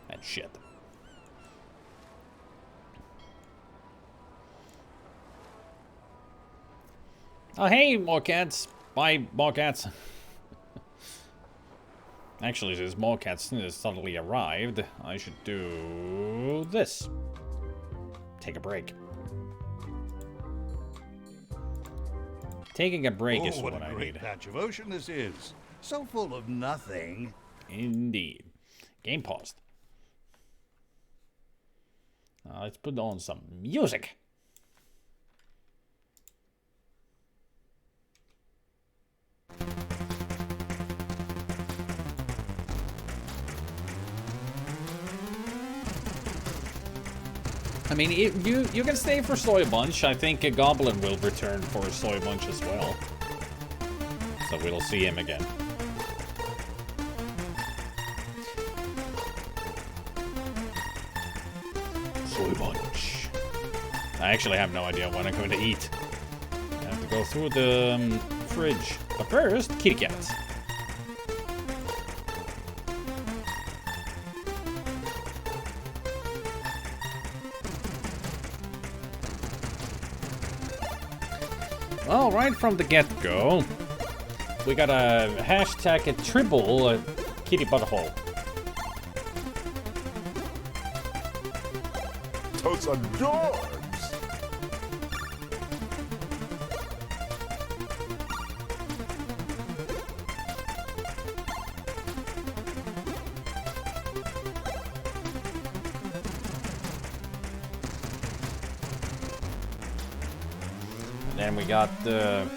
And shit. Oh, hey, more cats. Bye, more cats. Actually, since more cats suddenly arrived, I should do this. Take a break. Taking a break is what I need. What a great patch of ocean this is. So full of nothing. Indeed. Game paused. Let's put on some music. I mean, you can stay for Soy Bunch. I think a Goblin will return for Soy Bunch as well. So we'll see him again. Soy Bunch. I actually have no idea when I'm going to eat. I have to go through the fridge. But first, kitty cats. Well, right from the get-go, we got a hashtag a triple kitty butthole. Totes adorbs. And we got the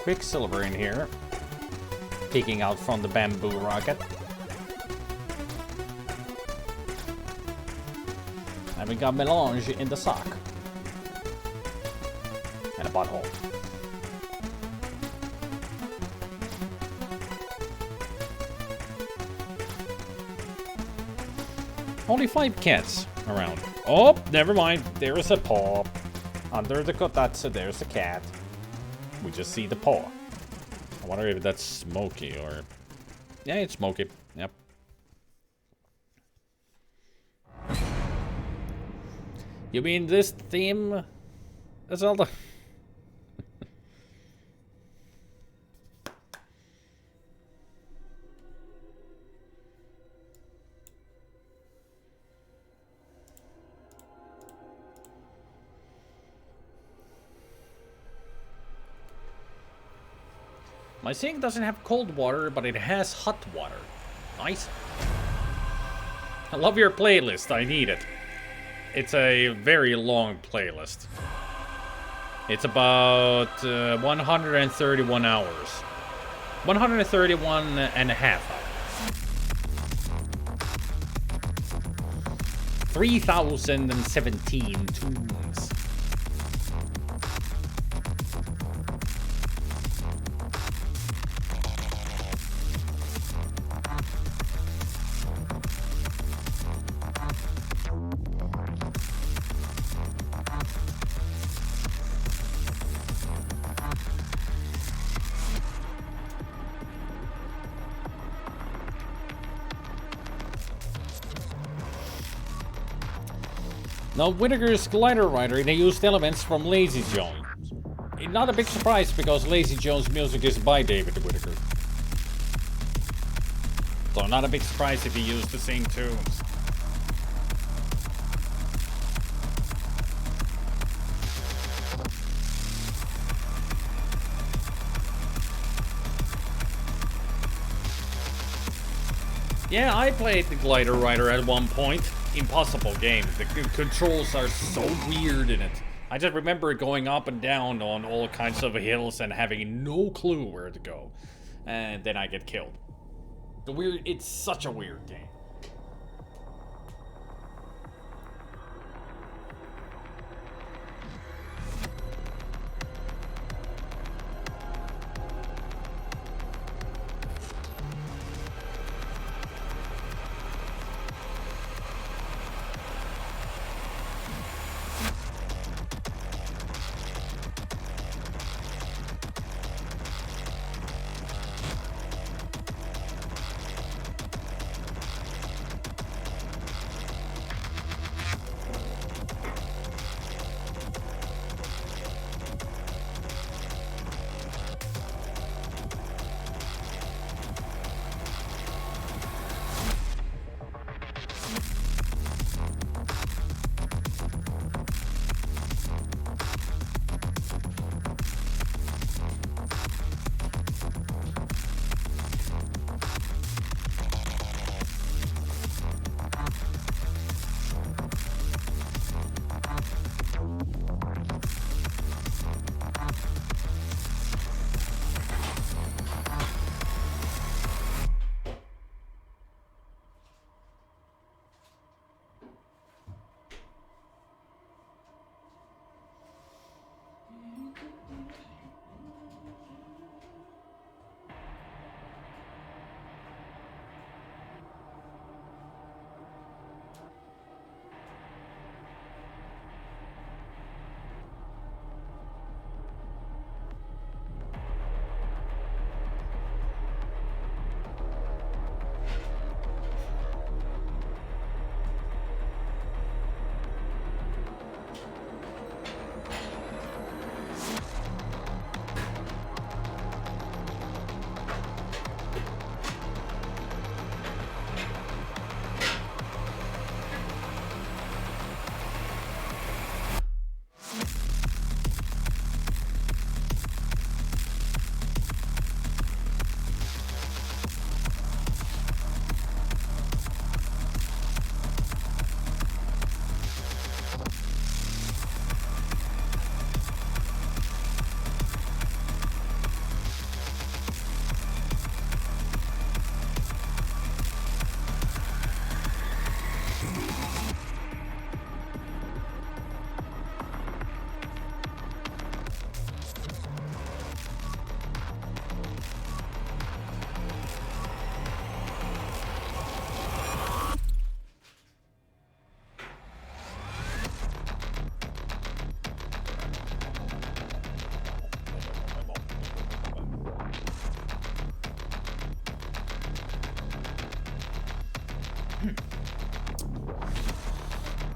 Quicksilver in here, peeking out from the bamboo rocket. And we got Melange in the sock. And a butthole. Only 5 cats around. Oh, never mind. There is a paw. Under the kotatsu, there's a cat. We just see the paw. I wonder if that's Smokey or... Yeah, it's Smokey. Yep. You mean this theme, Zelda? My sink doesn't have cold water, but it has hot water. Nice. I love your playlist. I need it. It's a very long playlist. It's about 131 hours. 131 and a half hours. 3,017 tunes. Now, Whittaker's Glider Rider, they used elements from Lazy Jones. Not a big surprise because Lazy Jones' music is by David Whittaker. So not a big surprise if he used the same tunes. Yeah, I played the Glider Rider at one point. Impossible game. The controls are so weird in it. I just remember going up and down on all kinds of hills and having no clue where to go. And then I get killed. It's such a weird game.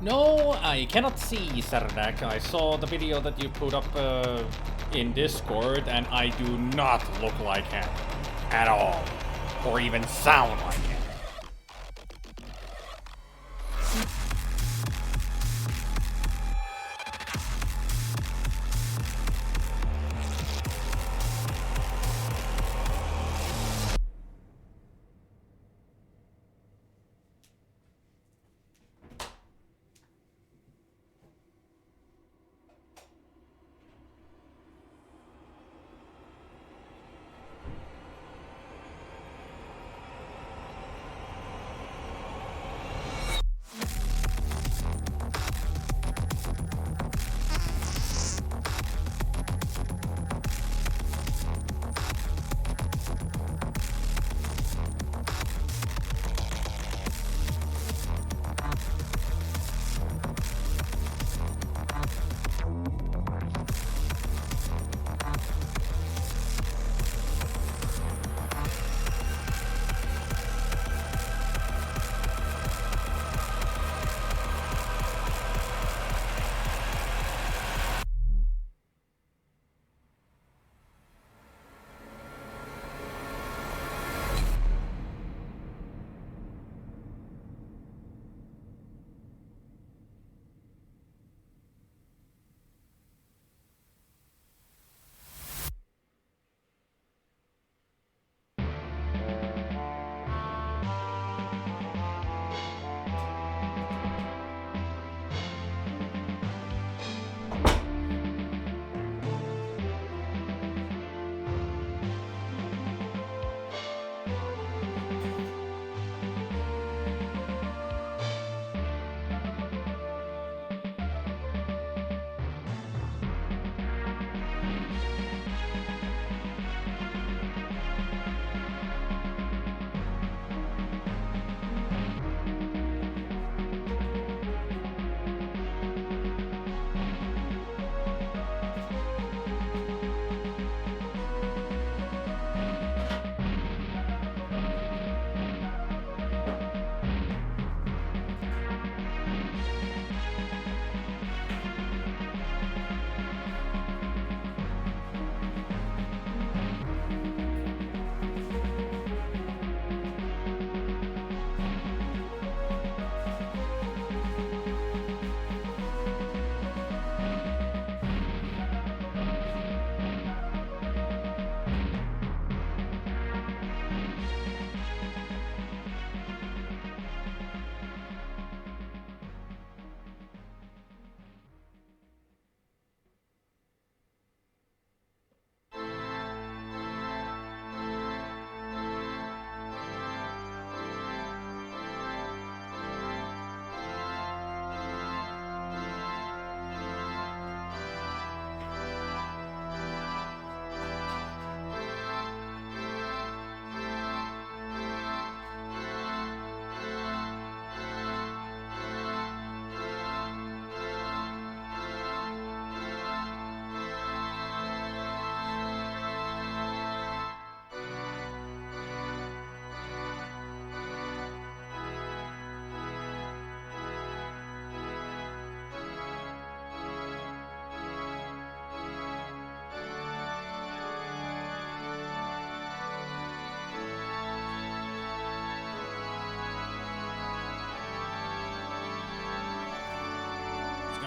No, I cannot see, Sardak. I saw the video that you put up in Discord, and I do not look like him. At all. Or even sound like him.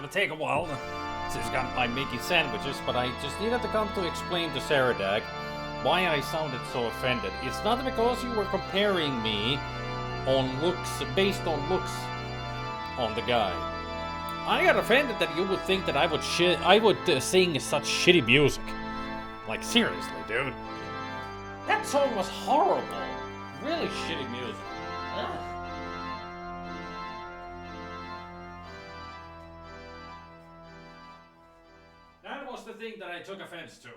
gonna take a while since I'm making sandwiches, but I just needed to come to explain to Saradag why I sounded so offended. It's not because you were comparing me on looks, based on looks on the guy. I got offended that you would think that I would sing such shitty music. Like, seriously, dude. That song was horrible. Really shitty music. Ugh. That was the thing that I took offense to.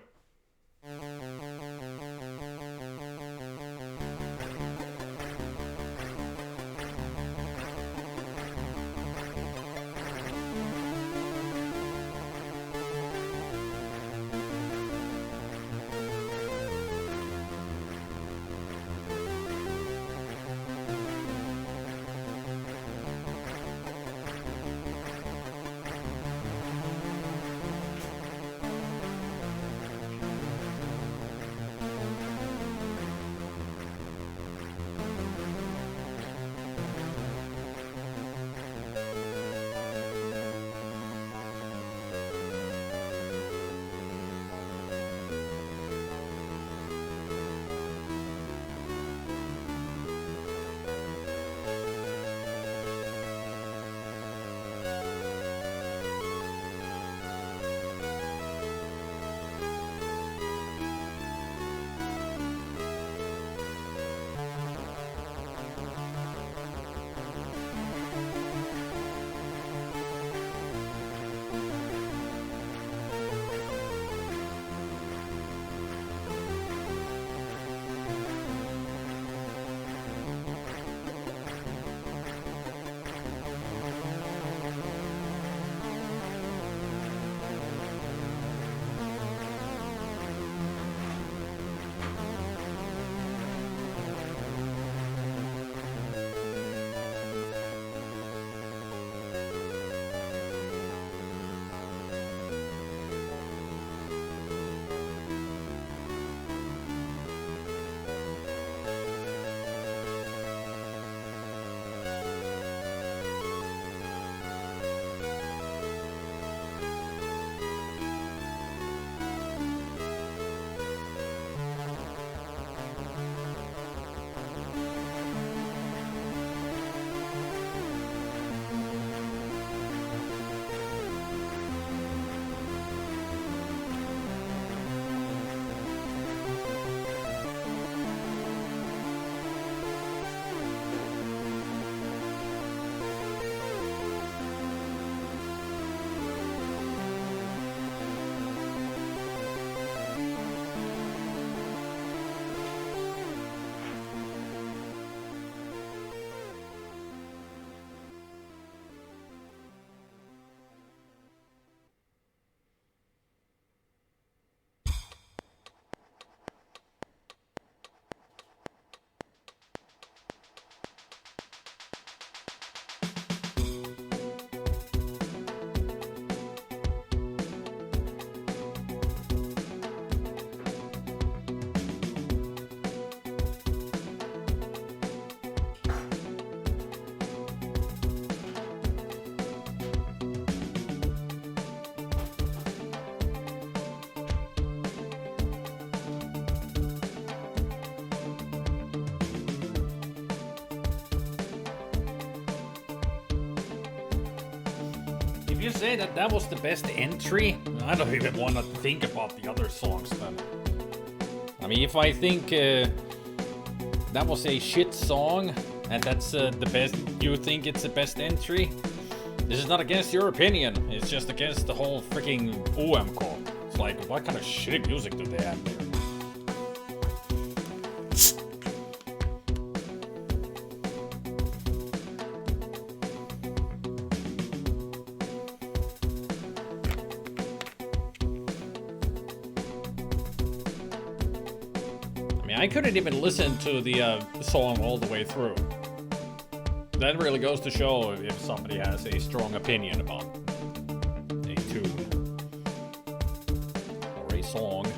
If you say that that was the best entry, I don't even want to think about the other songs then. I mean, if I think that was a shit song, and that's the best, you think it's the best entry, this is not against your opinion, it's just against the whole freaking OMK. It's like, what kind of shitty music do they have there? I couldn't even listen to the song all the way through. That really goes to show if somebody has a strong opinion about a tune or a song.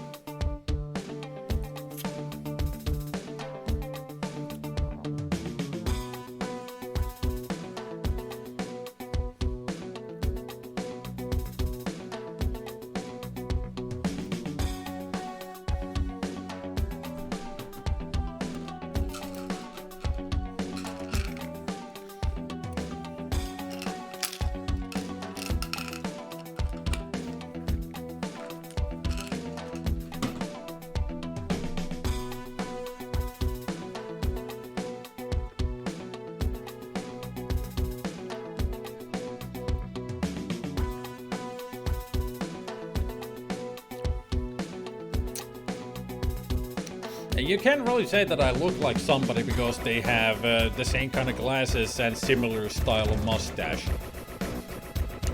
You can't really say that I look like somebody because they have the same kind of glasses and similar style of mustache.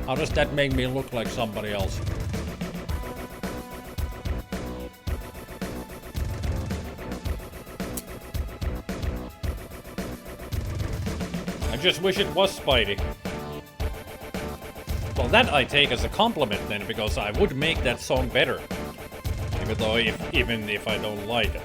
How does that make me look like somebody else? I just wish it was Spidey. Well, that I take as a compliment then, because I would make that song better. Even if I don't like it.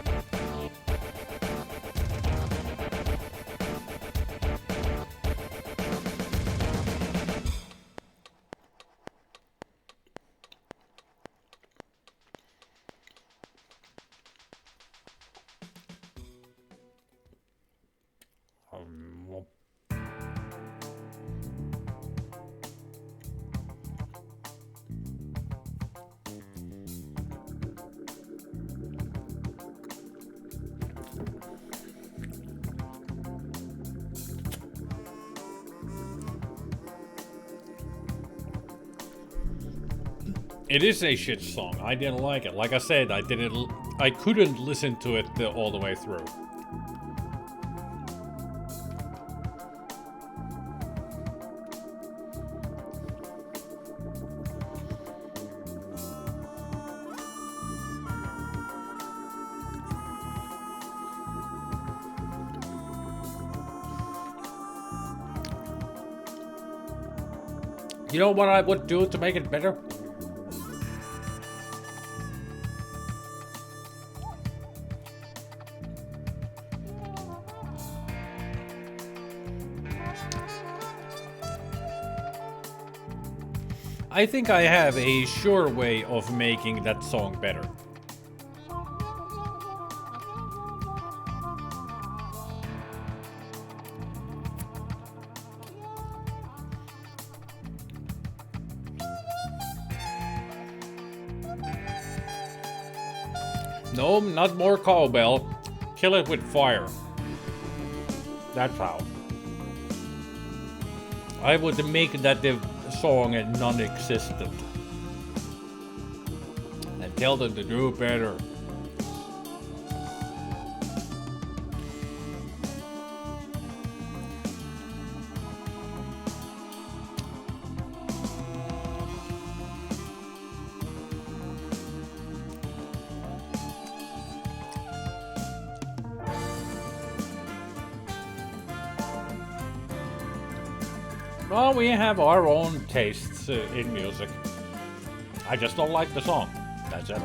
It is a shit song. I didn't like it. Like I said, I couldn't listen to it all the way through. You know what I would do to make it better? I think I have a sure way of making that song better. No, not more cowbell. Kill it with fire. That's how. I would make that the song non-existent and tell them to do better. Well, we have our own tastes in music. I just don't like the song. That's it.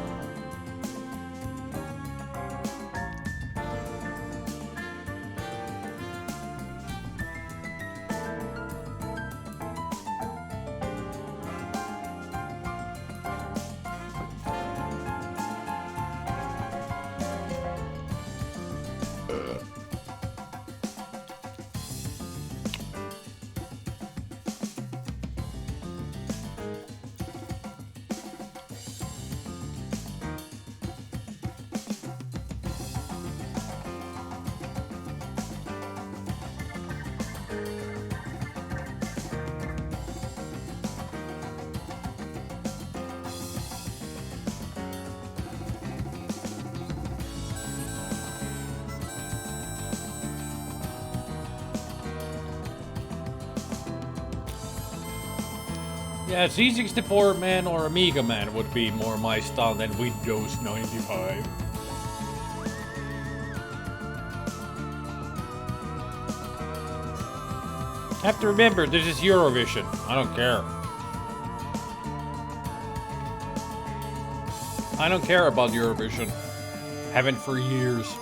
Yeah, C64 man or Amiga man would be more my style than Windows 95. Have to remember, this is Eurovision. I don't care. I don't care about Eurovision. Haven't for years.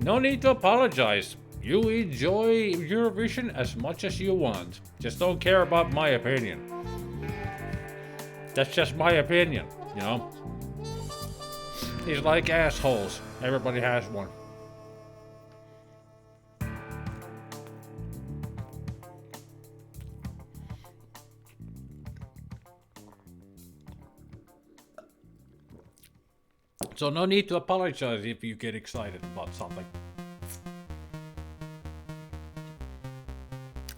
No need to apologize. You enjoy Eurovision as much as you want. Just don't care about my opinion. That's just my opinion, you know? He's like assholes. Everybody has one. So no need to apologize if you get excited about something.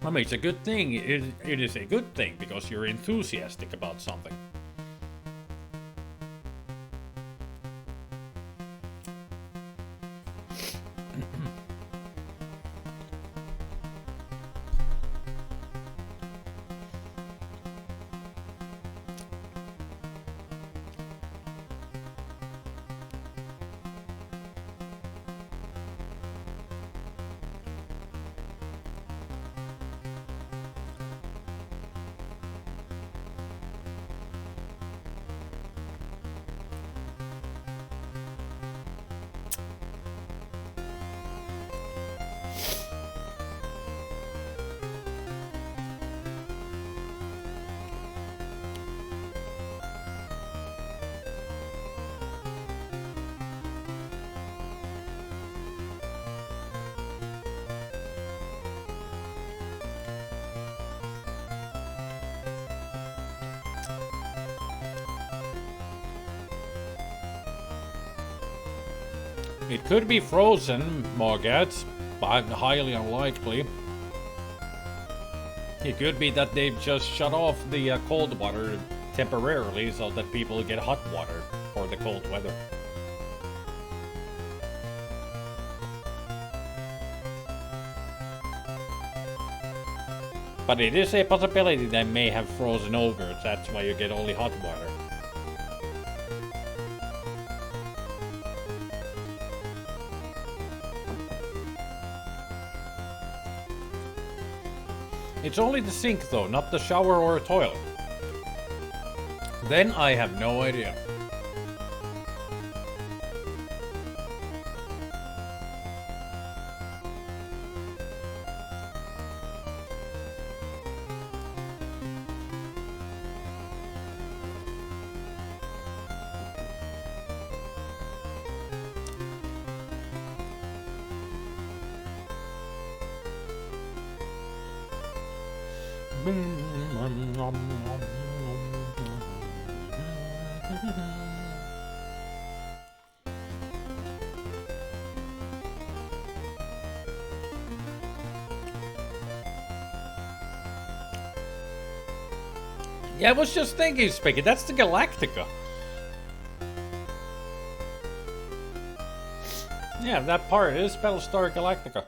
I mean, it's a good thing. It is a good thing because you're enthusiastic about something. It could be frozen, Morgat, but highly unlikely. It could be that they've just shut off the cold water temporarily so that people get hot water for the cold weather. But it is a possibility they may have frozen over, that's why you get only hot water. It's only the sink though, not the shower or toilet. Then I have no idea. Yeah, I was just thinking, Spiky, that's the Galactica. Yeah, that part is Battlestar Galactica.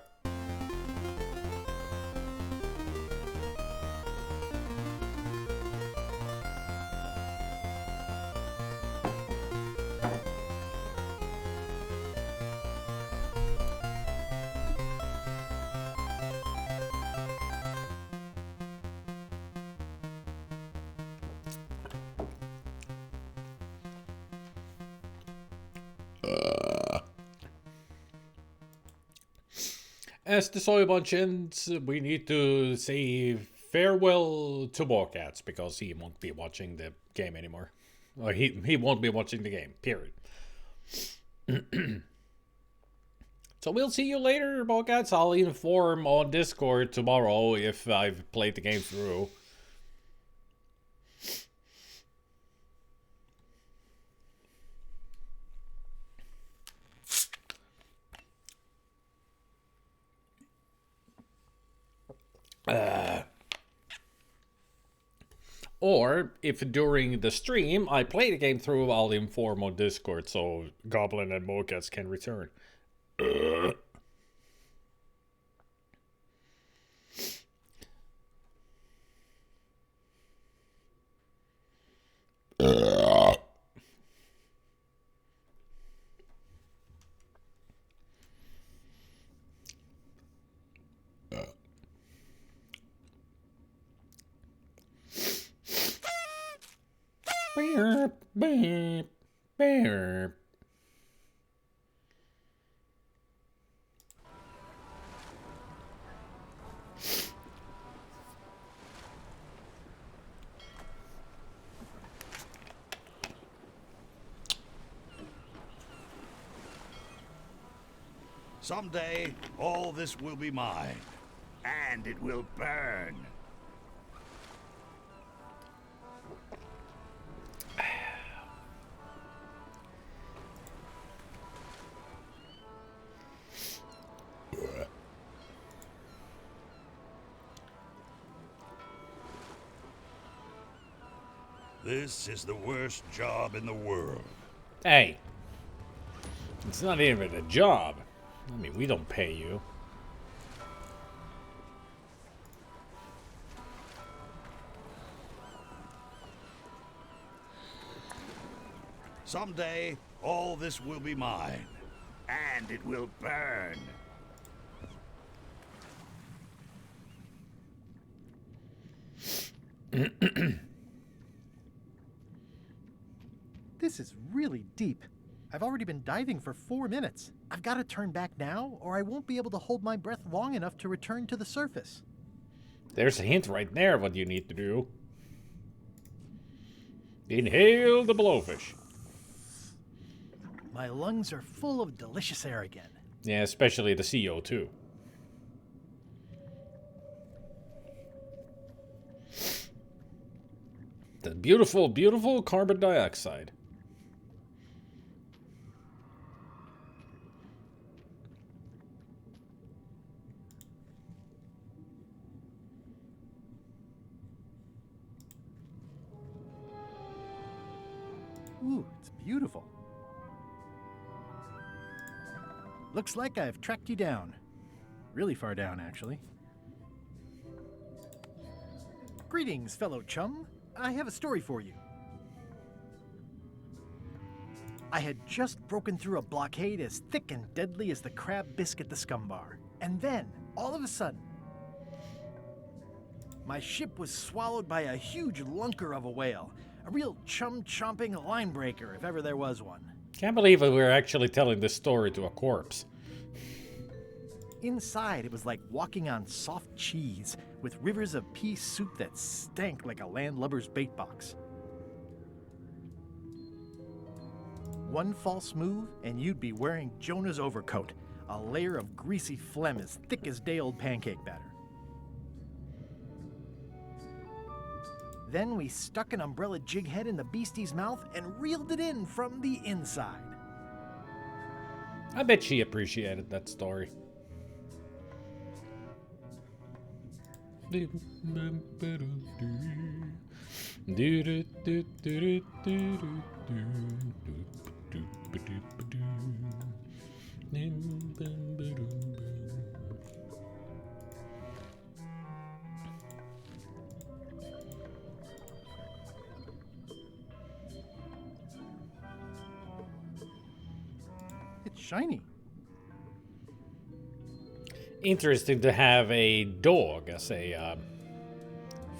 As the Soy Bunch ends, we need to say farewell to Morcats because he won't be watching the game anymore. Or he won't be watching the game, period. So we'll see you later, Morcats. I'll inform on Discord tomorrow if I've played the game through. Or, if during the stream I play the game through, I'll inform on Discord so Goblin and Morcats can return. Someday, all this will be mine, and it will burn. This is the worst job in the world. Hey, it's not even a job. I mean, we don't pay you. Someday, all this will be mine, and it will burn. This is really deep. I've already been diving for 4 minutes. I've got to turn back now, or I won't be able to hold my breath long enough to return to the surface. There's a hint right there what you need to do. Inhale the blowfish. My lungs are full of delicious air again. Yeah, especially the CO2. The beautiful, beautiful carbon dioxide. Ooh, it's beautiful. Looks like I've tracked you down. Really far down, actually. Greetings, fellow chum. I have a story for you. I had just broken through a blockade as thick and deadly as the crab biscuit the scumbar. And then, all of a sudden, my ship was swallowed by a huge lunker of a whale. A real chum-chomping line breaker, if ever there was one. Can't believe that we're actually telling this story to a corpse. Inside, it was like walking on soft cheese, with rivers of pea soup that stank like a landlubber's bait box. One false move, and you'd be wearing Jonah's overcoat, a layer of greasy phlegm as thick as day-old pancake batter. Then we stuck an umbrella jig head in the beastie's mouth and reeled it in from the inside. I bet she appreciated that story. It's shiny. Interesting to have a dog as a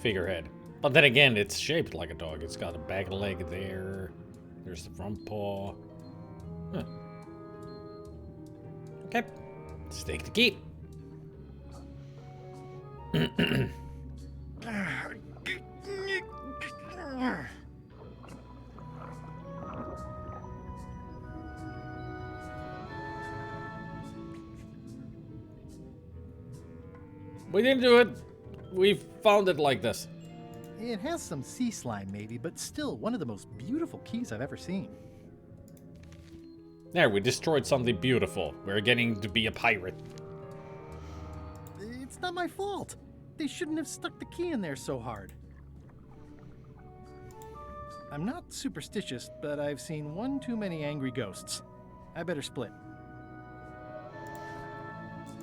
figurehead. But then again, it's shaped like a dog. It's got a back leg there. There's the front paw. Huh. Okay. Stake to keep. We didn't do it. We found it like this. It has some sea slime maybe, but still one of the most beautiful keys I've ever seen. There, we destroyed something beautiful. We're getting to be a pirate. It's not my fault. They shouldn't have stuck the key in there so hard. I'm not superstitious, but I've seen one too many angry ghosts. I better split.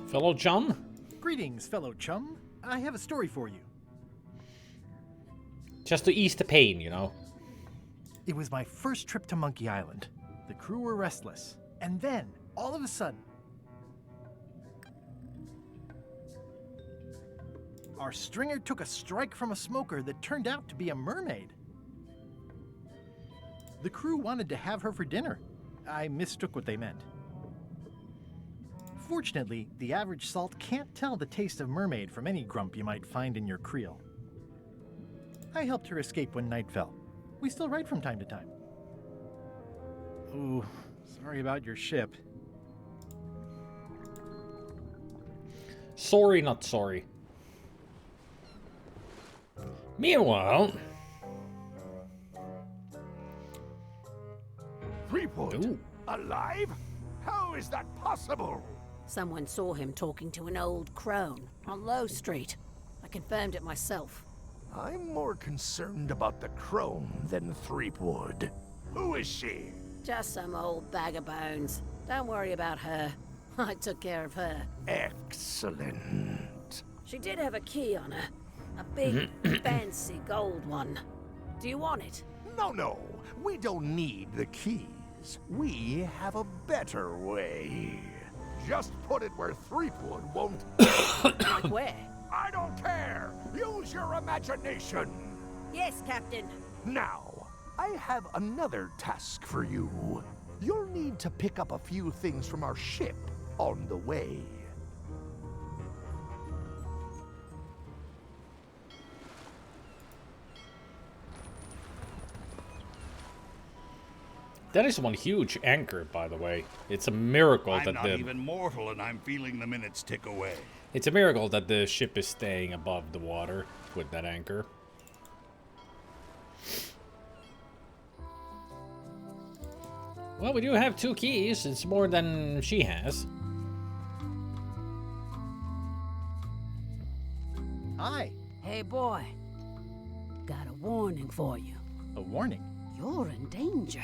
Fellow chum? Greetings, fellow chum. I have a story for you. Just to ease the pain, you know. It was my first trip to Monkey Island. The crew were restless. And then, all of a sudden, our stringer took a strike from a smoker that turned out to be a mermaid. The crew wanted to have her for dinner. I mistook what they meant. Fortunately, the average salt can't tell the taste of mermaid from any grump you might find in your creel. I helped her escape when night fell. We still write from time to time. Ooh, sorry about your ship. Sorry, not sorry. Meanwhile... Threepwood? Alive? How is that possible? Someone saw him talking to an old crone on Low Street. I confirmed it myself. I'm more concerned about the crone than Threepwood. Who is she? Just some old bag of bones. Don't worry about her. I took care of her. Excellent. She did have a key on her. A big, fancy gold one. Do you want it? No. We don't need the keys. We have a better way. Just put it where Threepwood won't... Like where? I don't care. Use your imagination. Yes, Captain. Now, I have another task for you. You'll need to pick up a few things from our ship on the way. That is one huge anchor, by the way. It's a miracle I'm that not even mortal and I'm feeling the minutes tick away. It's a miracle that the ship is staying above the water with that anchor. Well, we do have 2 keys. It's more than she has. Hi. Hey, boy. Got a warning for you. A warning? You're in danger.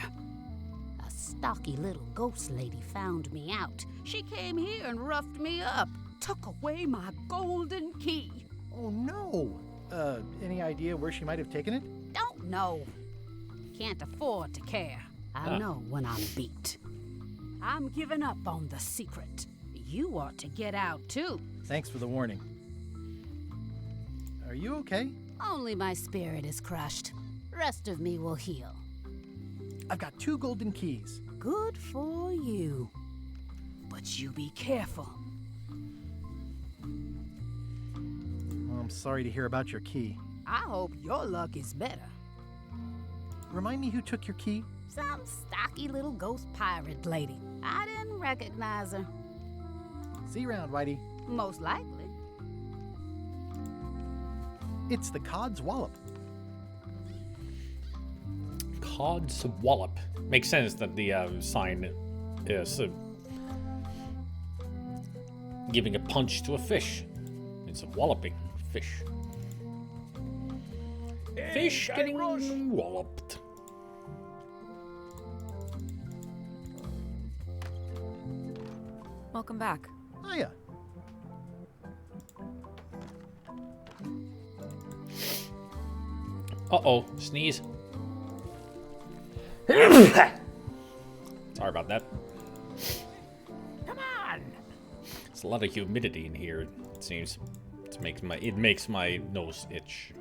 A stocky little ghost lady found me out. She came here and roughed me up. Took away my golden key. Oh, no. Any idea where she might have taken it? Don't know. Can't afford to care. I know when I'm beat. I'm giving up on the secret. You ought to get out, too. Thanks for the warning. Are you okay? Only my spirit is crushed. Rest of me will heal. I've got 2 golden keys. Good for you. But you be careful. Well, I'm sorry to hear about your key. I hope your luck is better. Remind me who took your key? Some stocky little ghost pirate lady. I didn't recognize her. See you around, Whitey. Most likely. It's the Cod's Wallop. Cod's Wallop. Makes sense that the sign is giving a punch to a fish. It's a walloping fish. Fish getting walloped. Welcome back. Hiya. Uh-oh, sneeze. Sorry about that. Come on. There's a lot of humidity in here, it seems. It makes my nose itch.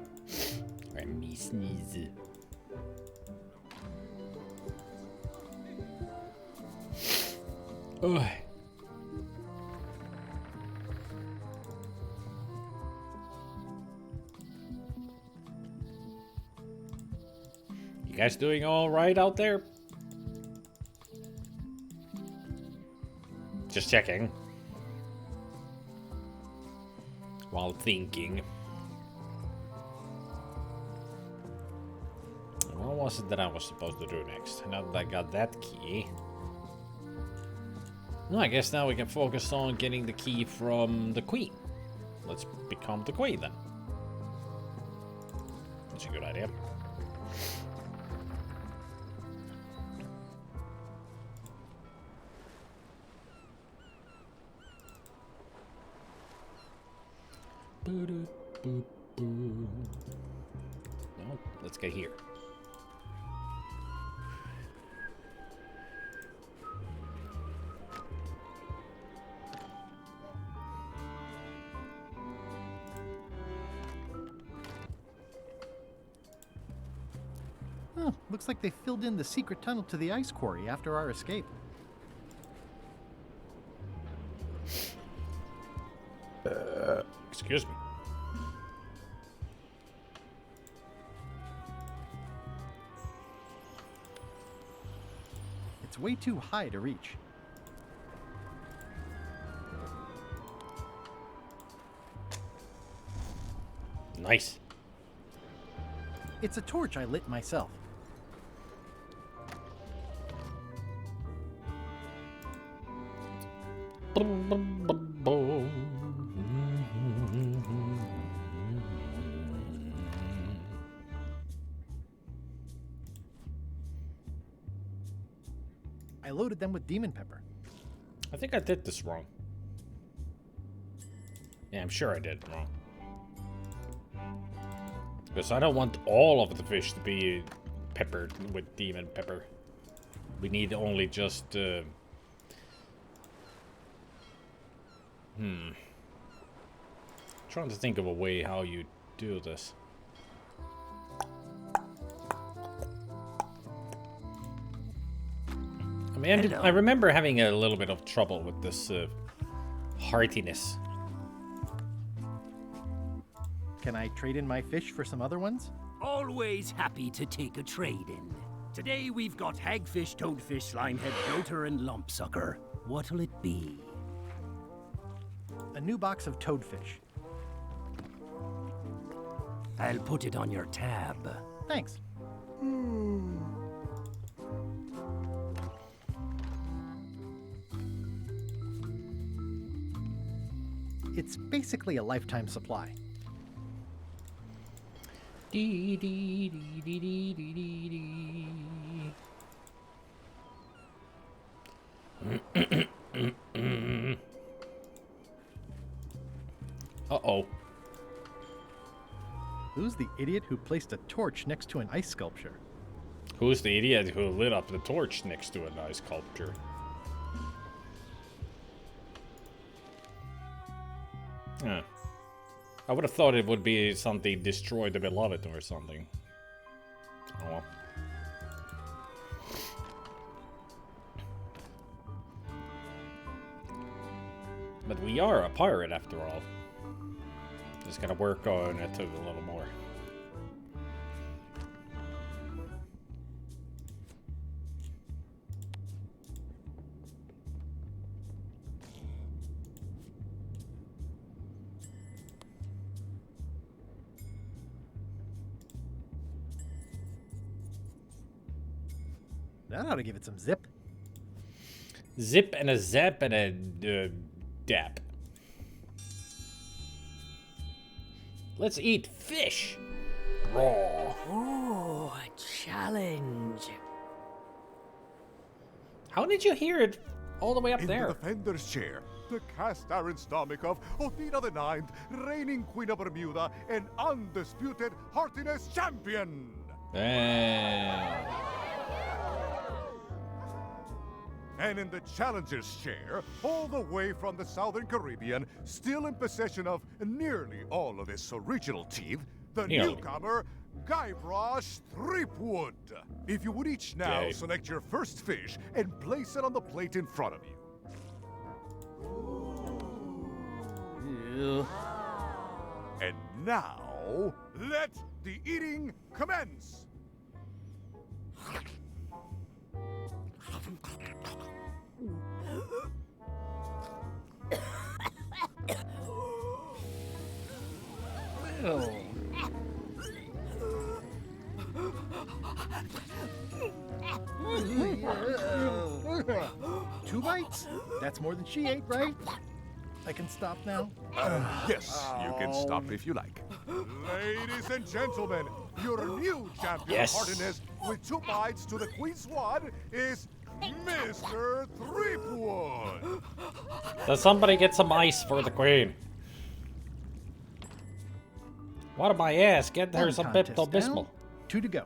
Or me sneeze. Ugh. You guys doing all right out there? Just checking. While thinking. What was it that I was supposed to do next? Now that I got that key. Well, I guess now we can focus on getting the key from the queen. Let's become the queen then. That's a good idea. No, let's get here. Oh, looks like they filled in the secret tunnel to the ice quarry after our escape. Excuse me. It's way too high to reach. Nice. It's a torch I lit myself. I loaded them with demon pepper. I think I did this wrong. Yeah, I'm sure I did it wrong. Because I don't want all of the fish to be peppered with demon pepper. We need only just... Trying to think of a way how you do this. I mean, I remember having a little bit of trouble with this heartiness. Can I trade in my fish for some other ones? Always happy to take a trade-in. Today we've got hagfish, toadfish, linehead, bloater, and lumpsucker. What'll it be? A new box of toadfish. I'll put it on your tab. Thanks. It's basically a lifetime supply. Dee, dee, dee, dee, dee, dee, dee. Uh-oh. Who's the idiot who placed a torch next to an ice sculpture? Who's the idiot who lit up the torch next to an ice sculpture? Huh. I would have thought it would be something destroy the beloved or something. Oh well. But we are a pirate after all. Just gotta work on it a little more. That ought to give it some zip. Zip and a zap and a dap. Let's eat fish. Raw. Oh, a challenge. How did you hear it all the way up In there? the defender's chair, the cast iron stomach of Othina the Ninth, reigning Queen of Bermuda, and undisputed heartiness champion. And in the challenger's chair, all the way from the Southern Caribbean, still in possession of nearly all of his original teeth, the newcomer, Guybrush Threepwood. If you would each now select your first fish and place it on the plate in front of you. And now, let the eating commence. Two bites? That's more than she ate, right? I can stop now? Yes, you can stop if you like. Ladies and gentlemen, your new champion of heartiness with 2 bites to the Queen's one is Mr. Threepwood. Does somebody get some ice for the Queen? What am I ass? Get her some Pepto-Bismol. 2 to go.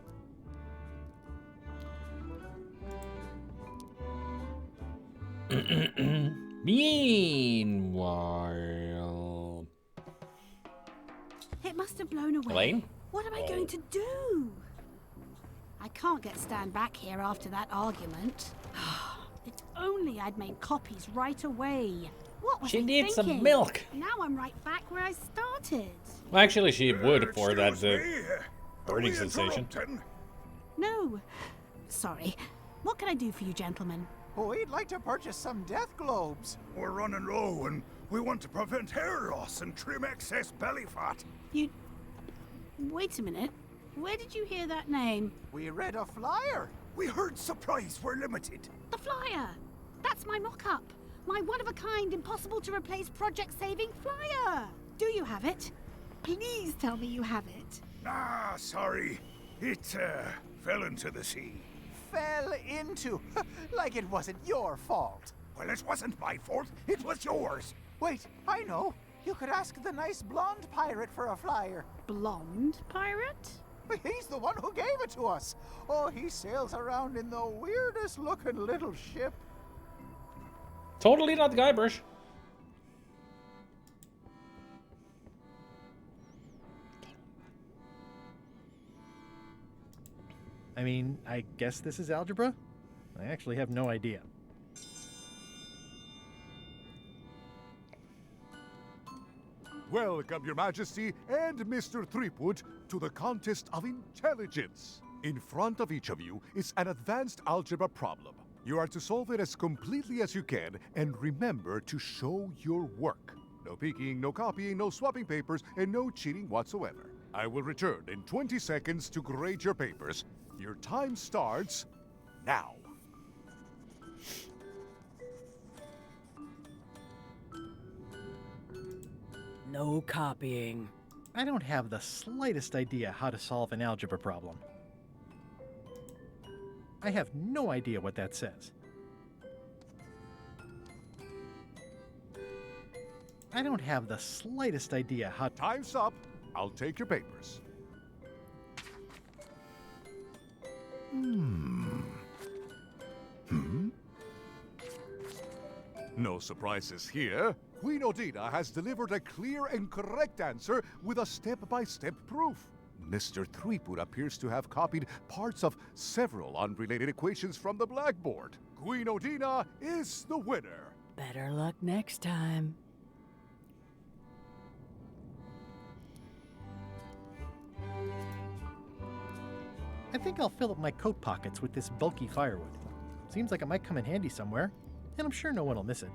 Meanwhile... It must have blown away. Elaine? What am I going to do? I can't get Stan back here after that argument. If only I'd made copies right away. What was She I needs some thinking? milk. Now I'm right back where I started. Well, actually, she would for that burning we sensation. No. Sorry. What can I do for you, gentlemen? We'd like to purchase some death globes. We're running low and we want to prevent hair loss and trim excess belly fat. You Wait a minute. Where did you hear that name? We read a flyer. We heard supplies were limited. The flyer! That's my mock-up. My one-of-a-kind, impossible-to-replace project-saving flyer. Do you have it? Please tell me you have it. Ah, sorry. It, fell into the sea. Fell into? Like it wasn't your fault. Well, it wasn't my fault. It was yours. Wait, I know. You could ask the nice blonde pirate for a flyer. Blonde pirate? He's the one who gave it to us. Oh, he sails around in the weirdest looking little ship. Totally not Guybrush. I mean, I guess this is algebra? I actually have no idea. Welcome, Your Majesty and Mr. Threepwood, to the Contest of Intelligence. In front of each of you is an advanced algebra problem. You are to solve it as completely as you can, and remember to show your work. No peeking, no copying, no swapping papers, and no cheating whatsoever. I will return in 20 seconds to grade your papers. Your time starts now. No copying. I don't have the slightest idea how to solve an algebra problem. I have no idea what that says. I don't have the slightest idea how... Time's up. I'll take your papers. No surprises here. Queen Odina has delivered a clear and correct answer with a step-by-step proof. Mr. Threepwood appears to have copied parts of several unrelated equations from the blackboard. Queen Odina is the winner. Better luck next time. I think I'll fill up my coat pockets with this bulky firewood. Seems like it might come in handy somewhere, and I'm sure no one will miss it.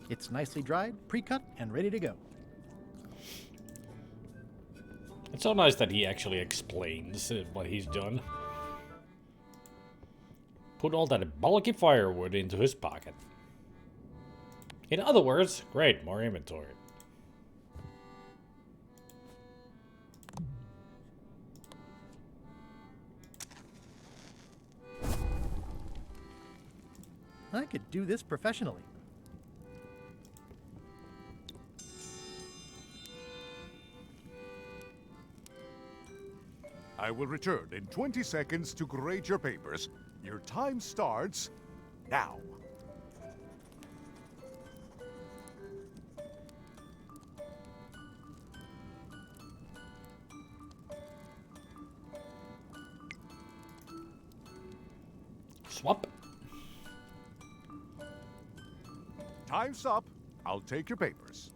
It's nicely dried, pre-cut, and ready to go. It's so nice that he actually explains what he's done. Put all that bulky firewood into his pocket. In other words, great, more inventory. I could do this professionally. I will return in 20 seconds to grade your papers. Your time starts now. Swap. Time's up. I'll take your papers.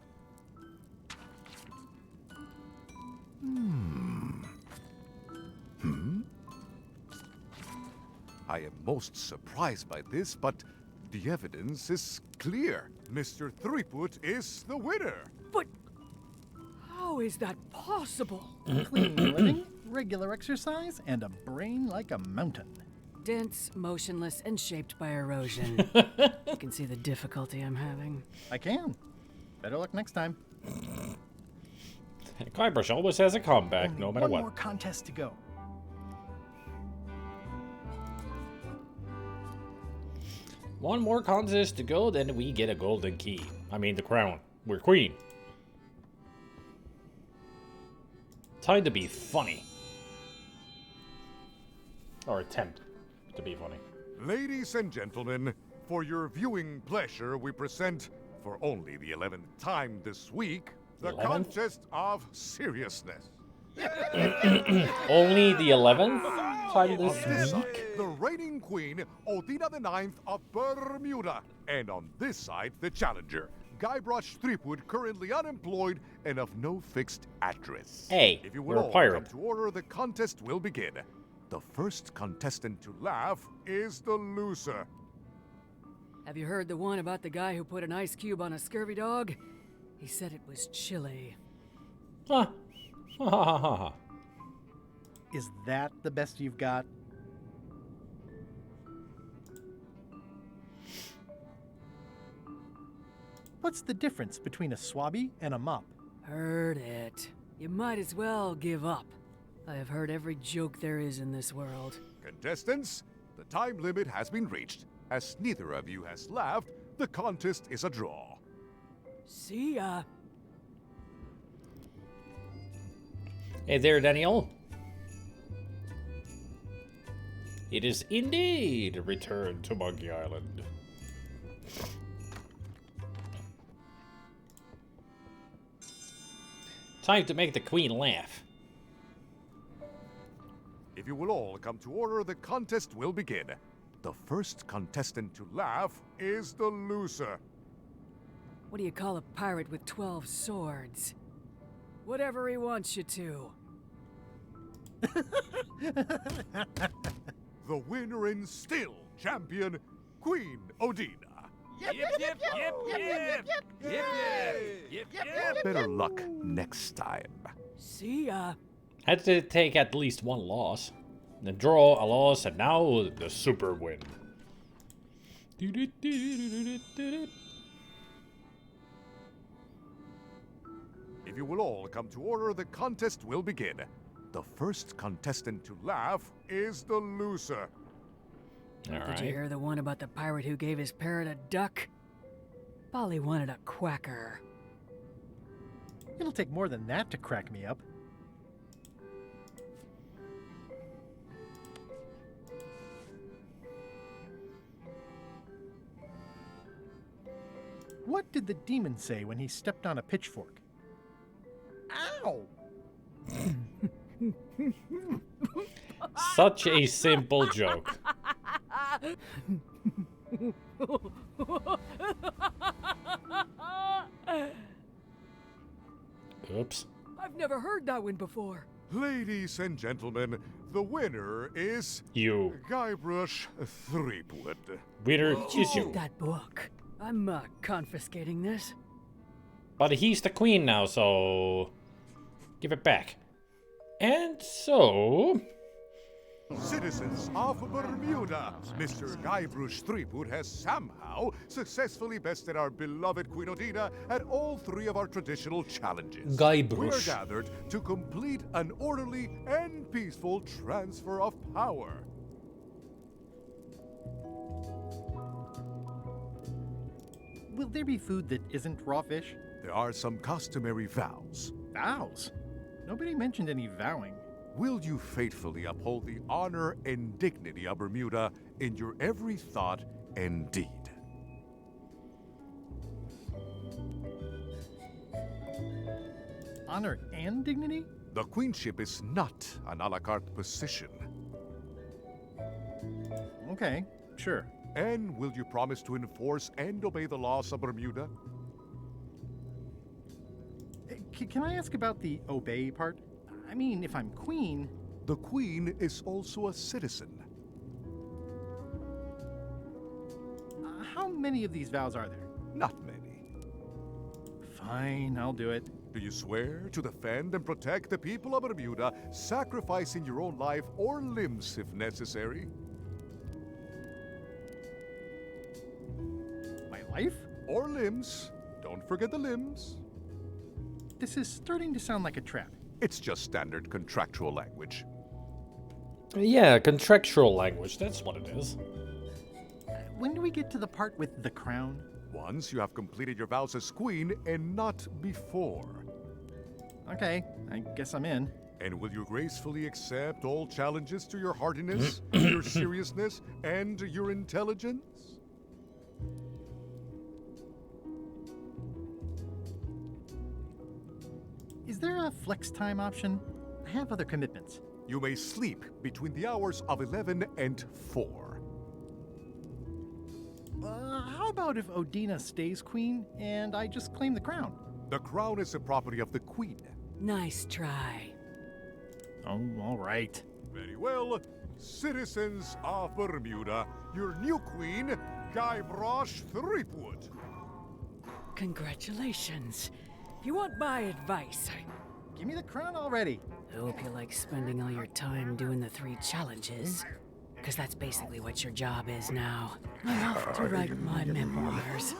I am most surprised by this, but the evidence is clear. Mr. Threepwood is the winner. But how is that possible? Clean living, regular exercise, and a brain like a mountain. Dense, motionless, and shaped by erosion. You can see the difficulty I'm having. I can. Better luck next time. Guybrush always has a comeback, no matter One what. more contest to go. One more contest to go, then we get a golden key. I mean, the crown. We're queen. Time to be funny. Or attempt to be funny. Ladies and gentlemen, for your viewing pleasure, we present, for only the 11th time this week, the 11th? Contest of Seriousness. Only the 11th time On this this week? side, the reigning queen, Odina the Ninth of Bermuda. And on this side, the challenger, Guybrush Threepwood, currently unemployed and of no fixed address. Hey, if you will you're a all pirate. come to order, the contest will begin. The first contestant to laugh is the loser. Have you heard the one about the guy who put an ice cube on a scurvy dog? He said it was chilly. Huh. Ha ha ha ha. Is that the best you've got? What's the difference between a swabby and a mop? Heard it. You might as well give up. I have heard every joke there is in this world. Contestants, the time limit has been reached. As neither of you has laughed, the contest is a draw. See ya. Hey there, Daniel. It is indeed a return to Monkey Island. Time to make the queen laugh. If you will all come to order, the contest will begin. The first contestant to laugh is the loser. What do you call a pirate with 12 swords? Whatever he wants you to. The winner and still champion, Queen Odina. Yip, yip, yip, yip, yip, yip, yip, yip. Better luck next time. See ya. Had to take at least one loss. Then draw a loss, and now the super win. If you will all come to order, the contest will begin. The first contestant to laugh is the loser. Did you hear the one about the pirate who gave his parrot a duck? Polly wanted a quacker. It'll take more than that to crack me up. What did the demon say when he stepped on a pitchfork? Ow! Such a simple joke. Oops. I've never heard that one before. Ladies and gentlemen, the winner is you. Guybrush Threepwood. Winner is you. Take that book. I'm confiscating this. But he's the queen now, so give it back. And so, citizens of Bermuda, Mr. Guybrush Threepwood has somehow successfully bested our beloved Queen Odina at all three of our traditional challenges. Guybrush. We are gathered to complete an orderly and peaceful transfer of power. Will there be food that isn't raw fish? There are some customary vows. Vows? Nobody mentioned any vowing. Will you faithfully uphold the honor and dignity of Bermuda in your every thought and deed? Honor and dignity? The queenship is not an a la carte position. Okay, sure. And will you promise to enforce and obey the laws of Bermuda? Can I ask about the obey part? I mean, if I'm queen... The queen is also a citizen. How many of these vows are there? Not many. Fine, I'll do it. Do you swear to defend and protect the people of Bermuda, sacrificing your own life or limbs if necessary? My life? Or limbs. Don't forget the limbs. This is starting to sound like a trap. It's just standard contractual language. Yeah, contractual language, that's what it is. When do we get to the part with the crown? Once you have completed your vows as queen, and not before. Okay, I guess I'm in. And will you gracefully accept all challenges to your hardiness, your seriousness, and your intelligence? Is there a flex time option? I have other commitments. You may sleep between the hours of 11 and 4. How about if Odina stays queen and I just claim the crown? The crown is the property of the queen. Nice try. Oh, all right. Very well. Citizens of Bermuda, your new queen, Guybrush Threepwood. Congratulations. If you want my advice, Give me the crown already. I hope you like spending all your time doing the 3 challenges. Because that's basically what your job is now. I'm off to write my memoirs.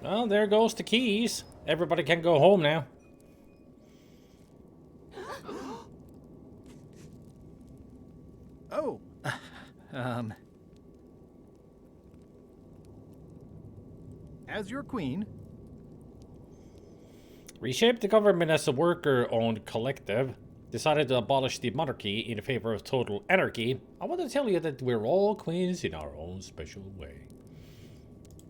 Well, there goes the keys. Everybody can go home now. Oh. As your queen. Reshaped the government as a worker-owned collective. Decided to abolish the monarchy in favor of total anarchy. I want to tell you that we're all queens in our own special way.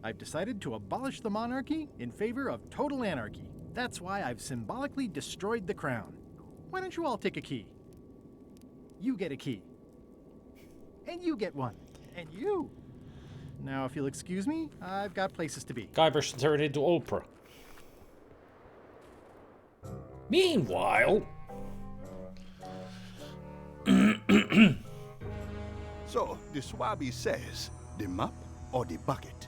I've decided to abolish the monarchy in favor of total anarchy. That's why I've symbolically destroyed the crown. Why don't you all take a key? You get a key. And you get one. And you. Now, if you'll excuse me, I've got places to be. Guybrush turned into Oprah. Meanwhile... So, the Swabby says, the mop or the bucket?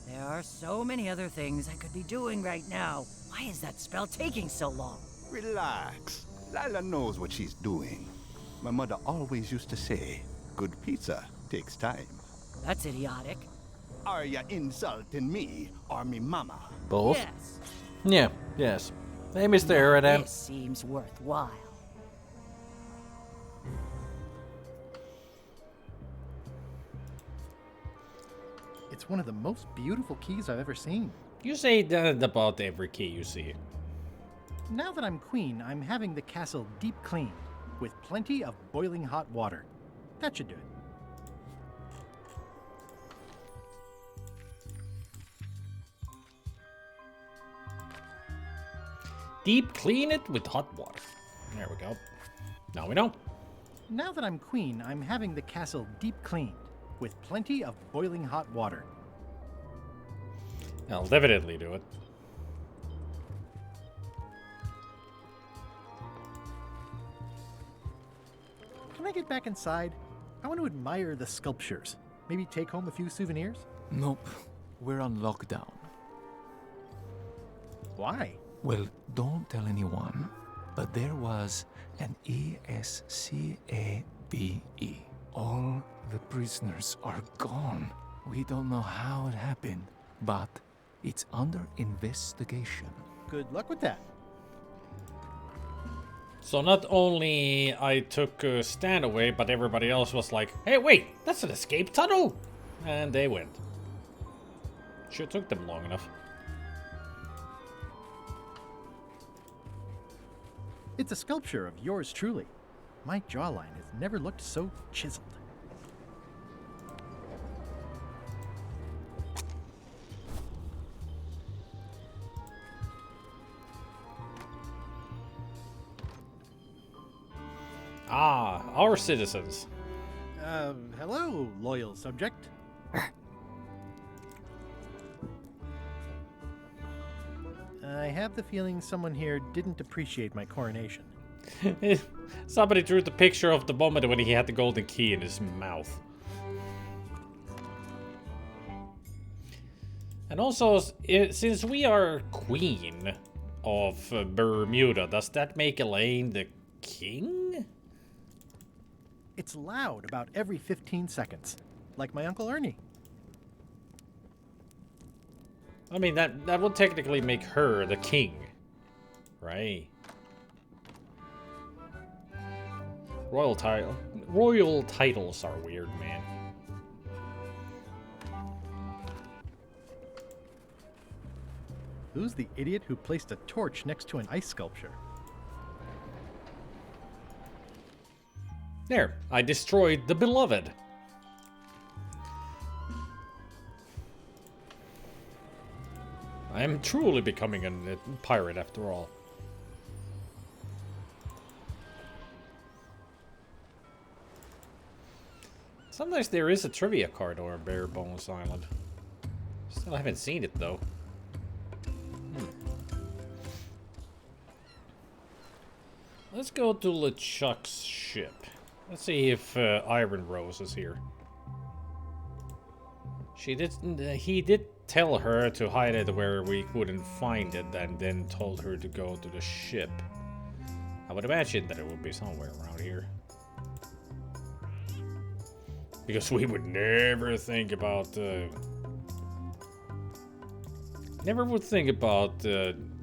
There are so many other things I could be doing right now. Why is that spell taking so long? Relax. Lila knows what she's doing. My mother always used to say, good pizza takes time. That's idiotic. Are you insulting me or me mama? Both? Yes. Yeah, yes. Hey, Mr. Aerodam. This seems worthwhile. It's one of the most beautiful keys I've ever seen. You say that about every key you see. Now that I'm queen, I'm having the castle deep cleaned with plenty of boiling hot water. That should do it. Deep clean it with hot water. There we go. Now we know. Now that I'm queen, I'm having the castle deep cleaned with plenty of boiling hot water. I'll definitely do it. Can I get back inside? I want to admire the sculptures. Maybe take home a few souvenirs? Nope. We're on lockdown. Why? Well, don't tell anyone, but there was an ESCABE. All the prisoners are gone. We don't know how it happened, but it's under investigation. Good luck with that. So not only I took Stan away, but everybody else was like, hey, wait, that's an escape tunnel! And they went. Sure took them long enough. It's a sculpture of yours truly. My jawline has never looked so chiseled. Ah, our citizens. Hello, loyal subject. I have the feeling someone here didn't appreciate my coronation. Somebody drew the picture of the moment when he had the golden key in his mouth. And also, since we are queen of Bermuda, does that make Elaine the king? It's loud about every 15 seconds, like my Uncle Ernie. I mean, that would technically make her the king, right? Royal titles are weird, man. Who's the idiot who placed a torch next to an ice sculpture? There, I destroyed the beloved. I am truly becoming a pirate after all. Sometimes there is a trivia card on Bare Bones Island. Still haven't seen it though. Let's go to LeChuck's ship. Let's see if Iron Rose is here. He did tell her to hide it where we couldn't find it, and then told her to go to the ship. I would imagine that it would be somewhere around here. Because we would never think about... never would think about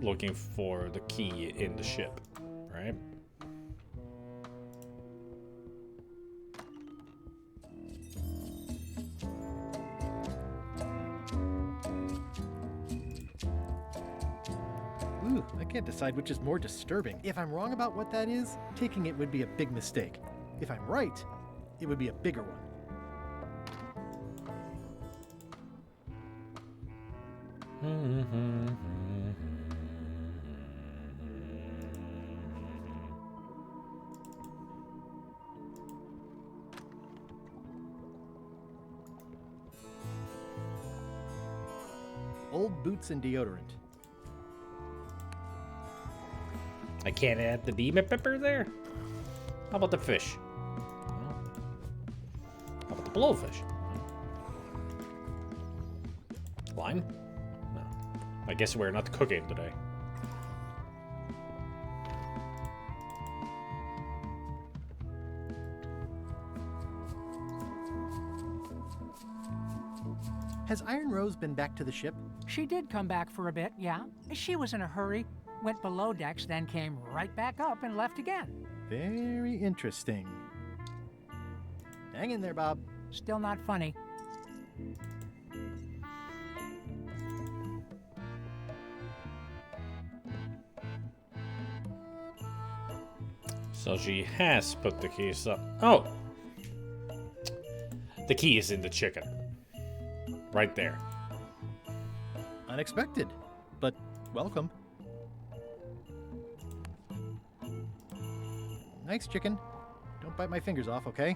looking for the key in the ship, right? Ooh, I can't decide which is more disturbing. If I'm wrong about what that is, taking it would be a big mistake. If I'm right, it would be a bigger one. Old boots and deodorant. I can't add the demon pepper there? How about the fish? How about the blowfish? Lime? No. I guess we're not cooking today. Has Iron Rose been back to the ship? She did come back for a bit, yeah. She was in a hurry, went below decks, then came right back up and left again. Very interesting. Hang in there, Bob. Still not funny. So she has put the keys up. Oh! The key is in the chicken. Right there. Unexpected, but welcome. Nice chicken. Don't bite my fingers off, okay?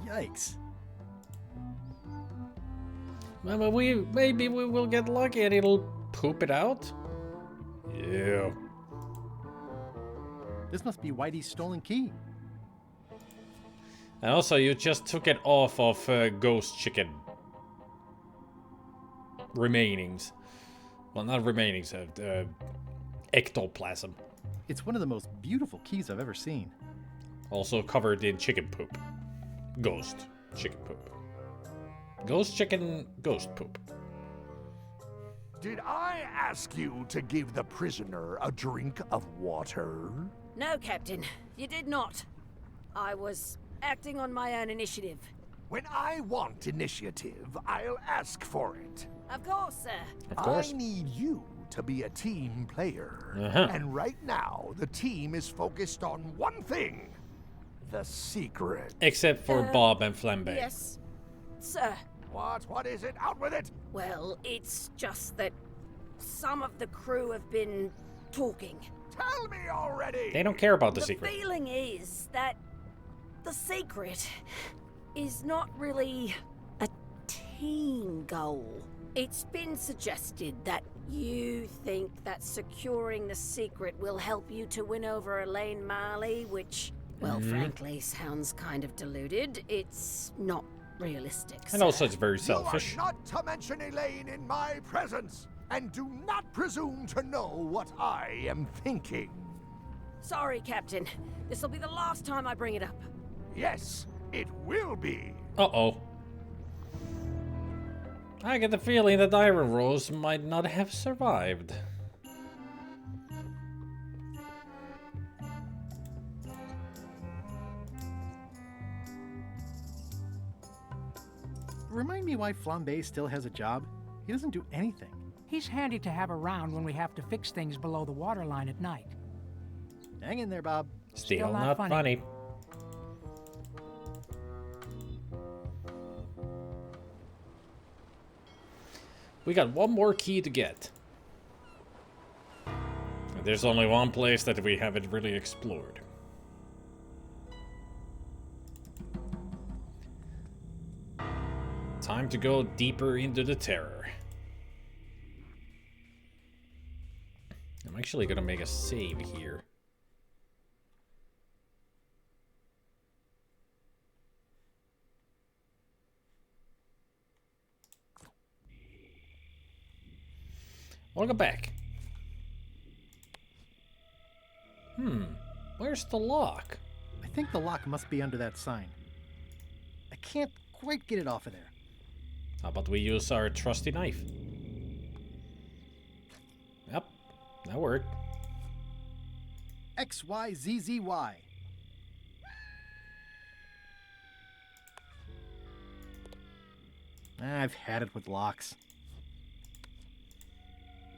Yikes. Well, maybe we will get lucky and it'll poop it out. Yeah. This must be Whitey's stolen key. And also, you just took it off of ghost chicken remainings. Well, not remainings, ectoplasm. It's one of the most beautiful keys I've ever seen. Also covered in chicken poop. Ghost chicken poop. Ghost chicken, ghost poop. Did I ask you to give the prisoner a drink of water? No, Captain, you did not. I was acting on my own initiative. When I want initiative, I'll ask for it. Of course, sir. Of course. I need you to be a team player. And right now, the team is focused on one thing. The secret. Except for Bob and Flambe. Yes, sir. What is it? Out with it! Well, it's just that some of the crew have been talking. Tell me already! They don't care about the secret. The feeling is that the secret is not really a team goal. It's been suggested that you think that securing the secret will help you to win over Elaine Marley, which, well, frankly, sounds kind of deluded. It's not realistic, And sir. also, it's very selfish. You are not to mention Elaine in my presence, and do not presume to know what I am thinking. Sorry, Captain. This'll be the last time I bring it up. Yes, it will be. Uh-oh. I get the feeling that Iron Rose might not have survived. Remind me why Flambe still has a job? He doesn't do anything. He's handy to have around when we have to fix things below the waterline at night. Hang in there, Bob. Still not funny. We got one more key to get. And there's only one place that we haven't really explored. Time to go deeper into the terror. I'm actually gonna make a save here. Welcome back. Where's the lock? I think the lock must be under that sign. I can't quite get it off of there. How about we use our trusty knife? Yep, that worked. XYZZY. I've had it with locks.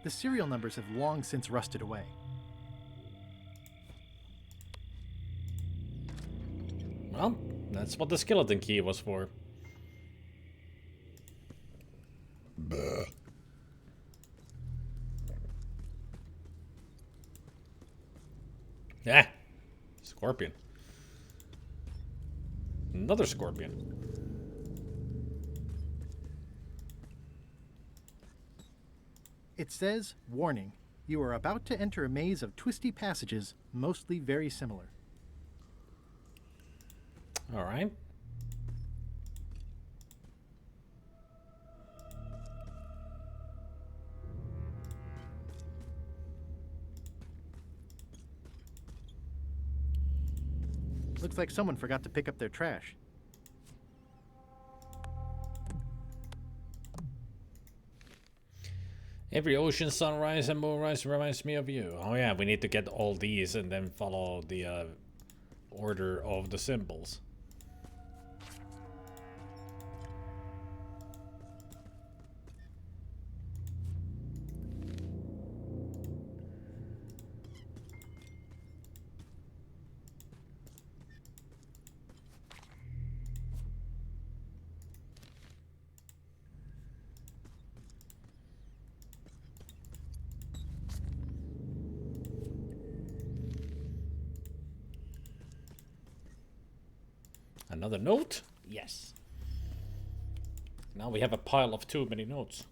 The serial numbers have long since rusted away. Well, that's what the skeleton key was for. Buh. Ah! Scorpion. Another scorpion. It says, warning, you are about to enter a maze of twisty passages, mostly very similar. Alright. Looks like someone forgot to pick up their trash. Every ocean sunrise and moonrise reminds me of you. Oh yeah, we need to get all these and then follow the order of the symbols. Another note? Yes. Now we have a pile of too many notes.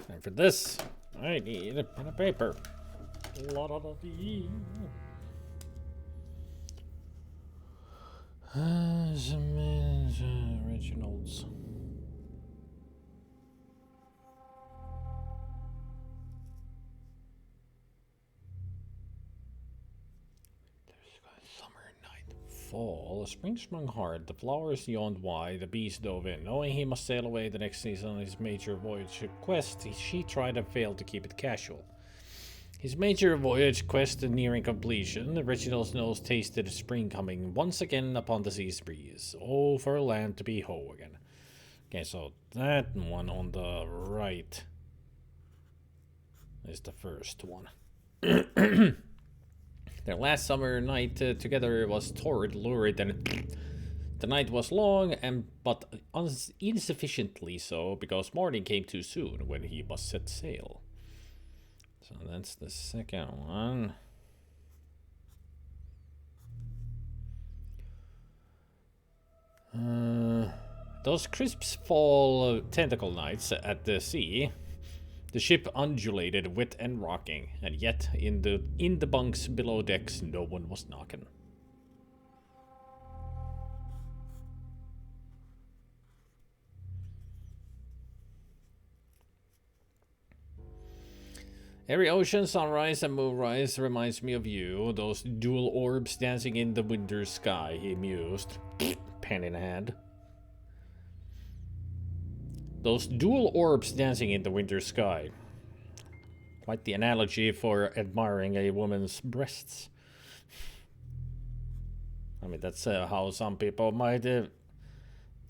And for this, I need a pen and paper. La-da-da-dee. Originals. Fall, spring sprung hard, the flowers yawned wide, the bees dove in. Knowing he must sail away the next season on his major voyage quest, she tried and failed to keep it casual. His major voyage quest nearing completion, Reginald's nose tasted spring coming once again upon the sea's breeze. Oh, for land to be ho again. Okay, so that one on the right is the first one. Their last summer night together was torrid, lurid, and the night was long, but insufficiently so, because morning came too soon when he must set sail. So that's the second one. Those crisp fall tentacle nights at the sea. The ship undulated, wet and rocking, and yet in the bunks below decks no one was knocking. Every ocean sunrise and moonrise reminds me of you, those dual orbs dancing in the winter sky, he mused, pen in hand. Those dual orbs dancing in the winter sky. Quite the analogy for admiring a woman's breasts. I mean, that's how some people might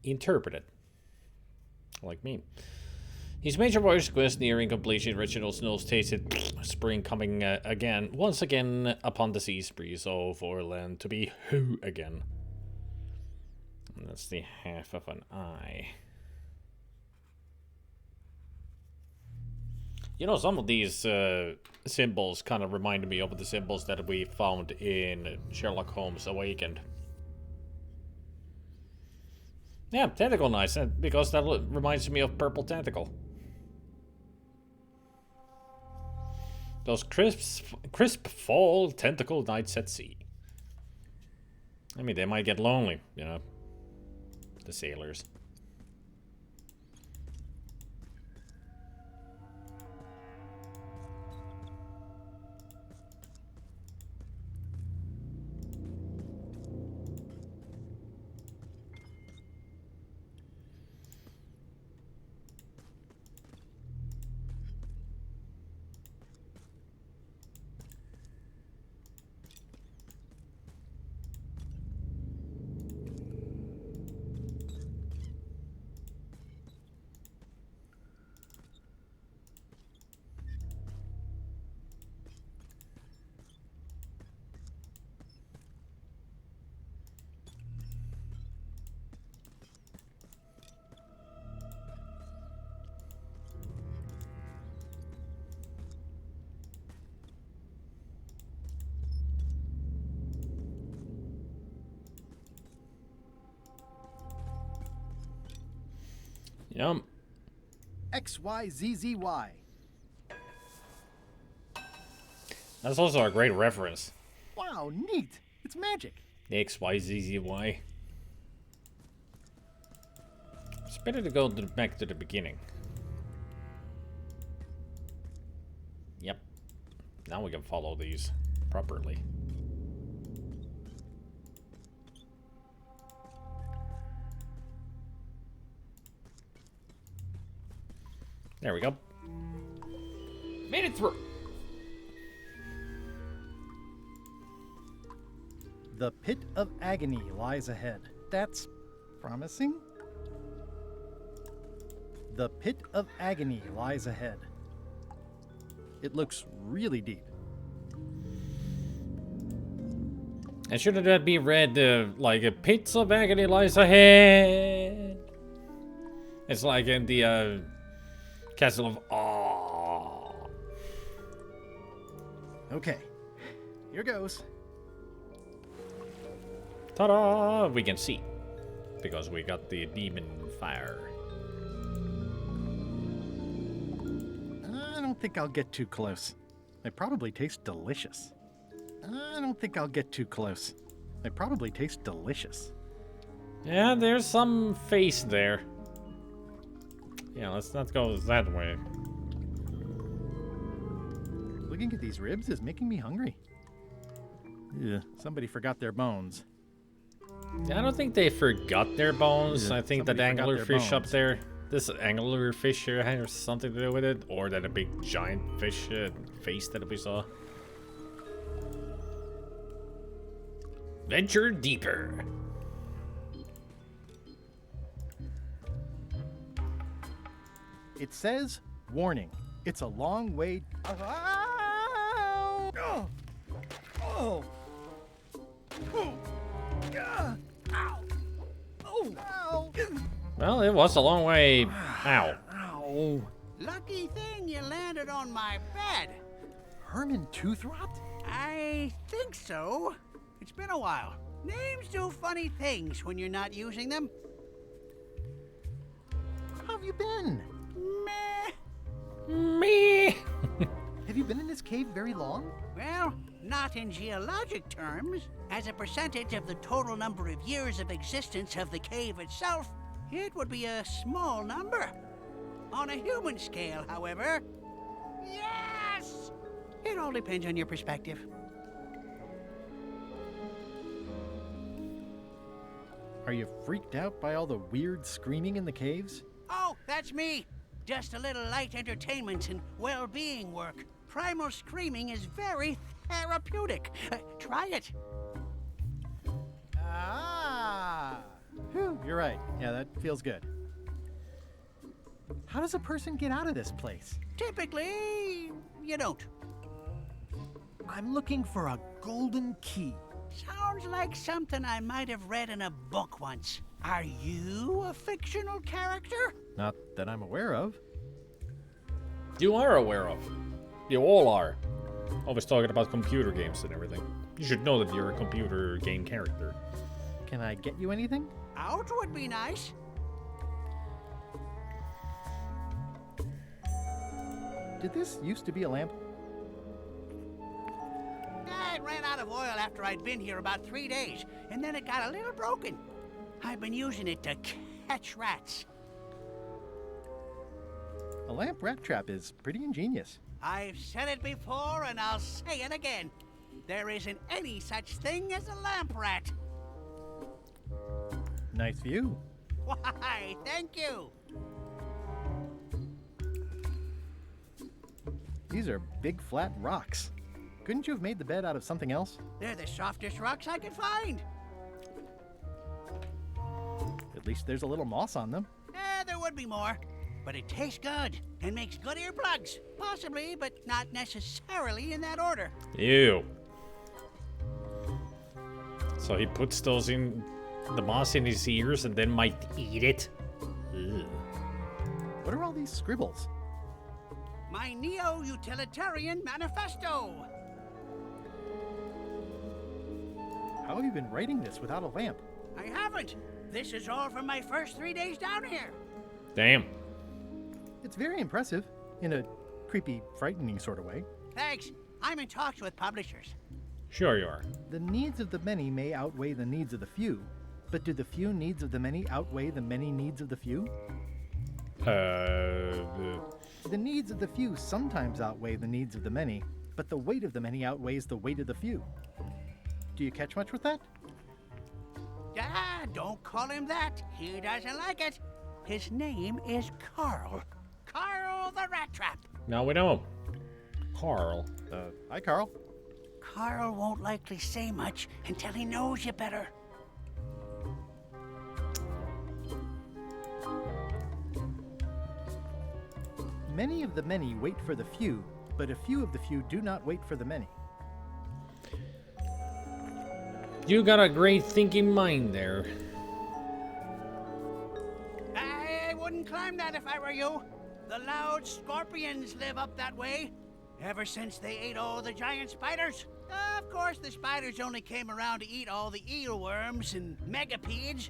interpret it. Like me. His major voyage quest nearing completion, Reginald's nose tasted spring coming again, once again upon the sea's breeze. Oh, for land to be who again. And that's the half of an eye. You know, some of these symbols kind of remind me of the symbols that we found in Sherlock Holmes Awakened. Yeah, tentacle nice, because that reminds me of Purple Tentacle. Those crisp fall tentacle nights at sea. I mean, they might get lonely, you know, the sailors. Yum. XYZZY. That's also a great reference. Wow, neat. It's magic. XYZZY. It's better to go back to the beginning. Yep. Now we can follow these properly. There we go. Made it through. The pit of agony lies ahead. That's promising. The pit of agony lies ahead. It looks really deep. And shouldn't that be read like a pit of agony lies ahead? It's like in the Castle of Awe. Okay, here goes. Ta-da! We can see because we got the demon fire. I don't think I'll get too close. They probably taste delicious. I don't think I'll get too close. They probably taste delicious. Yeah, there's some face there. Yeah, let's not go that way. Looking at these ribs is making me hungry. Yeah, somebody forgot their bones. I don't think they forgot their bones. Yeah, I think that anglerfish up there, this anglerfish here has something to do with it, or that a big giant fish face that we saw. Venture deeper. It says, warning, it's a long way. Oh! Oh! Oh! Yeah! Ow! Oh! Ow! Well, it was a long way. Ow. Ow! Lucky thing you landed on my bed. Herman tooth rot? I think so. It's been a while. Names do funny things when you're not using them. How have you been? Meh. Me. Have you been in this cave very long? Well, not in geologic terms. As a percentage of the total number of years of existence of the cave itself, it would be a small number. On a human scale, however, yes! It all depends on your perspective. Are you freaked out by all the weird screaming in the caves? Oh, that's me. Just a little light entertainment and well-being work. Primal screaming is very therapeutic. Try it. Ah! Whew, you're right. Yeah, that feels good. How does a person get out of this place? Typically, you don't. I'm looking for a golden key. Sounds like something I might have read in a book once. Are you a fictional character? Not that I'm aware of. You are aware of. You all are. Always talking about computer games and everything. You should know that you're a computer game character. Can I get you anything? Out would be nice. Did this used to be a lamp? It ran out of oil after I'd been here about 3 days, and then it got a little broken. I've been using it to catch rats. A lamp rat trap is pretty ingenious. I've said it before, and I'll say it again. There isn't any such thing as a lamp rat. Nice view. Why, thank you. These are big flat rocks. Couldn't you have made the bed out of something else? They're the softest rocks I could find. At least there's a little moss on them. There would be more. But it tastes good and makes good earplugs. Possibly, but not necessarily in that order. Ew. So he puts those in the moss in his ears and then might eat it? Ew. What are all these scribbles? My neo-utilitarian manifesto. How have you been writing this without a lamp? I haven't. This is all from my first 3 days down here. Damn. It's very impressive, in a creepy, frightening sort of way. Thanks. I'm in talks with publishers. Sure you are. The needs of the many may outweigh the needs of the few, but do the few needs of the many outweigh the many needs of the few? The needs of the few sometimes outweigh the needs of the many, but the weight of the many outweighs the weight of the few. Do you catch much with that? Ah, don't call him that. He doesn't like it. His name is Carl. Carl the Rat Trap. Now we know. Carl. Hi, Carl. Carl won't likely say much until he knows you better. Many of the many wait for the few, but a few of the few do not wait for the many. You got a great thinking mind there. I wouldn't climb that if I were you. The loud scorpions live up that way. Ever since they ate all the giant spiders. Of course, the spiders only came around to eat all the eelworms and megapedes.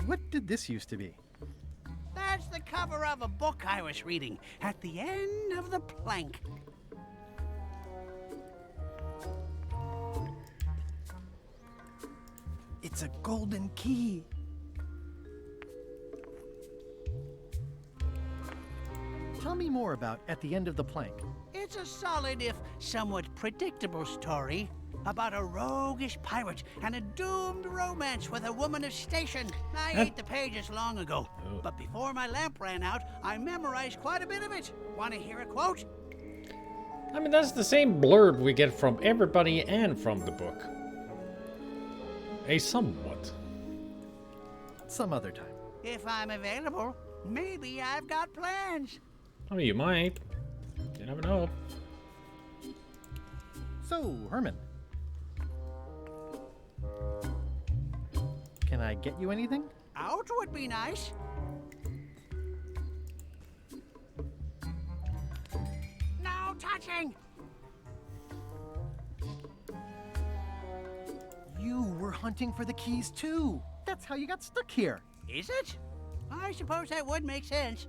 What did this used to be? That's the cover of a book I was reading at the end of the plank. It's a golden key. Tell me more about At the End of the Plank. It's a solid, if somewhat predictable story about a roguish pirate and a doomed romance with a woman of station. I ate the pages long ago, but before my lamp ran out, I memorized quite a bit of it. Want to hear a quote? I mean, that's the same blurb we get from everybody and from the book. A somewhat. Some other time. If I'm available, maybe I've got plans. I mean, you might. You never know. So, Herman. Can I get you anything? Out would be nice. No touching! You were hunting for the keys too. That's how you got stuck here. Is it? I suppose that would make sense.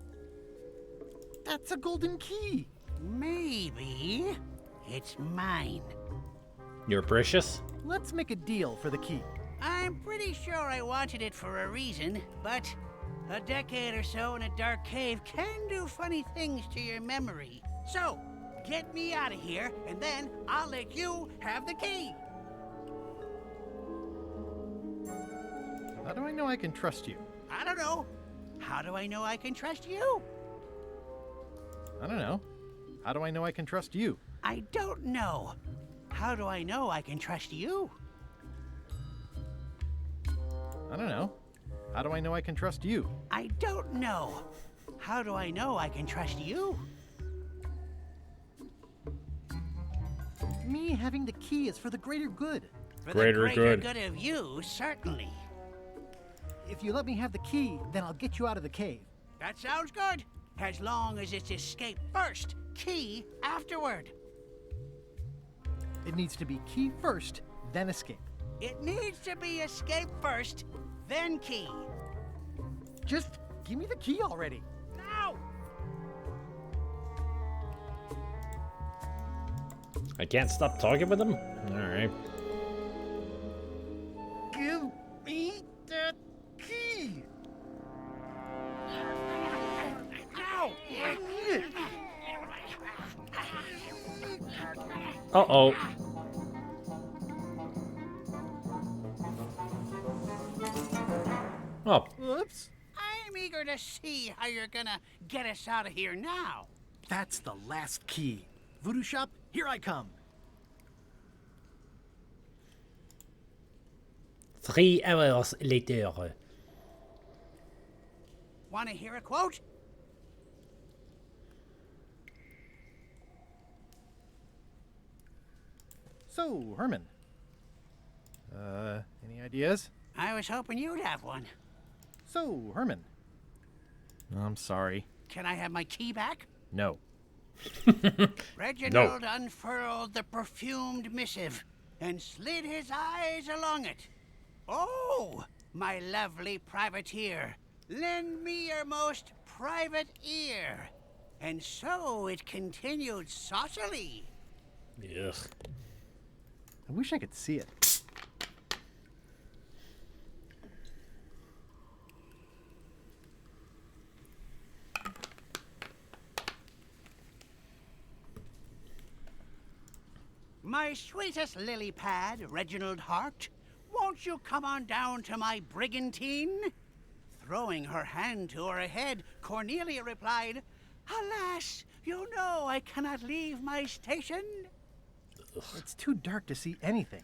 That's a golden key. Maybe it's mine. You're precious? Let's make a deal for the key. I'm pretty sure I wanted it for a reason, but a decade or so in a dark cave can do funny things to your memory. So, get me out of here, and then I'll let you have the key. How do I know I can trust you? I don't know. How do I know I can trust you? I don't know. How do I know I can trust you? I don't know. How do I know I can trust you? I don't know. How do I know I can trust you? I don't know. How do I know I can trust you? Me having the key is for the greater good. For the greater good of you, certainly. If you let me have the key, then I'll get you out of the cave. That sounds good. As long as it's escape first, key afterward. It needs to be key first, then escape. It needs to be escape first, then key. Just give me the key already. Now! I can't stop talking with him? Alright. Give me the key! Now! Uh-oh. Oh. Whoops. I'm eager to see how you're gonna get us out of here now. That's the last key. Voodoo Shop, here I come. 3 hours later. Want to hear a quote? So, Herman. Any ideas? I was hoping you'd have one. So, Herman. I'm sorry. Can I have my key back? No. Reginald unfurled the perfumed missive and slid his eyes along it. Oh, my lovely privateer, lend me your most private ear. And so it continued saucily. Ugh. I wish I could see it. My sweetest lily pad, Reginald Hart, won't you come on down to my brigantine? Throwing her hand to her head, Cornelia replied, Alas, you know I cannot leave my station. It's too dark to see anything.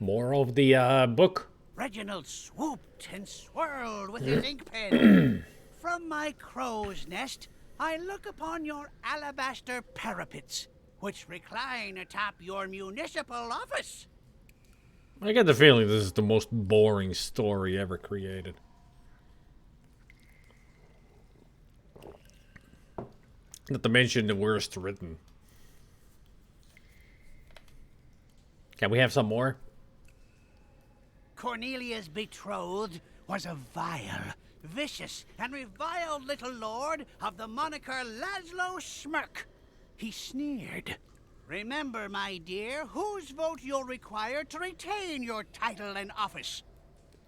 More of the book. Reginald swooped and swirled with his ink pen. From my crow's nest, I look upon your alabaster parapets, which recline atop your municipal office. I get the feeling this is the most boring story ever created. Not to mention the worst written. Can we have some more? Cornelia's betrothed was a vile, vicious, and reviled little lord of the moniker Laszlo Smirk. He sneered. Remember, my dear, whose vote you'll require to retain your title and office.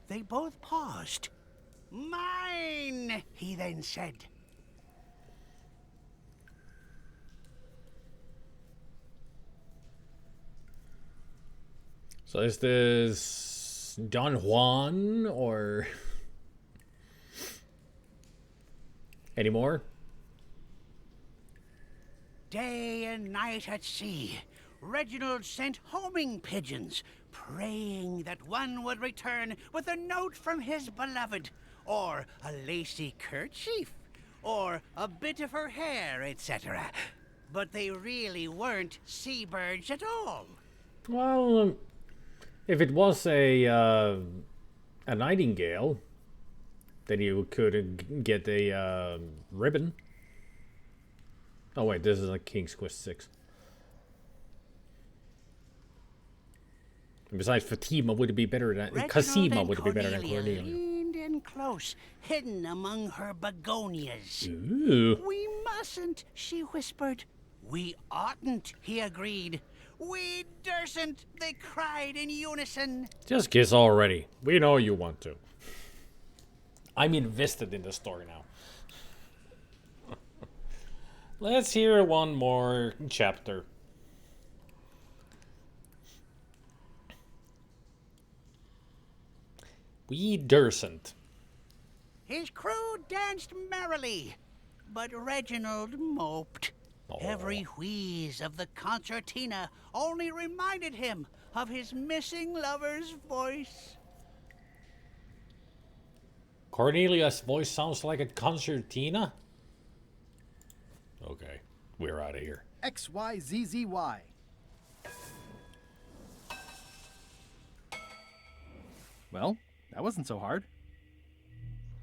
They both paused. Mine, he then said. So is this Don Juan or any more? Day and night at sea, Reginald sent homing pigeons, praying that one would return with a note from his beloved, or a lacy kerchief, or a bit of her hair, etc. But they really weren't seabirds at all. Well, if it was a nightingale, then you could get a ribbon. Oh wait, this is like King's Quest 6. And besides, Fatima would be better than Cosima would be better than Cornelia. Leaned in close, hidden among her begonias. Ooh. We mustn't, she whispered. We oughtn't, he agreed. We dursn't, they cried in unison. Just kiss already. We know you want to. I'm invested in the story now. Let's hear one more chapter. We dursn't. His crew danced merrily, but Reginald moped. Every wheeze of the concertina only reminded him of his missing lover's voice. Cornelia's voice sounds like a concertina? Okay, we're out of here. XYZZY. Well, that wasn't so hard.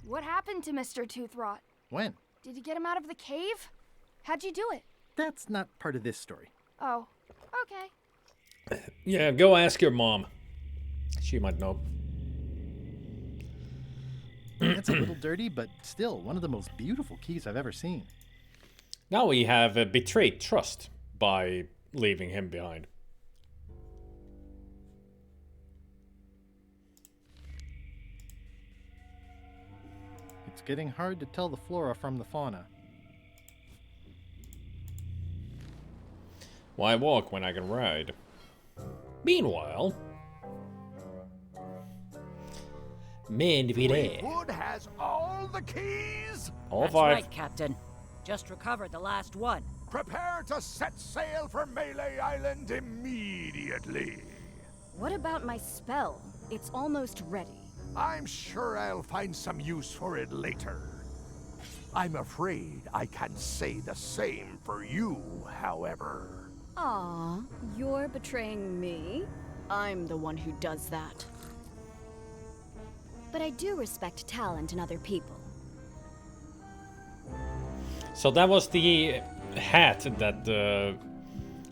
What happened to Mr. Toothrot? When? Did you get him out of the cave? How'd you do it? That's not part of this story. Oh, okay. Yeah, go ask your mom. She might know. It's a little dirty, but still one of the most beautiful keys I've ever seen. Now we have betrayed trust by leaving him behind. It's getting hard to tell the flora from the fauna. Why walk when I can ride? Meanwhile, Wood has all the keys? All That's 5. right, Captain. Just recovered the last one. Prepare to set sail for Melee Island immediately. What about my spell? It's almost ready. I'm sure I'll find some use for it later. I'm afraid I can't say the same for you, however. Aw, you're betraying me? I'm the one who does that. But I do respect talent in other people. So that was the hat that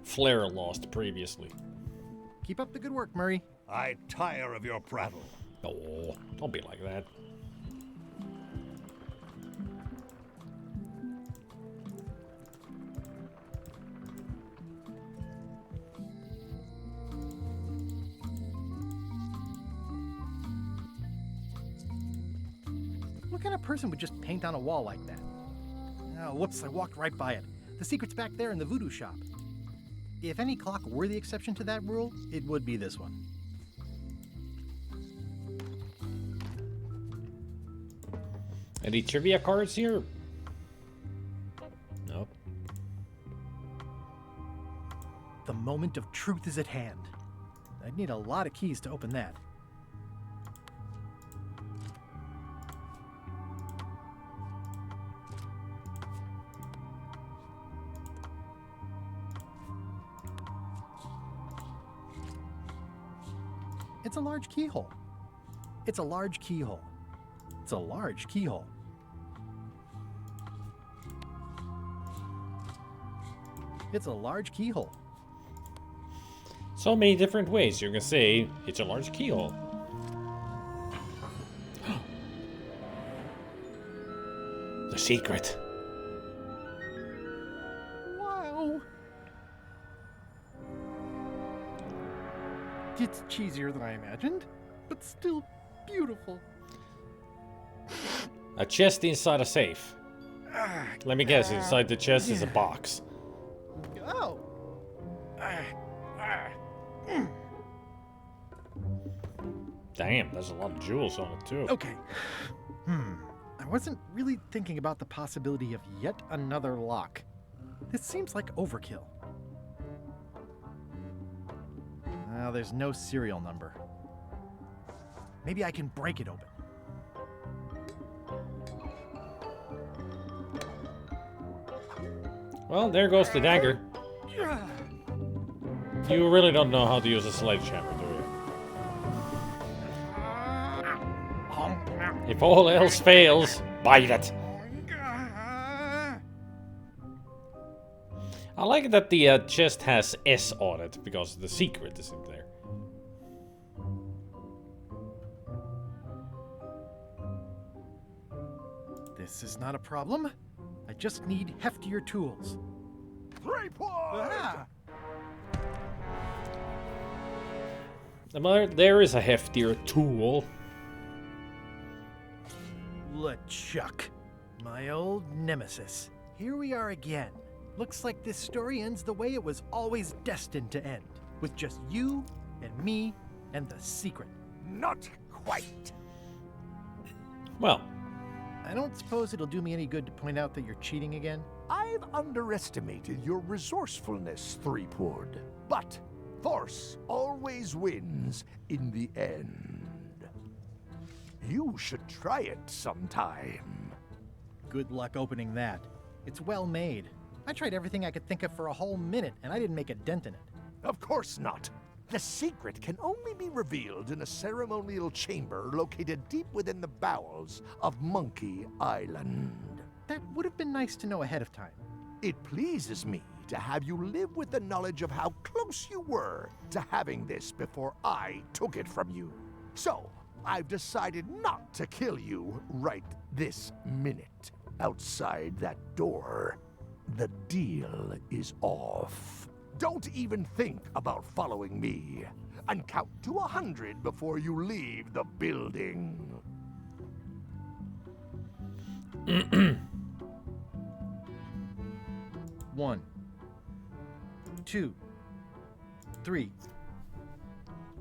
Flair lost previously. Keep up the good work, Murray. I tire of your prattle. Oh, don't be like that. What kind of person would just paint on a wall like that? Oh, whoops, I walked right by it. The secret's back there in the voodoo shop. If any clock were the exception to that rule, it would be this one. Any trivia cards here? Nope. The moment of truth is at hand. I'd need a lot of keys to open that. It's a large keyhole. It's a large keyhole. It's a large keyhole. It's a large keyhole. So many different ways you can say it's a large keyhole. The secret. Wow. It's cheesier than I imagined, but still beautiful. A chest inside a safe. Let me guess, inside the chest is a box. Oh. Damn, there's a lot of jewels on it too. Okay. I wasn't really thinking about the possibility of yet another lock. This seems like overkill. Well, there's no serial number. Maybe I can break it open. Well, there goes the dagger. You really don't know how to use a sledgehammer, do you? If all else fails, bite it. I like that the chest has S on it, because the secret is in there. This is not a problem. I just need heftier tools. 3 points! There is a heftier tool. LeChuck, my old nemesis. Here we are again. Looks like this story ends the way it was always destined to end, with just you and me and the secret. Not quite. Well, I don't suppose it'll do me any good to point out that you're cheating again? I've underestimated your resourcefulness, Threepwood. But force always wins in the end. You should try it sometime. Good luck opening that. It's well made. I tried everything I could think of for a whole minute, and I didn't make a dent in it. Of course not. The secret can only be revealed in a ceremonial chamber located deep within the bowels of Monkey Island. That would have been nice to know ahead of time. It pleases me to have you live with the knowledge of how close you were to having this before I took it from you. So, I've decided not to kill you right this minute. Outside that door, the deal is off. Don't even think about following me, and count to 100 before you leave the building. 1, 2, 3,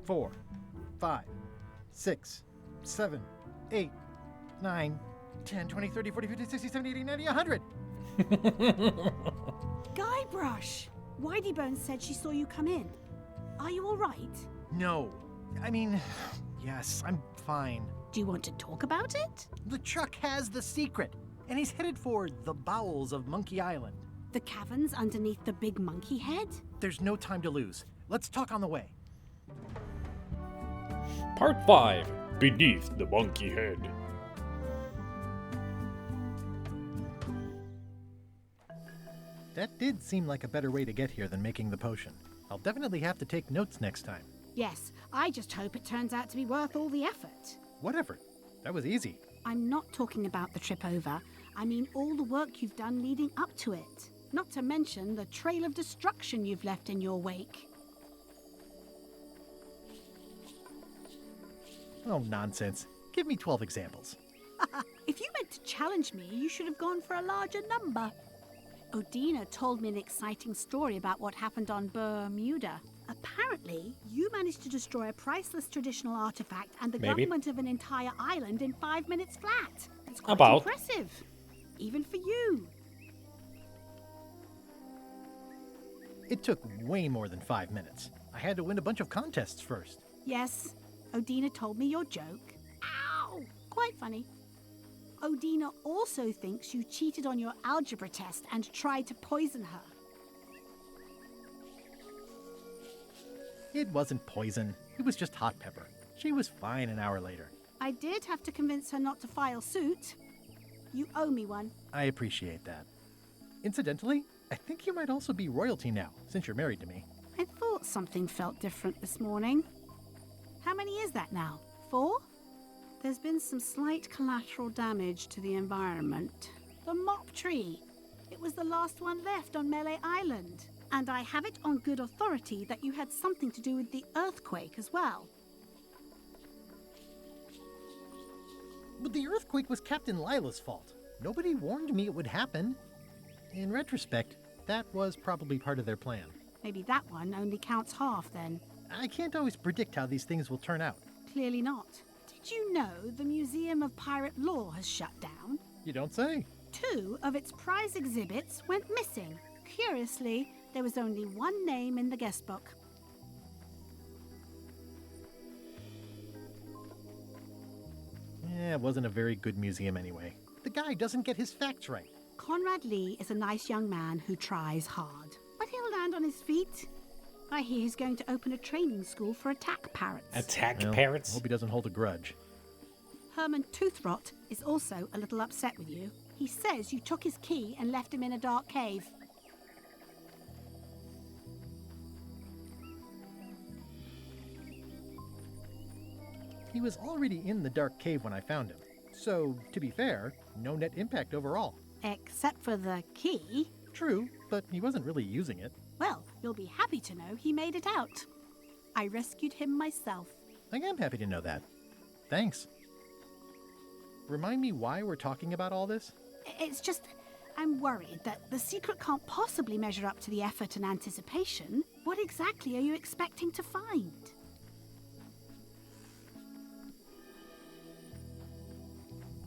4, 5, 6, 7, 8, 9, 10, 20, 30, 40, 50, 60, 70, 80, 90, 100. Guybrush! Whiteybones said she saw you come in. Are you all right? No. I mean, yes, I'm fine. Do you want to talk about it? LeChuck has the secret, and he's headed for the bowels of Monkey Island. The caverns underneath the big monkey head? There's no time to lose. Let's talk on the way. Part 5. Beneath the Monkey Head. That did seem like a better way to get here than making the potion. I'll definitely have to take notes next time. Yes, I just hope it turns out to be worth all the effort. What effort? That was easy. I'm not talking about the trip over. I mean all the work you've done leading up to it. Not to mention the trail of destruction you've left in your wake. Oh, nonsense. Give me 12 examples. If you meant to challenge me, you should have gone for a larger number. Odina told me an exciting story about what happened on Bermuda. Apparently, you managed to destroy a priceless traditional artifact and the government of an entire island in 5 minutes flat. That's quite impressive. Even for you. It took way more than 5 minutes. I had to win a bunch of contests first. Yes, Odina told me your joke. Ow! Quite funny. Odina also thinks you cheated on your algebra test and tried to poison her. It wasn't poison. It was just hot pepper. She was fine an hour later. I did have to convince her not to file suit. You owe me one. I appreciate that. Incidentally, I think you might also be royalty now, since you're married to me. I thought something felt different this morning. How many is that now? 4? There's been some slight collateral damage to the environment. The mop tree. It was the last one left on Melee Island. And I have it on good authority that you had something to do with the earthquake as well. But the earthquake was Captain Lila's fault. Nobody warned me it would happen. In retrospect, that was probably part of their plan. Maybe that one only counts half then. I can't always predict how these things will turn out. Clearly not. Did you know the Museum of Pirate Lore has shut down? You don't say. 2 of its prize exhibits went missing. Curiously, there was only one name in the guest book. It wasn't a very good museum anyway. The guy doesn't get his facts right. Conrad Lee is a nice young man who tries hard. But he'll land on his feet. I hear he's going to open a training school for attack parrots. Attack parrots? I hope he doesn't hold a grudge. Herman Toothrot is also a little upset with you. He says you took his key and left him in a dark cave. He was already in the dark cave when I found him. So, to be fair, no net impact overall. Except for the key. True, but he wasn't really using it. Well, you'll be happy to know he made it out. I rescued him myself. I am happy to know that. Thanks. Remind me why we're talking about all this? It's just, I'm worried that the secret can't possibly measure up to the effort and anticipation. What exactly are you expecting to find?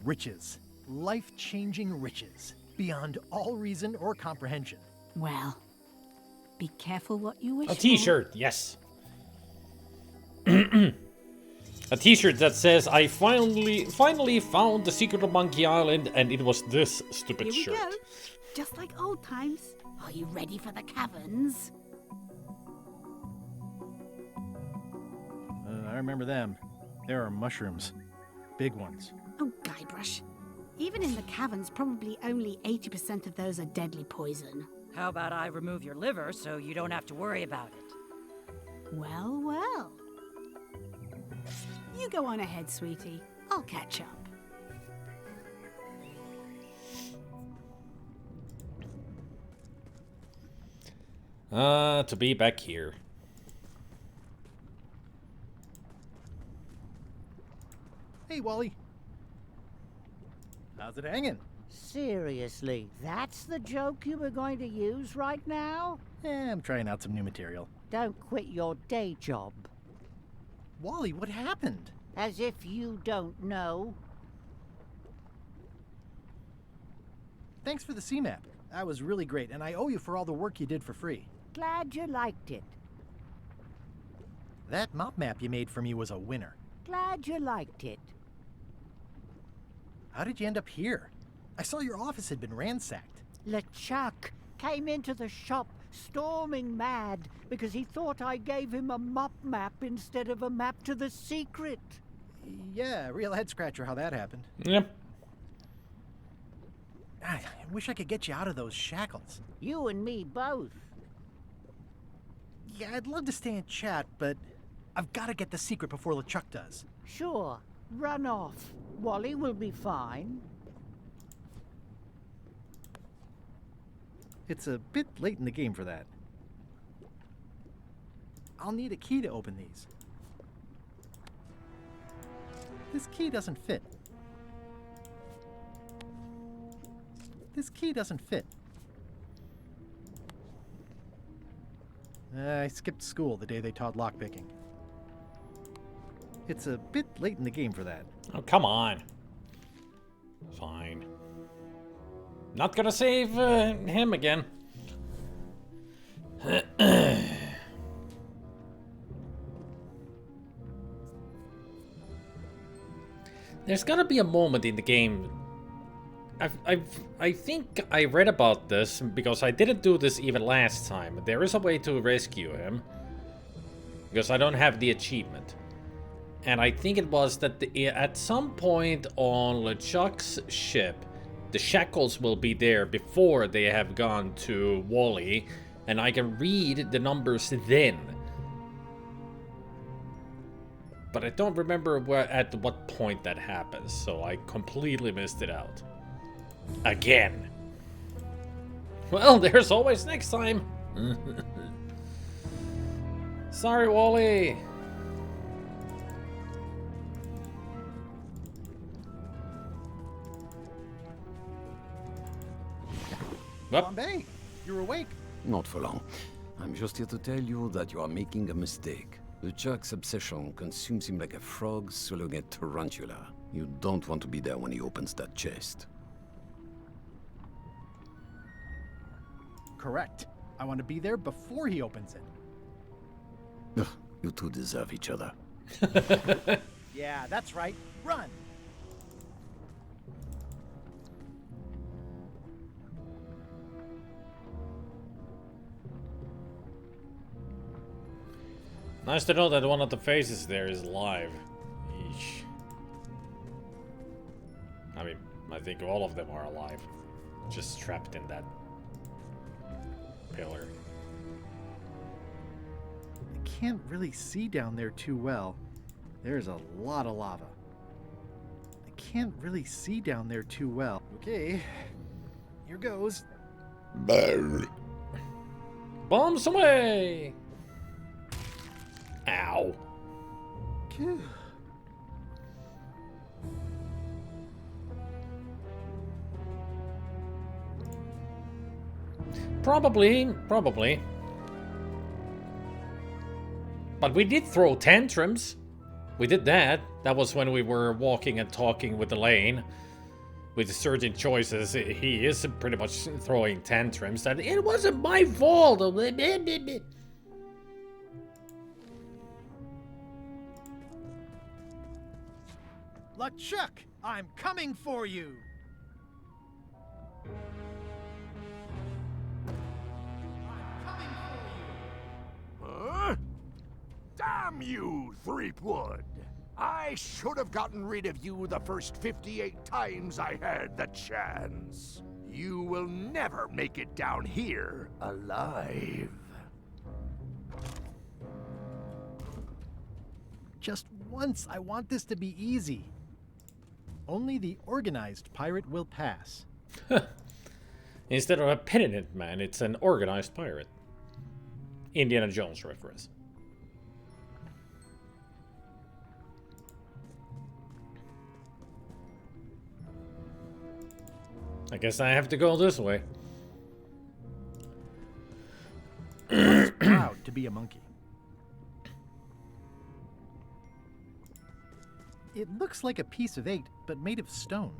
Riches. Life-changing riches. Beyond all reason or comprehension. Well, be careful what you wish for. A t-shirt, yes. A t-shirt that says, I finally found the secret of Monkey Island, and it was this stupid Here we shirt. go. Just like old times. Are you ready for the caverns? I remember them. There are mushrooms. Big ones. Oh, guybrush. Even in the caverns, probably only 80% of those are deadly poison. How about I remove your liver so you don't have to worry about it? Well, well. You go on ahead, sweetie. I'll catch up. To be back here. Hey, Wally. How's it hanging? Seriously, that's the joke you were going to use right now? I'm trying out some new material. Don't quit your day job. Wally, what happened? As if you don't know. Thanks for the C-map. That was really great, and I owe you for all the work you did for free. Glad you liked it. That mop map you made for me was a winner. Glad you liked it. How did you end up here? I saw your office had been ransacked. LeChuck came into the shop storming mad because he thought I gave him a mop map instead of a map to the secret. Yeah, real head-scratcher how that happened. Yep. I wish I could get you out of those shackles. You and me both. Yeah, I'd love to stay and chat, but I've got to get the secret before LeChuck does. Sure, run off. Wally will be fine. It's a bit late in the game for that. I'll need a key to open these. This key doesn't fit. This key doesn't fit. I skipped school the day they taught lockpicking. It's a bit late in the game for that. Oh, come on. Fine. Not gonna save him again. There's gotta be a moment in the game. I think I read about this because I didn't do this even last time. There is a way to rescue him because I don't have the achievement. And I think it was that at some point on LeChuck's ship, the shackles will be there before they have gone to Wally, and I can read the numbers then. But I don't remember at what point that happens, so I completely missed it out. Again. Well, there's always next time. Sorry, Wally. Bombay, you're awake. Not for long. I'm just here to tell you that you are making a mistake. LeChuck's obsession consumes him like a frog swallowing a tarantula. You don't want to be there when he opens that chest. Correct. I want to be there before he opens it. Ugh, you two deserve each other. Yeah, that's right. Run! Nice to know that one of the faces there is live. Eesh. I mean, I think all of them are alive. Just trapped in that pillar. I can't really see down there too well. There's a lot of lava. I can't really see down there too well. Okay, here goes. Bombs away! Ow. Probably. But we did throw tantrums. We did that. That was when we were walking and talking with Elaine. With certain choices, he is pretty much throwing tantrums. That it wasn't my fault. LeChuck, I'm coming for you. Damn Damn you, Threepwood! I should have gotten rid of you the first 58 times I had the chance. You will never make it down here alive. Just once, I want this to be easy. Only the organized pirate will pass. Instead of a penitent man, it's an organized pirate. Indiana Jones reference. I guess I have to go this way. It's proud to be a monkey. It looks like a piece of 8, but made of stone.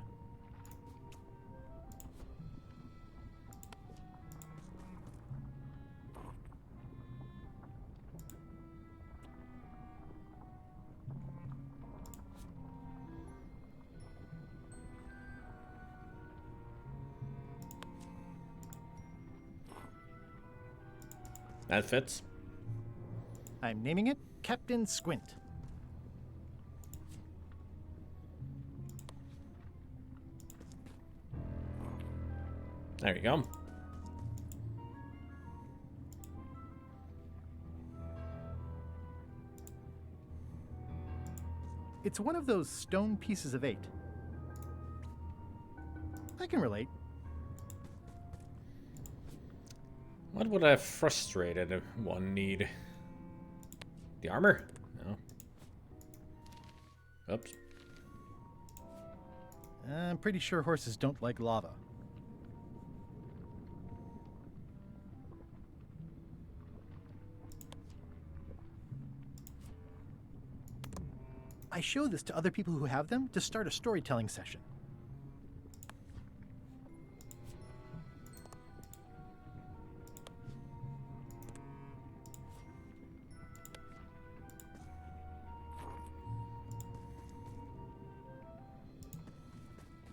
That fits. I'm naming it Captain Squint. There you go. It's one of those stone pieces of 8. I can relate. What would a frustrated one need? The armor? No. Oops. I'm pretty sure horses don't like lava. I show this to other people who have them to start a storytelling session.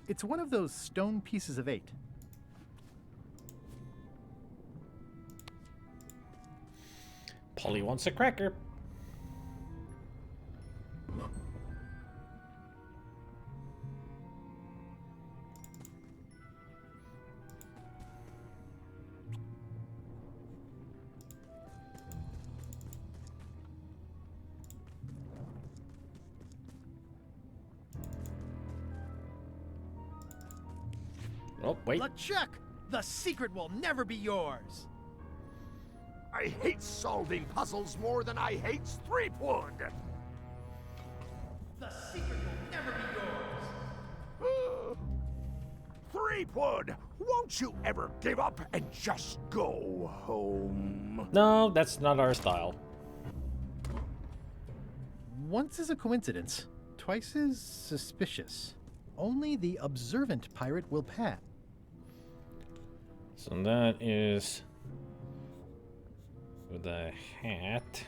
It's one of those stone pieces of 8. Polly wants a cracker. Oh, wait. LeChuck! The secret will never be yours! I hate solving puzzles more than I hate Threepwood! The secret will never be yours! Threepwood, won't you ever give up and just go home? No, that's not our style. Once is a coincidence, twice is suspicious. Only the observant pirate will pass. So that is with a hat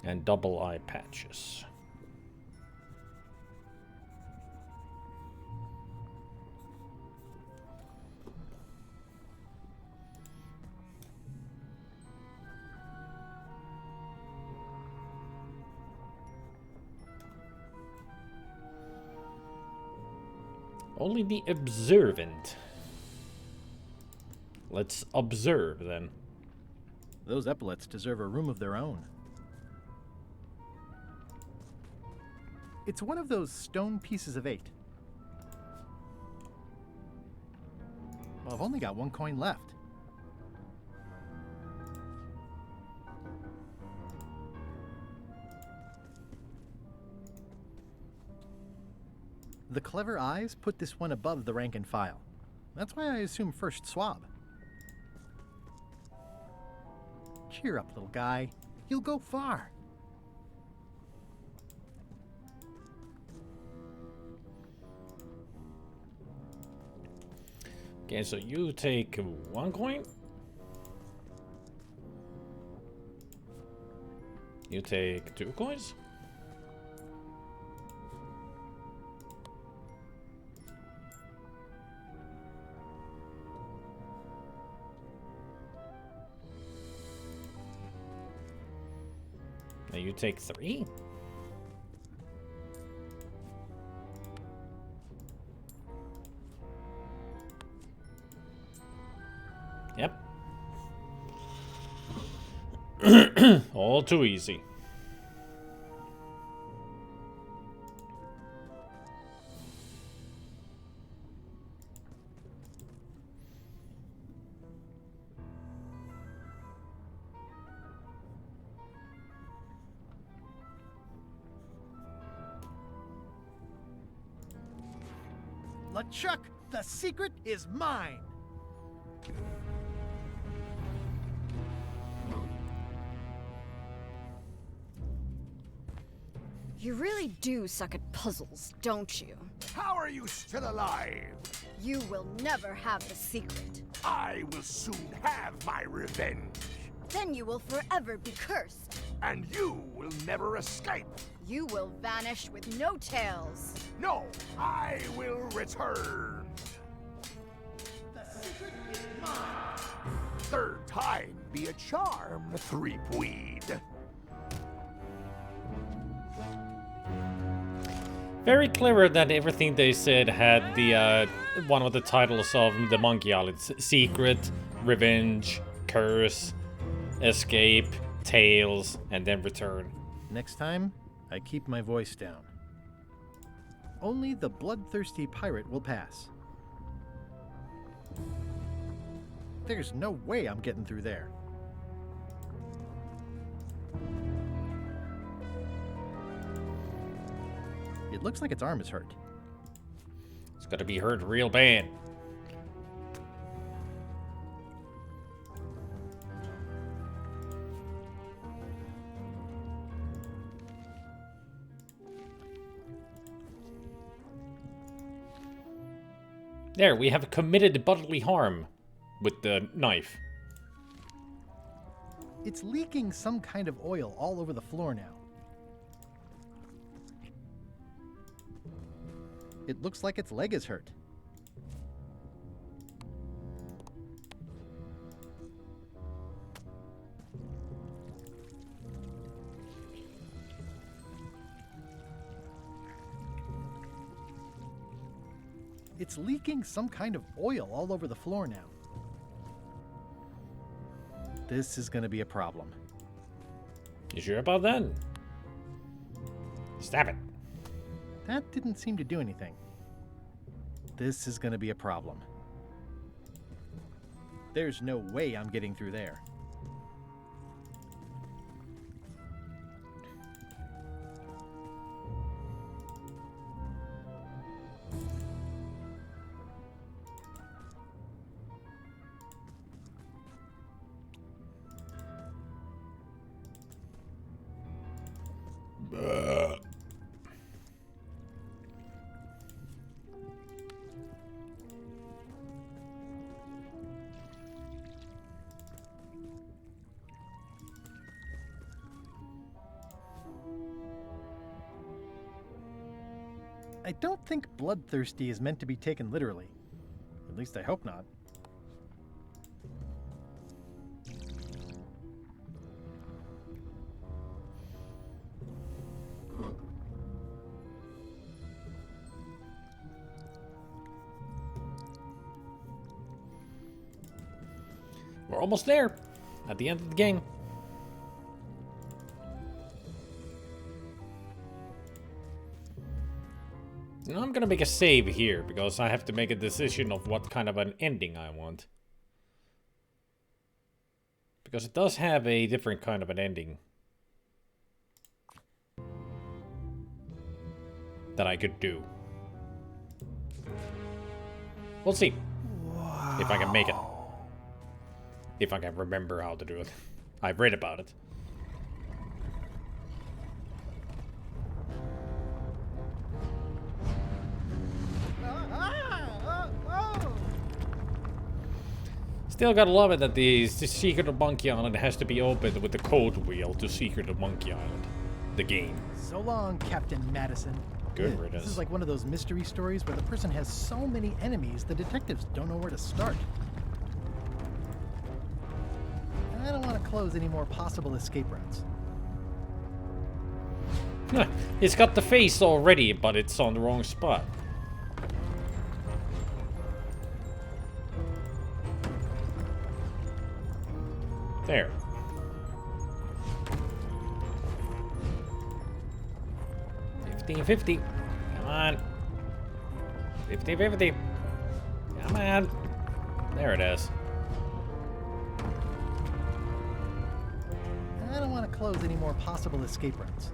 and double eye patches. Only the observant. Let's observe then. Those epaulets deserve a room of their own. It's one of those stone pieces of 8. Well, I've only got 1 coin left. The clever eyes put this one above the rank and file. That's why I assume first swab. Cheer up, little guy. You'll go far. Okay, so you take 1 coin. You take 2 coins. Now you take 3. Yep. All too easy. LeChuck, the secret is mine. You really do suck at puzzles, don't you? How are you still alive? You will never have the secret. I will soon have my revenge. Then you will forever be cursed. And you will never escape. You will vanish with no tails. No, I will return. The secret is mine. Third time be a charm, Threepweed. Very clever that everything they said had the one of the titles of the Monkey Islands: Secret, Revenge, Curse, Escape, Tales, and then Return. Next time, I keep my voice down. Only the bloodthirsty pirate will pass. There's no way I'm getting through there. It looks like its arm is hurt. It's gotta be hurt real bad. There, we have committed bodily harm with the knife. It's leaking some kind of oil all over the floor now. It looks like its leg is hurt. It's leaking some kind of oil all over the floor now. This is gonna be a problem. You sure about that? Stab it. That didn't seem to do anything. This is gonna be a problem. There's no way I'm getting through there. I don't think bloodthirsty is meant to be taken literally. At least I hope not. We're almost there. At the end of the game. Now I'm gonna make a save here, because I have to make a decision of what kind of an ending I want. Because it does have a different kind of an ending that I could do. We'll see if I can make it. If I can remember how to do it. I've read about it. Still gotta love it that the Secret of Monkey Island has to be opened with the code wheel to Secret of Monkey Island, the game. So long, Captain Madison. Good riddance. This is like one of those mystery stories where the person has so many enemies, the detectives don't know where to start. I don't want to close any more possible escape routes. It's got the face already, but it's on the wrong spot. There. $50. Come on. $50. Come on. There it is. I don't want to close any more possible escape routes.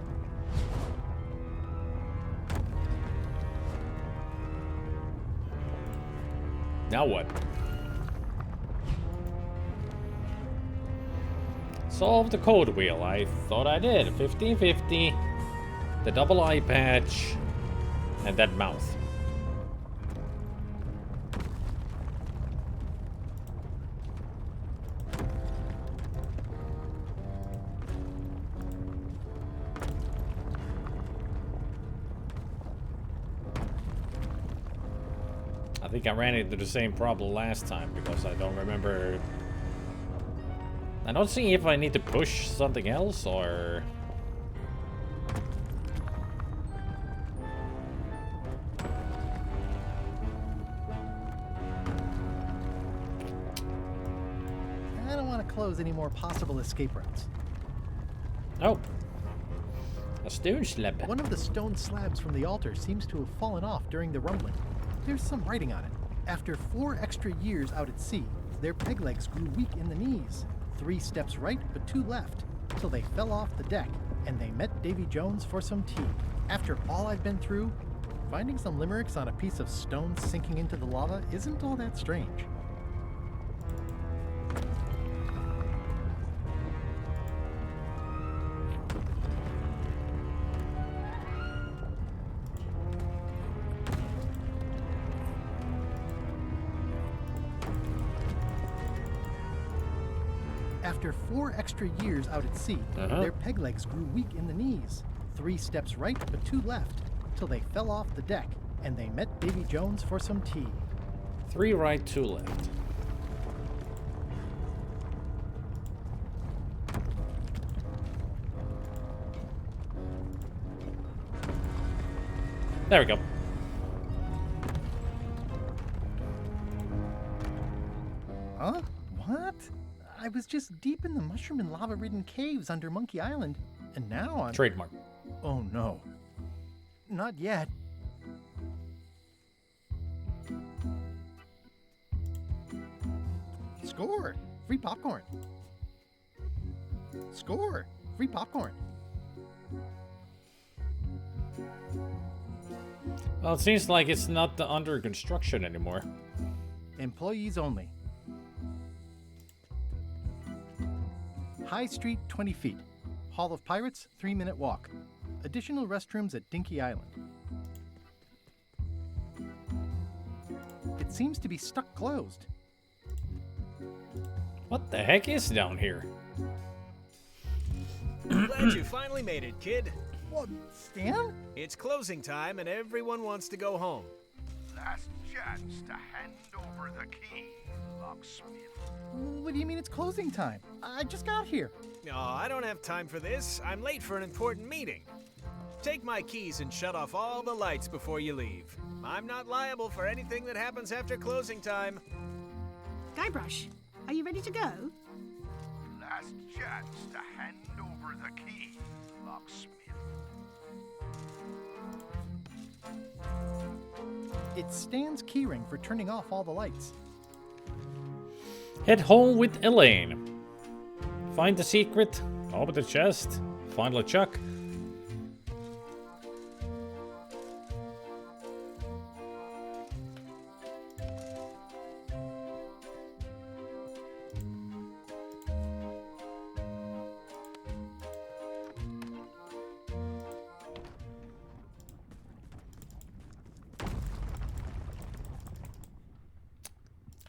Now what? Solve the code wheel. I thought I did. 50-50. The double eye patch. And that mouth. I think I ran into the same problem last time because I don't remember. I don't see if I need to push something else or. I don't want to close any more possible escape routes. Oh. A stone slab. One of the stone slabs from the altar seems to have fallen off during the rumbling. There's some writing on it. After 4 extra years out at sea, their peg legs grew weak in the knees. 3 steps right, but 2 left, till they fell off the deck, and they met Davy Jones for some tea. After all I've been through, finding some limericks on a piece of stone sinking into the lava isn't all that strange. After 4 extra years out at sea, their peg legs grew weak in the knees. 3 steps right, but 2 left, till they fell off the deck, and they met Davy Jones for some tea. 3 right, 2 left. There we go. Huh? What? I was just deep in the mushroom and lava-ridden caves under Monkey Island, and now I'm... Trademark. Oh no. Not yet. Score! Free popcorn. Score! Free popcorn. Well, it seems like it's not under construction anymore. Employees only. High Street, 20 feet. Hall of Pirates, 3-minute walk. Additional restrooms at Dinky Island. It seems to be stuck closed. What the heck is down here? Glad you finally made it, kid. What, Stan? It's closing time and everyone wants to go home. Last chance to hand over the key, locksmith. What do you mean it's closing time? I just got here. No, I don't have time for this. I'm late for an important meeting. Take my keys and shut off all the lights before you leave. I'm not liable for anything that happens after closing time. Guybrush, are you ready to go? Last chance to hand over the key, locksmith. It's Stan's keyring for turning off all the lights. Head home with Elaine. Find the secret. Open the chest. Find LeChuck.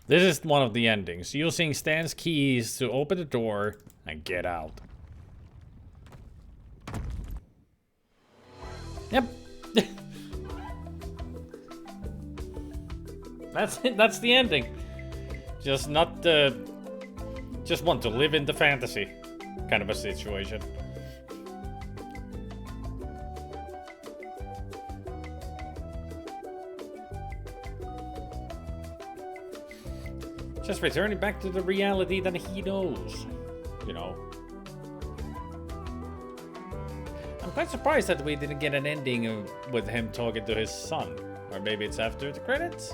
This is one of the endings. Using Stan's keys to open the door and get out. Yep. That's it. That's the ending. Just not just want to live in the fantasy kind of a situation. Just returning back to the reality that he knows. You know. I'm quite surprised that we didn't get an ending with him talking to his son. Or maybe it's after the credits?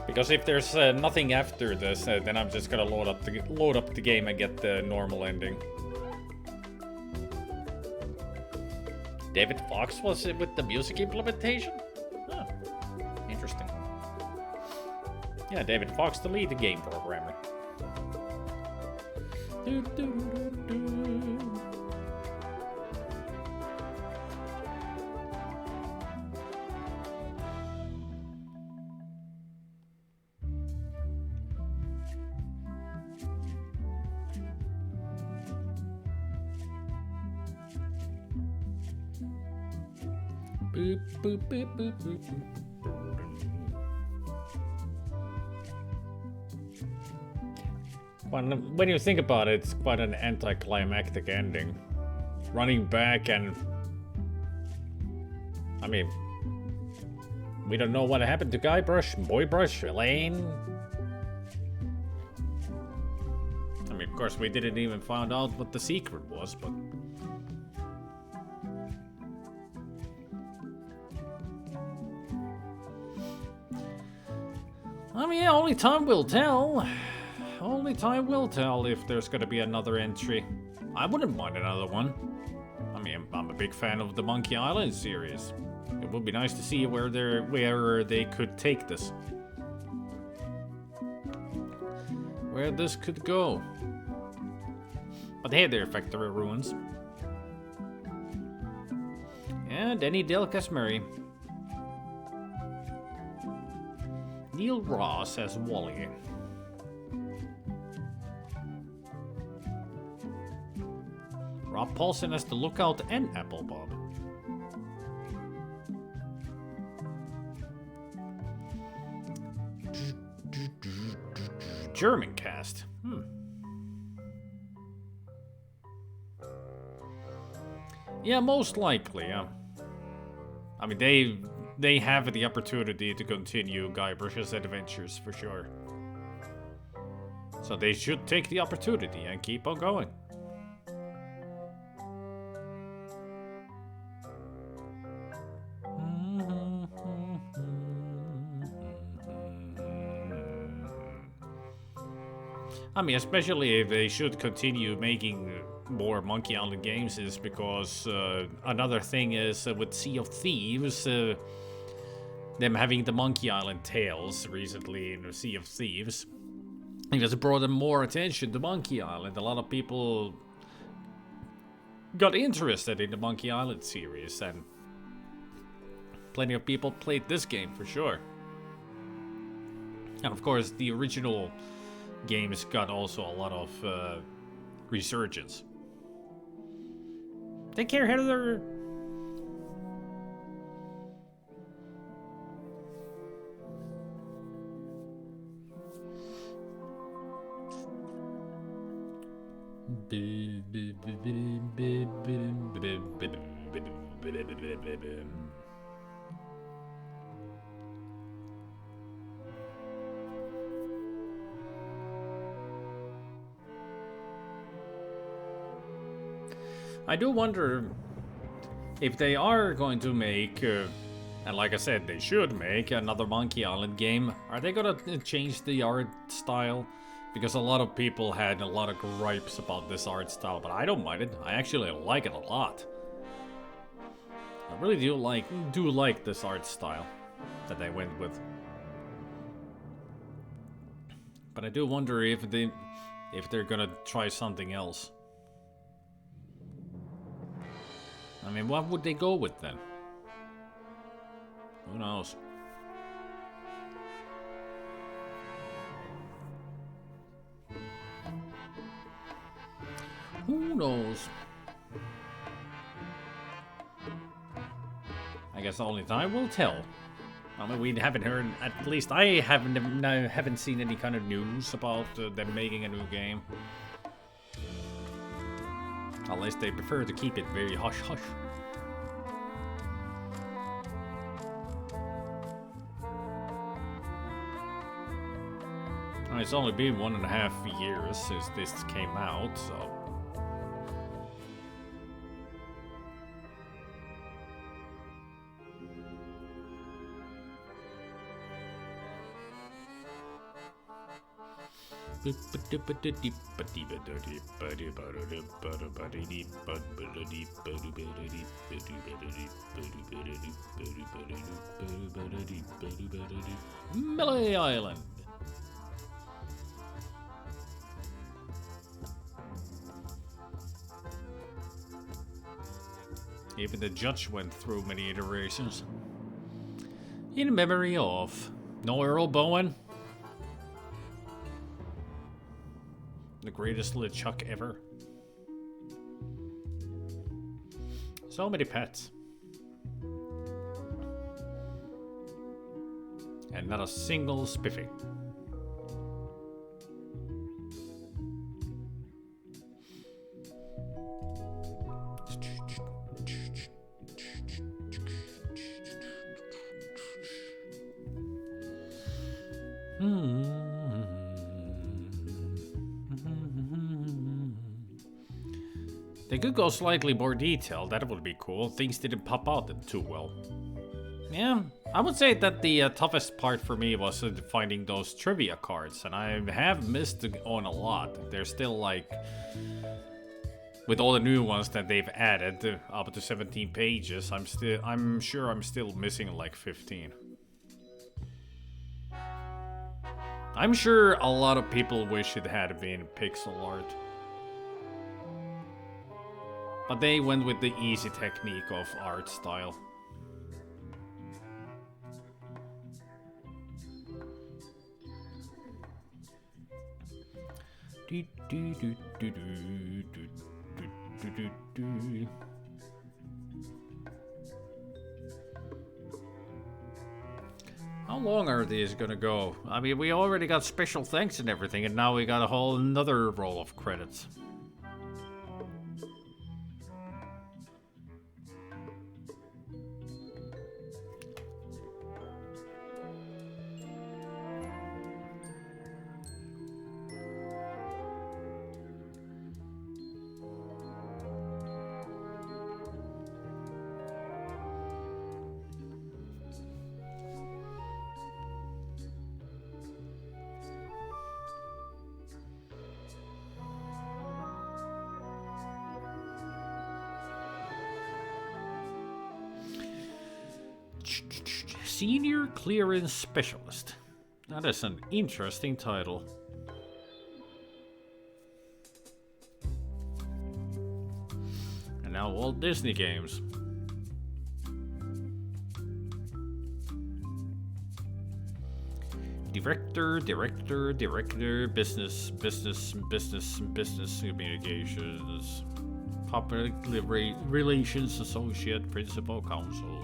Because if there's nothing after this, then I'm just gonna load up the game and get the normal ending. David Fox was it with the music implementation? Huh. Interesting. Yeah, David Fox, the lead game programmer. Boop, boop, boop, boop, boop, boop. When you think about it, it's quite an anticlimactic ending. Running back and... I mean... We don't know what happened to Guybrush, Boybrush, Elaine. I mean, of course, we didn't even find out what the secret was, but... I mean, yeah, only time will tell. Only time will tell if there's gonna be another entry. I wouldn't mind another one. I mean, I'm a big fan of the Monkey Island series. It would be nice to see where they could take this. Where this could go. But hey there, Factory Ruins. And Denny Del Casmurray. Neil Ross as Wally. Rob Paulson as the Lookout and Apple Bob. German cast. Yeah, most likely. I mean, they have the opportunity to continue Guybrush's adventures for sure. So they should take the opportunity and keep on going. I mean, especially if they should continue making more Monkey Island games, is because another thing is with Sea of Thieves, them having the Monkey Island tales recently in the Sea of Thieves. It just brought them more attention to Monkey Island. A lot of people got interested in the Monkey Island series, and plenty of people played this game for sure. And of course, the original games got also a lot of resurgence. Take care, Heather. I do wonder if they are going to make, and like I said, they should make another Monkey Island game. Are they gonna change the art style? Because a lot of people had a lot of gripes about this art style, but I don't mind it. I actually like it a lot. I really do like this art style that they went with. But I do wonder if they're gonna try something else. I mean, what would they go with then? Who knows? Who knows? I guess only time will tell. I mean, we haven't heard, at least I haven't seen any kind of news about them making a new game. Unless they prefer to keep it very hush-hush. It's only been 1.5 years since this came out, so... Melee Island. Even the judge went through many iterations. In memory of... No Earl Bowen? The greatest LeChuck ever. So many pets. And not a single spiffy. They could go slightly more detailed, that would be cool. Things didn't pop out too well. Yeah, I would say that the toughest part for me was finding those trivia cards, and I have missed on a lot. They're still like, with all the new ones that they've added, up to 17 pages, I'm sure I'm still missing like 15. I'm sure a lot of people wish it had been pixel art. But they went with the easy technique of art style. How long are these gonna go? I mean, we already got special thanks and everything, and now we got a whole another roll of credits. Senior Clearance Specialist. That is an interesting title. And now Walt Disney games. Director, business communications, public relations associate, principal counsel,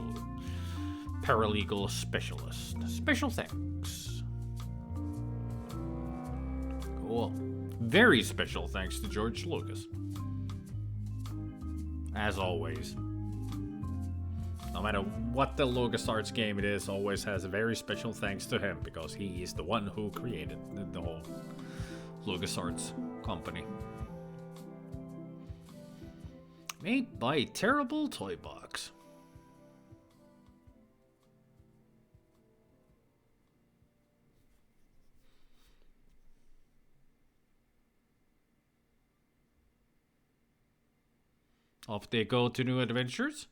paralegal specialist. Special thanks. Cool. Very special thanks to George Lucas. As always. No matter what the LucasArts game it is, always has a very special thanks to him, because he is the one who created the whole LucasArts company. Made by Terrible Toy Box. Off they go to new adventures.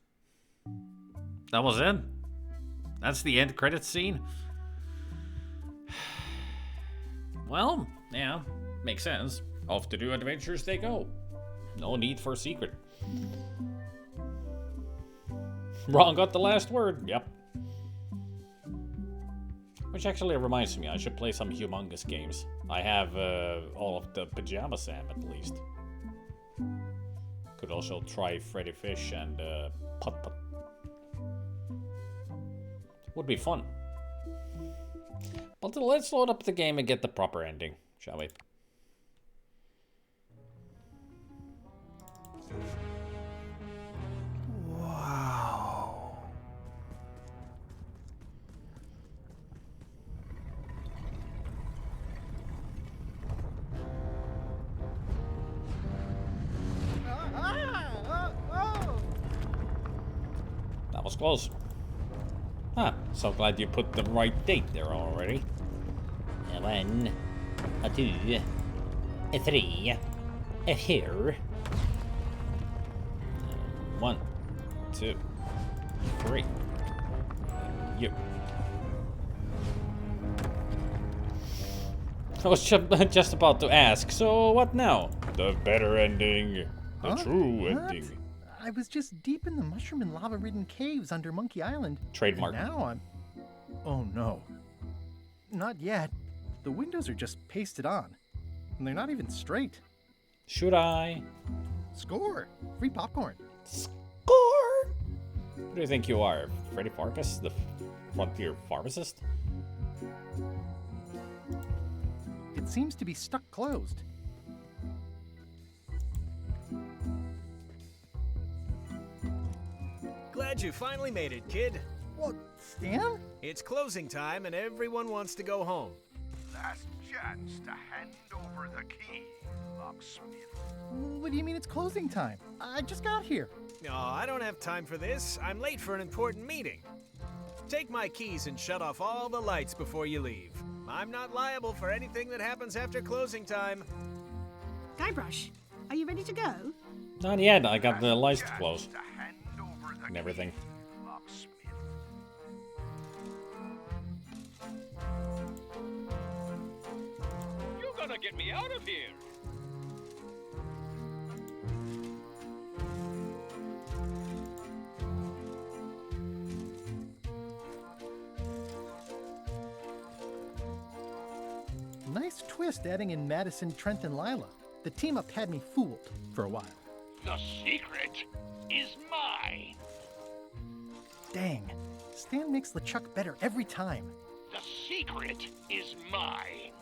That was it. That's the end credits scene. Well, yeah, makes sense. Off to new adventures they go. No need for a secret. Ron got the last word. Yep. Which actually reminds me, I should play some humongous games. I have all of the Pajama Sam at least. Could also try Freddy Fish and Putt Putt. Would be fun. But let's load up the game and get the proper ending, shall we? was close. Ah, so glad you put the right date there already. 1, 2, 3, here. 1, 2, 3. You. I was just about to ask, so what now? The better ending. The true ending. I was just deep in the mushroom and lava-ridden caves under Monkey Island. Trademark. And now I'm... Oh no. Not yet. The windows are just pasted on. And they're not even straight. Should I? Score! Free popcorn. Score! Who do you think you are? Freddy Farkas? The frontier pharmacist? It seems to be stuck closed. Glad you finally made it, kid. What, Stan? It's closing time and everyone wants to go home. Last chance to hand over the key, locksmith. What do you mean it's closing time? I just got here. No, I don't have time for this. I'm late for an important meeting. Take my keys and shut off all the lights before you leave. I'm not liable for anything that happens after closing time. Guybrush, are you ready to go? Not yet. I got the lights to close. And everything. You're gonna get me out of here! Nice twist adding in Madison, Trent, and Lila. The team up had me fooled for a while. The secret is mine. Dang, Stan makes LeChuck better every time. The secret is mine.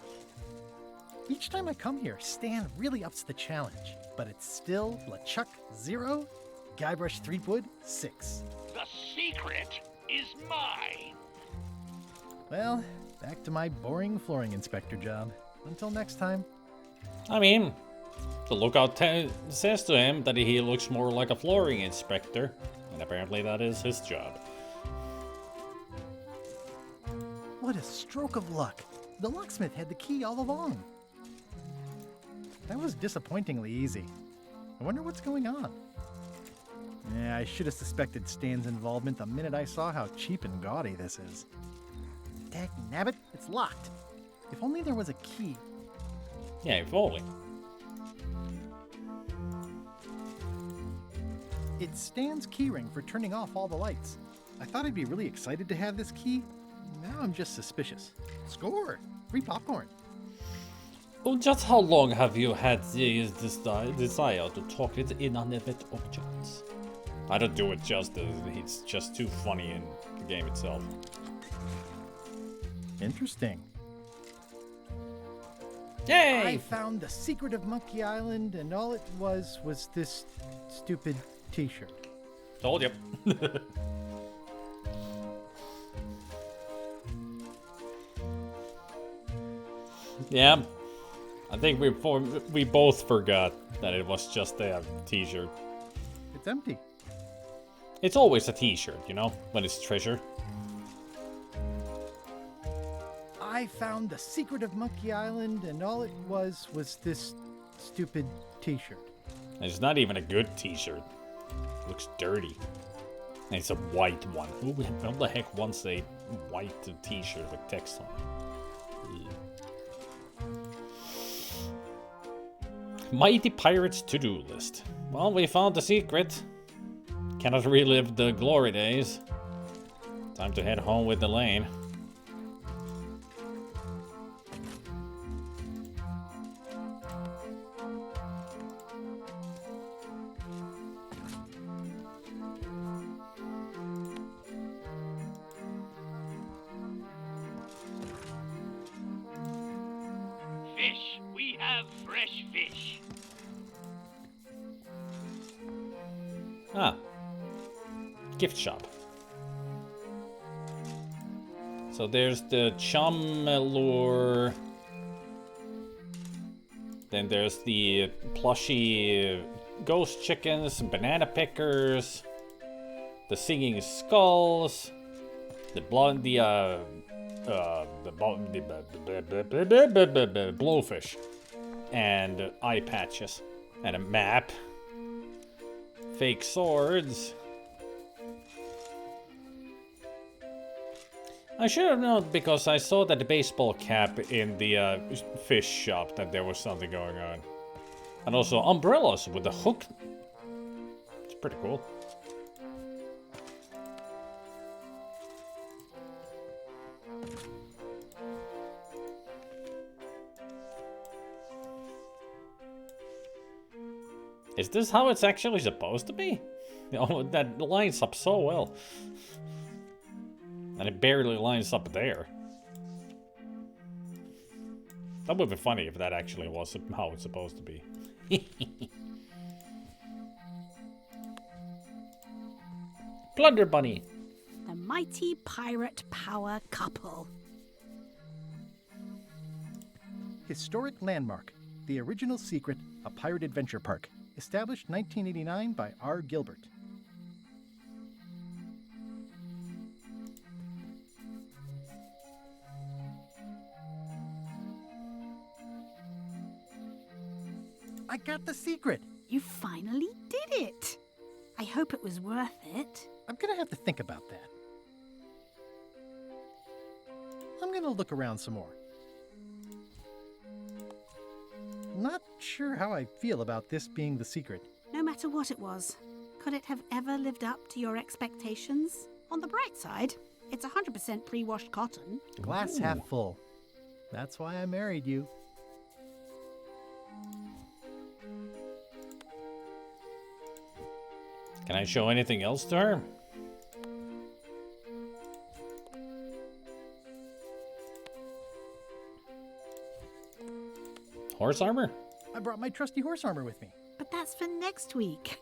Each time I come here, Stan really ups the challenge. But it's still LeChuck 0, Guybrush Threepwood 6. The secret is mine. Well, back to my boring flooring inspector job. Until next time. I mean, the lookout says to him that he looks more like a flooring inspector, and apparently that is his job. What a stroke of luck. The locksmith had the key all along. That was disappointingly easy. I wonder what's going on. Yeah, I should have suspected Stan's involvement the minute I saw how cheap and gaudy this is. Dag nabbit, it's locked. If only there was a key. Yeah, if only. It's Stan's keyring for turning off all the lights. I thought I'd be really excited to have this key. Now I'm just suspicious. Score! Free popcorn. Oh, just how long have you had this desire to talk with inanimate objects? I don't do it justice, it's just too funny in the game itself. Interesting. Yay! I found the secret of Monkey Island, and all it was this stupid t-shirt. Told you. Yeah, I think we both forgot that it was just a t-shirt. It's empty. It's always a t-shirt, you know, when it's treasure. I found the secret of Monkey Island, and all it was this stupid t-shirt. It's not even a good t-shirt. It looks dirty. And it's a white one. Who the heck wants a white t-shirt with text on it? Mighty Pirates to-do list. Well, we found the secret. Cannot relive the glory days. Time to head home with Elaine. Fish. We have fresh fish. Ah. Gift shop. So there's the chum lure. Then there's the plushy ghost chickens, banana pickers. The singing skulls. The blowfish. And eye patches. And a map. Fake swords. I should have known because I saw that baseball cap in the fish shop that there was something going on. And also umbrellas with a hook. It's pretty cool. Is this how it's actually supposed to be? Oh, that lines up so well. And it barely lines up there. That would be funny if that actually was how it's supposed to be. Plunder Bunny. The mighty pirate power couple. Historic landmark. The original secret, a pirate adventure park. Established 1989 by R. Gilbert. I got the secret. You finally did it. I hope it was worth it. I'm gonna have to think about that. I'm gonna look around some more. Not sure how I feel about this being the secret. No matter what it was, could it have ever lived up to your expectations? On the bright side, it's 100% pre-washed cotton. Glass half full. That's why I married you. Can I show anything else to her? Horse armor? I brought my trusty horse armor with me. But that's for next week.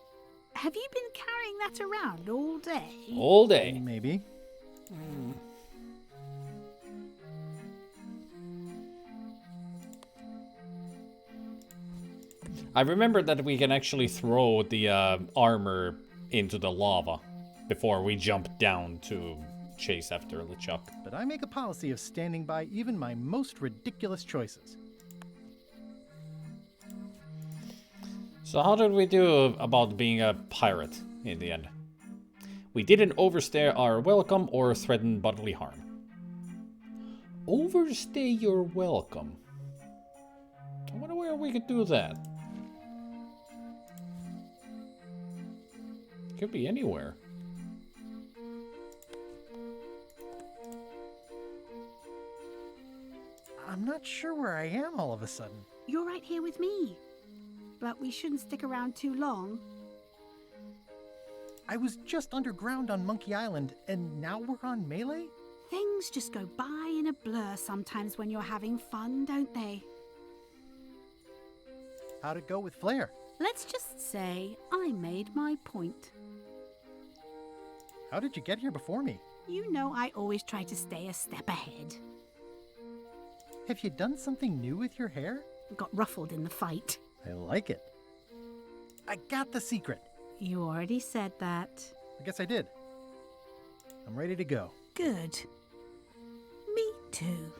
Have you been carrying that around all day? All day. Maybe. I remember that we can actually throw the armor into the lava before we jump down to chase after LeChuck. But I make a policy of standing by even my most ridiculous choices. So how did we do about being a pirate in the end? We didn't overstay our welcome or threaten bodily harm. Overstay your welcome. I wonder where we could do that. Could be anywhere. I'm not sure where I am all of a sudden. You're right here with me. But we shouldn't stick around too long. I was just underground on Monkey Island, and now we're on Melee? Things just go by in a blur sometimes when you're having fun, don't they? How'd it go with Flair? Let's just say I made my point. How did you get here before me? You know I always try to stay a step ahead. Have you done something new with your hair? Got ruffled in the fight. I like it. I got the secret. You already said that. I guess I did. I'm ready to go. Good. Me too.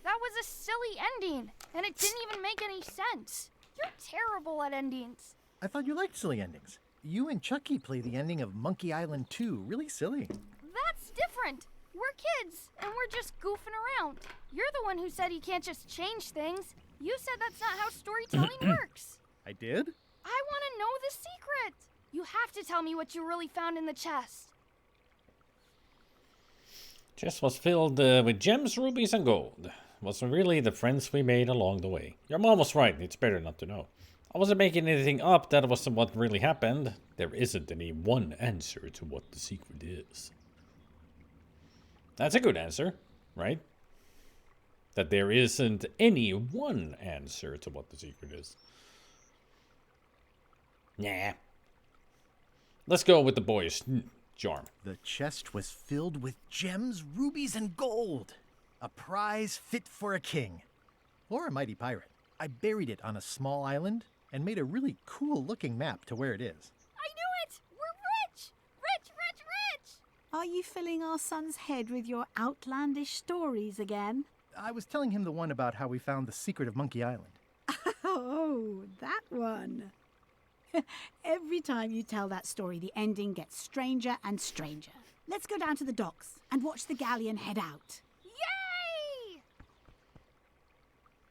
That was a silly ending, and it didn't even make any sense. You're terrible at endings. I thought you liked silly endings. You and Chucky play the ending of Monkey Island 2 really silly. That's different. We're kids, and we're just goofing around. You're the one who said you can't just change things. You said that's not how storytelling works. I did? I want to know the secret. You have to tell me what you really found in the chest. Chest was filled with gems, rubies, and gold. Wasn't really the friends we made along the way. Your mom was right, it's better not to know. I wasn't making anything up, that wasn't what really happened. There isn't any one answer to what the secret is. That's a good answer, right? That there isn't any one answer to what the secret is. Nah. Let's go with the boys' charm. The chest was filled with gems, rubies, and gold. A prize fit for a king. Or a mighty pirate. I buried it on a small island and made a really cool-looking map to where it is. I knew it! We're rich! Rich, rich, rich! Are you filling our son's head with your outlandish stories again? I was telling him the one about how we found the secret of Monkey Island. Oh, that one. Every time you tell that story, the ending gets stranger and stranger. Let's go down to the docks and watch the galleon head out. Yay!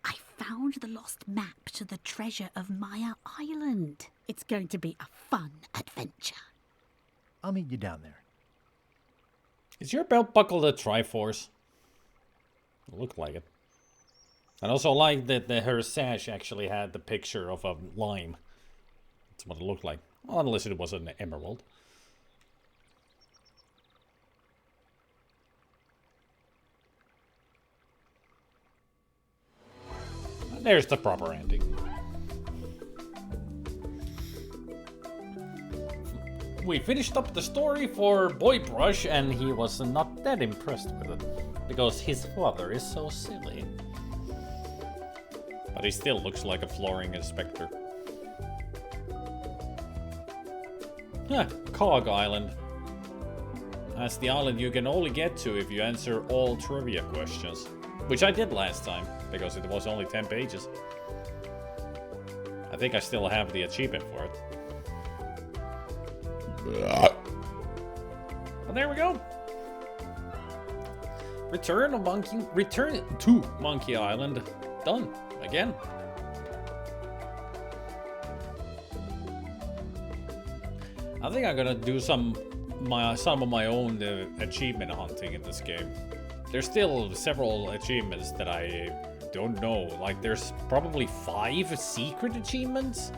I found the lost map to the treasure of Maya Island. It's going to be a fun adventure. I'll meet you down there. Is your belt buckle a Triforce? It looked like it. And also like that her sash actually had the picture of a lime. That's what it looked like. Well, unless it was an emerald. And there's the proper ending. We finished up the story for Guybrush and he was not that impressed with it. Because his father is so silly. But he still looks like a flooring inspector. Cog Island. That's the island you can only get to if you answer all trivia questions. Which I did last time, because it was only 10 pages. I think I still have the achievement for it. Well, there we go. Return to Monkey Island. Done. Again. I think I'm gonna do some of my own achievement hunting in this game. There's still several achievements that I don't know. Like there's probably 5 secret achievements.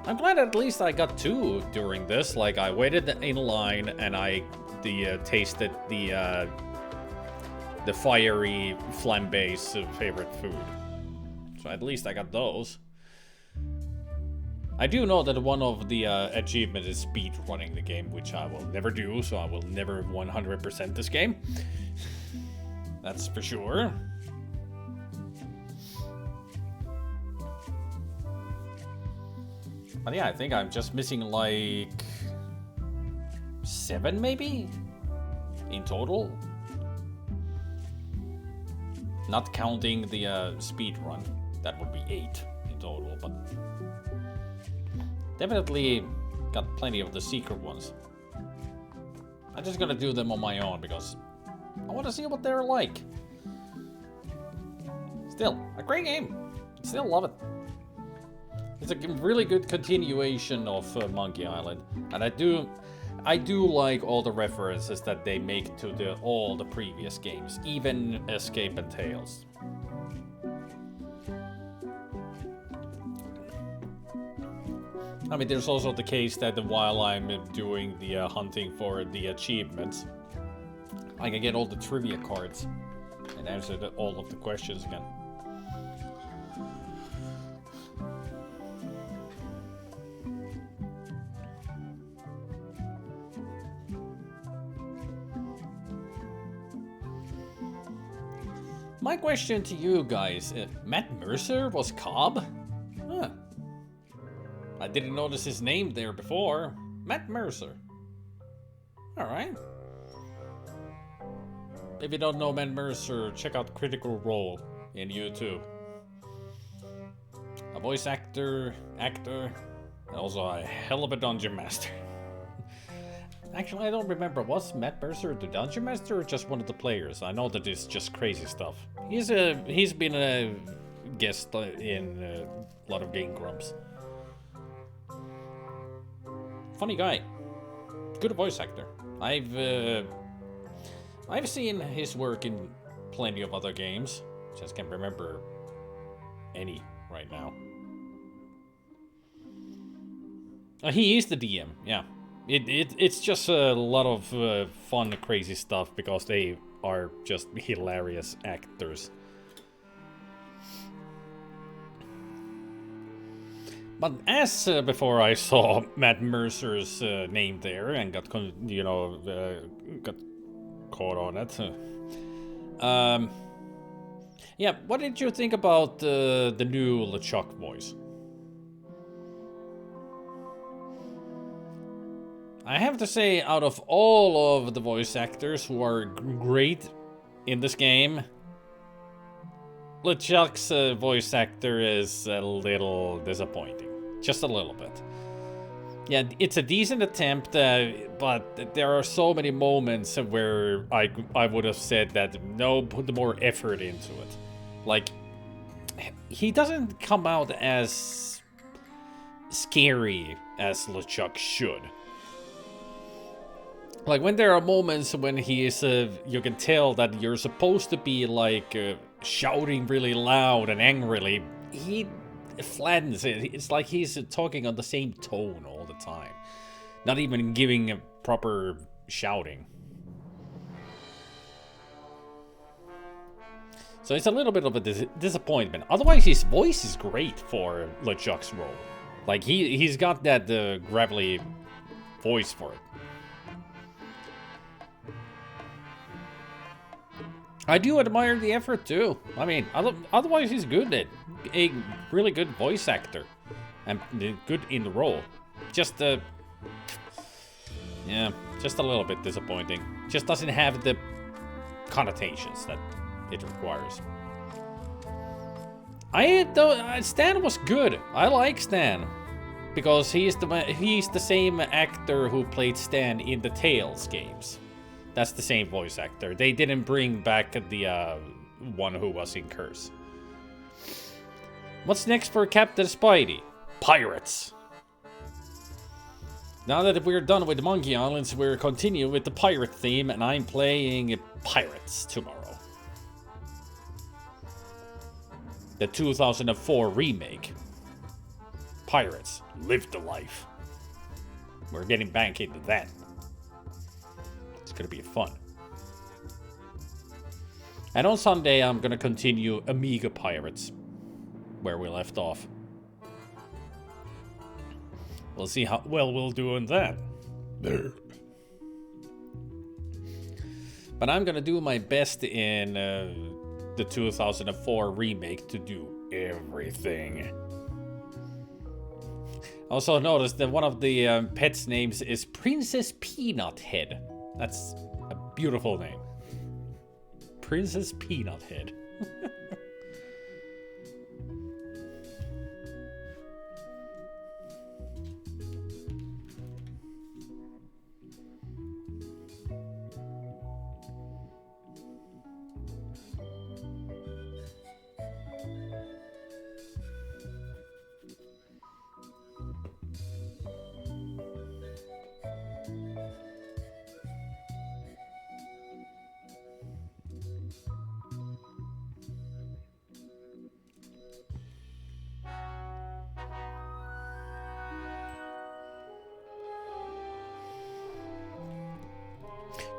I'm glad at least I got 2 during this. Like I waited in line and I tasted the fiery flambe's favorite food. So at least I got those. I do know that one of the achievements is speed running the game, which I will never do, so I will never 100% this game. That's for sure. But yeah, I think I'm just missing like 7 maybe in total. Not counting the speed run. That would be 8 in total, but definitely got plenty of the secret ones. I'm just gonna do them on my own because I want to see what they're like. Still, a great game. Still love it. It's a really good continuation of Monkey Island, and I do like all the references that they make to all the previous games, even Escape and Tales. I mean, there's also the case that while I'm doing the hunting for the achievements, I can get all the trivia cards and answer all of the questions again. My question to you guys, Matt Mercer was Cobb? Huh. I didn't notice his name there before. Matt Mercer. Alright. If you don't know Matt Mercer, check out Critical Role in YouTube. A voice actor, and also a hell of a dungeon master. Actually, I don't remember, was Matt Mercer the dungeon master or just one of the players? I know that it's just crazy stuff. He's been a guest in a lot of Game Grumps. Funny guy. Good voice actor. I've seen his work in plenty of other games. Just can't remember any right now. He is the DM, yeah. It's just a lot of fun, crazy stuff because they are just hilarious actors. But as before I saw Matt Mercer's name there and got got caught on it. Yeah, what did you think about the new LeChuck voice? I have to say, out of all of the voice actors who are great in this game, LeChuck's voice actor is a little disappointing. Just a little bit. Yeah, it's a decent attempt, but there are so many moments where I would have said that, no, put more effort into it. Like, he doesn't come out as scary as LeChuck should. Like, when there are moments when he is, you can tell that you're supposed to be, like, shouting really loud and angrily, he flattens it. It's like he's talking on the same tone all the time. Not even giving a proper shouting. So it's a little bit of a disappointment. Otherwise, his voice is great for LeChuck's role. Like, he's got that gravelly voice for it. I do admire the effort too. I mean, otherwise he's good at a really good voice actor and good in the role. Just yeah, just a little bit disappointing. Just doesn't have the connotations that it requires. Stan was good. I like Stan because he's the same actor who played Stan in the Tales games. That's the same voice actor. They didn't bring back the one who was in Curse. What's next for Captain Spidey? Pirates. Now that we're done with Monkey Islands, we're continuing with the pirate theme, and I'm playing Pirates tomorrow. The 2004 remake. Pirates, live the life. We're getting back into that. It's gonna be fun. And on Sunday, I'm gonna continue Amiga Pirates, where we left off. We'll see how well we'll do on that. But I'm gonna do my best in the 2004 remake to do everything. Also noticed that one of the pets' names is Princess Peanut Head. That's a beautiful name. Princess Peanut Head.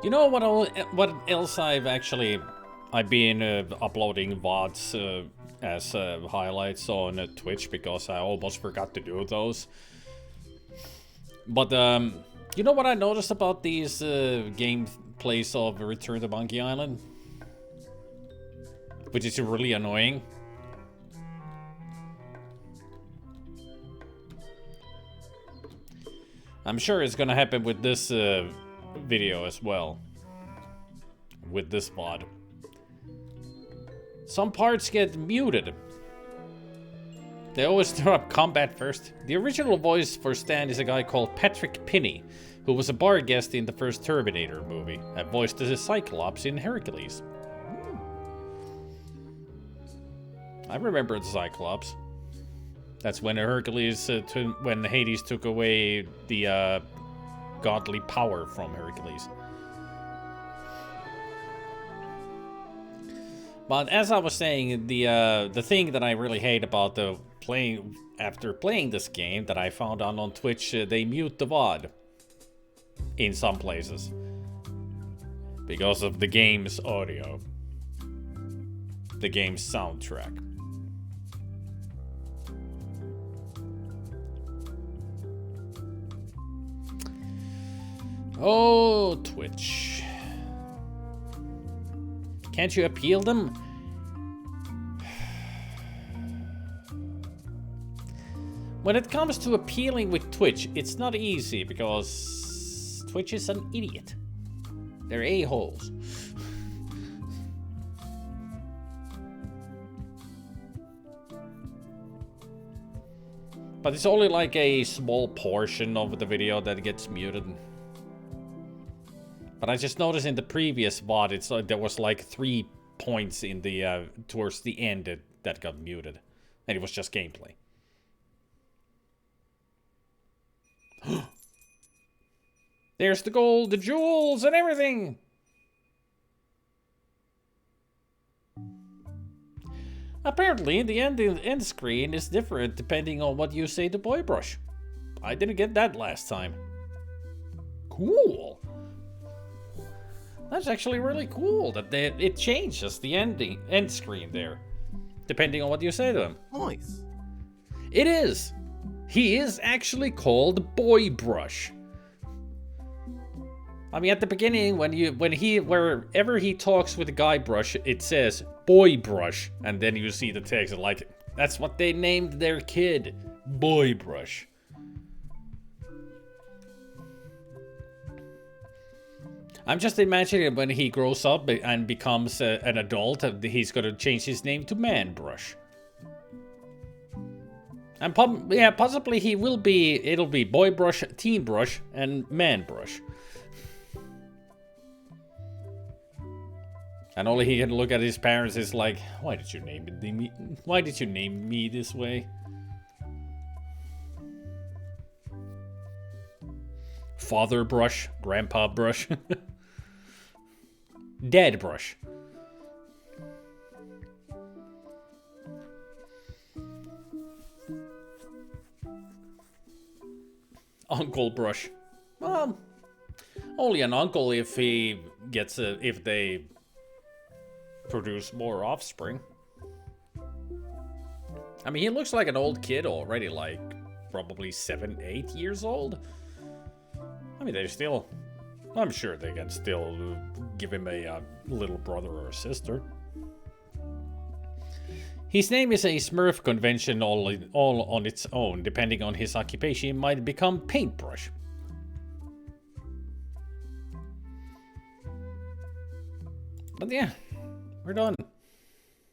You know what else I've been uploading VODs as highlights on Twitch because I almost forgot to do those. But you know what I noticed about these gameplays of Return to Monkey Island? Which is really annoying. I'm sure it's gonna happen with this video as well. With this VOD. Some parts get muted. They always throw up combat first. The original voice for Stan is a guy called Patrick Pinney, who was a bar guest in the first Terminator movie, and voiced as a Cyclops in Hercules. I remember the Cyclops. That's when Hercules, when Hades took away the godly power from Hercules. But as I was saying, the thing that I really hate about after playing this game that I found out on Twitch, they mute the VOD in some places because of the game's audio, the game's soundtrack. Oh, Twitch. Can't you appeal them? When it comes to appealing with Twitch, it's not easy because Twitch is an idiot. They're a-holes. But it's only like a small portion of the video that gets muted. But I just noticed in the previous VOD, there was like 3 points in the towards the end that got muted, and it was just gameplay. There's the gold, the jewels, and everything. Apparently, the end screen is different depending on what you say to guybrush. I didn't get that last time. Cool. That's actually really cool that it changes the end screen there, depending on what you say to him. Nice. It is. He is actually called guybrush. I mean, at the beginning, wherever he talks with guybrush, it says guybrush, and then you see the text like that's what they named their kid, guybrush. I'm just imagining when he grows up and becomes an adult, he's gonna change his name to Manbrush. And possibly it'll be Boybrush, Teenbrush, and Manbrush. And all he can look at his parents is like, why did you name me this way? Father Brush, Grandpa Brush, Dad Brush. Uncle Brush. Well, only an uncle if he gets if they produce more offspring. I mean, he looks like an old kid already, like probably 7, 8 years old. I mean, I'm sure they can still give him a little brother or a sister. His name is a Smurf convention all on its own. Depending on his occupation, he might become Paintbrush. But yeah, we're done.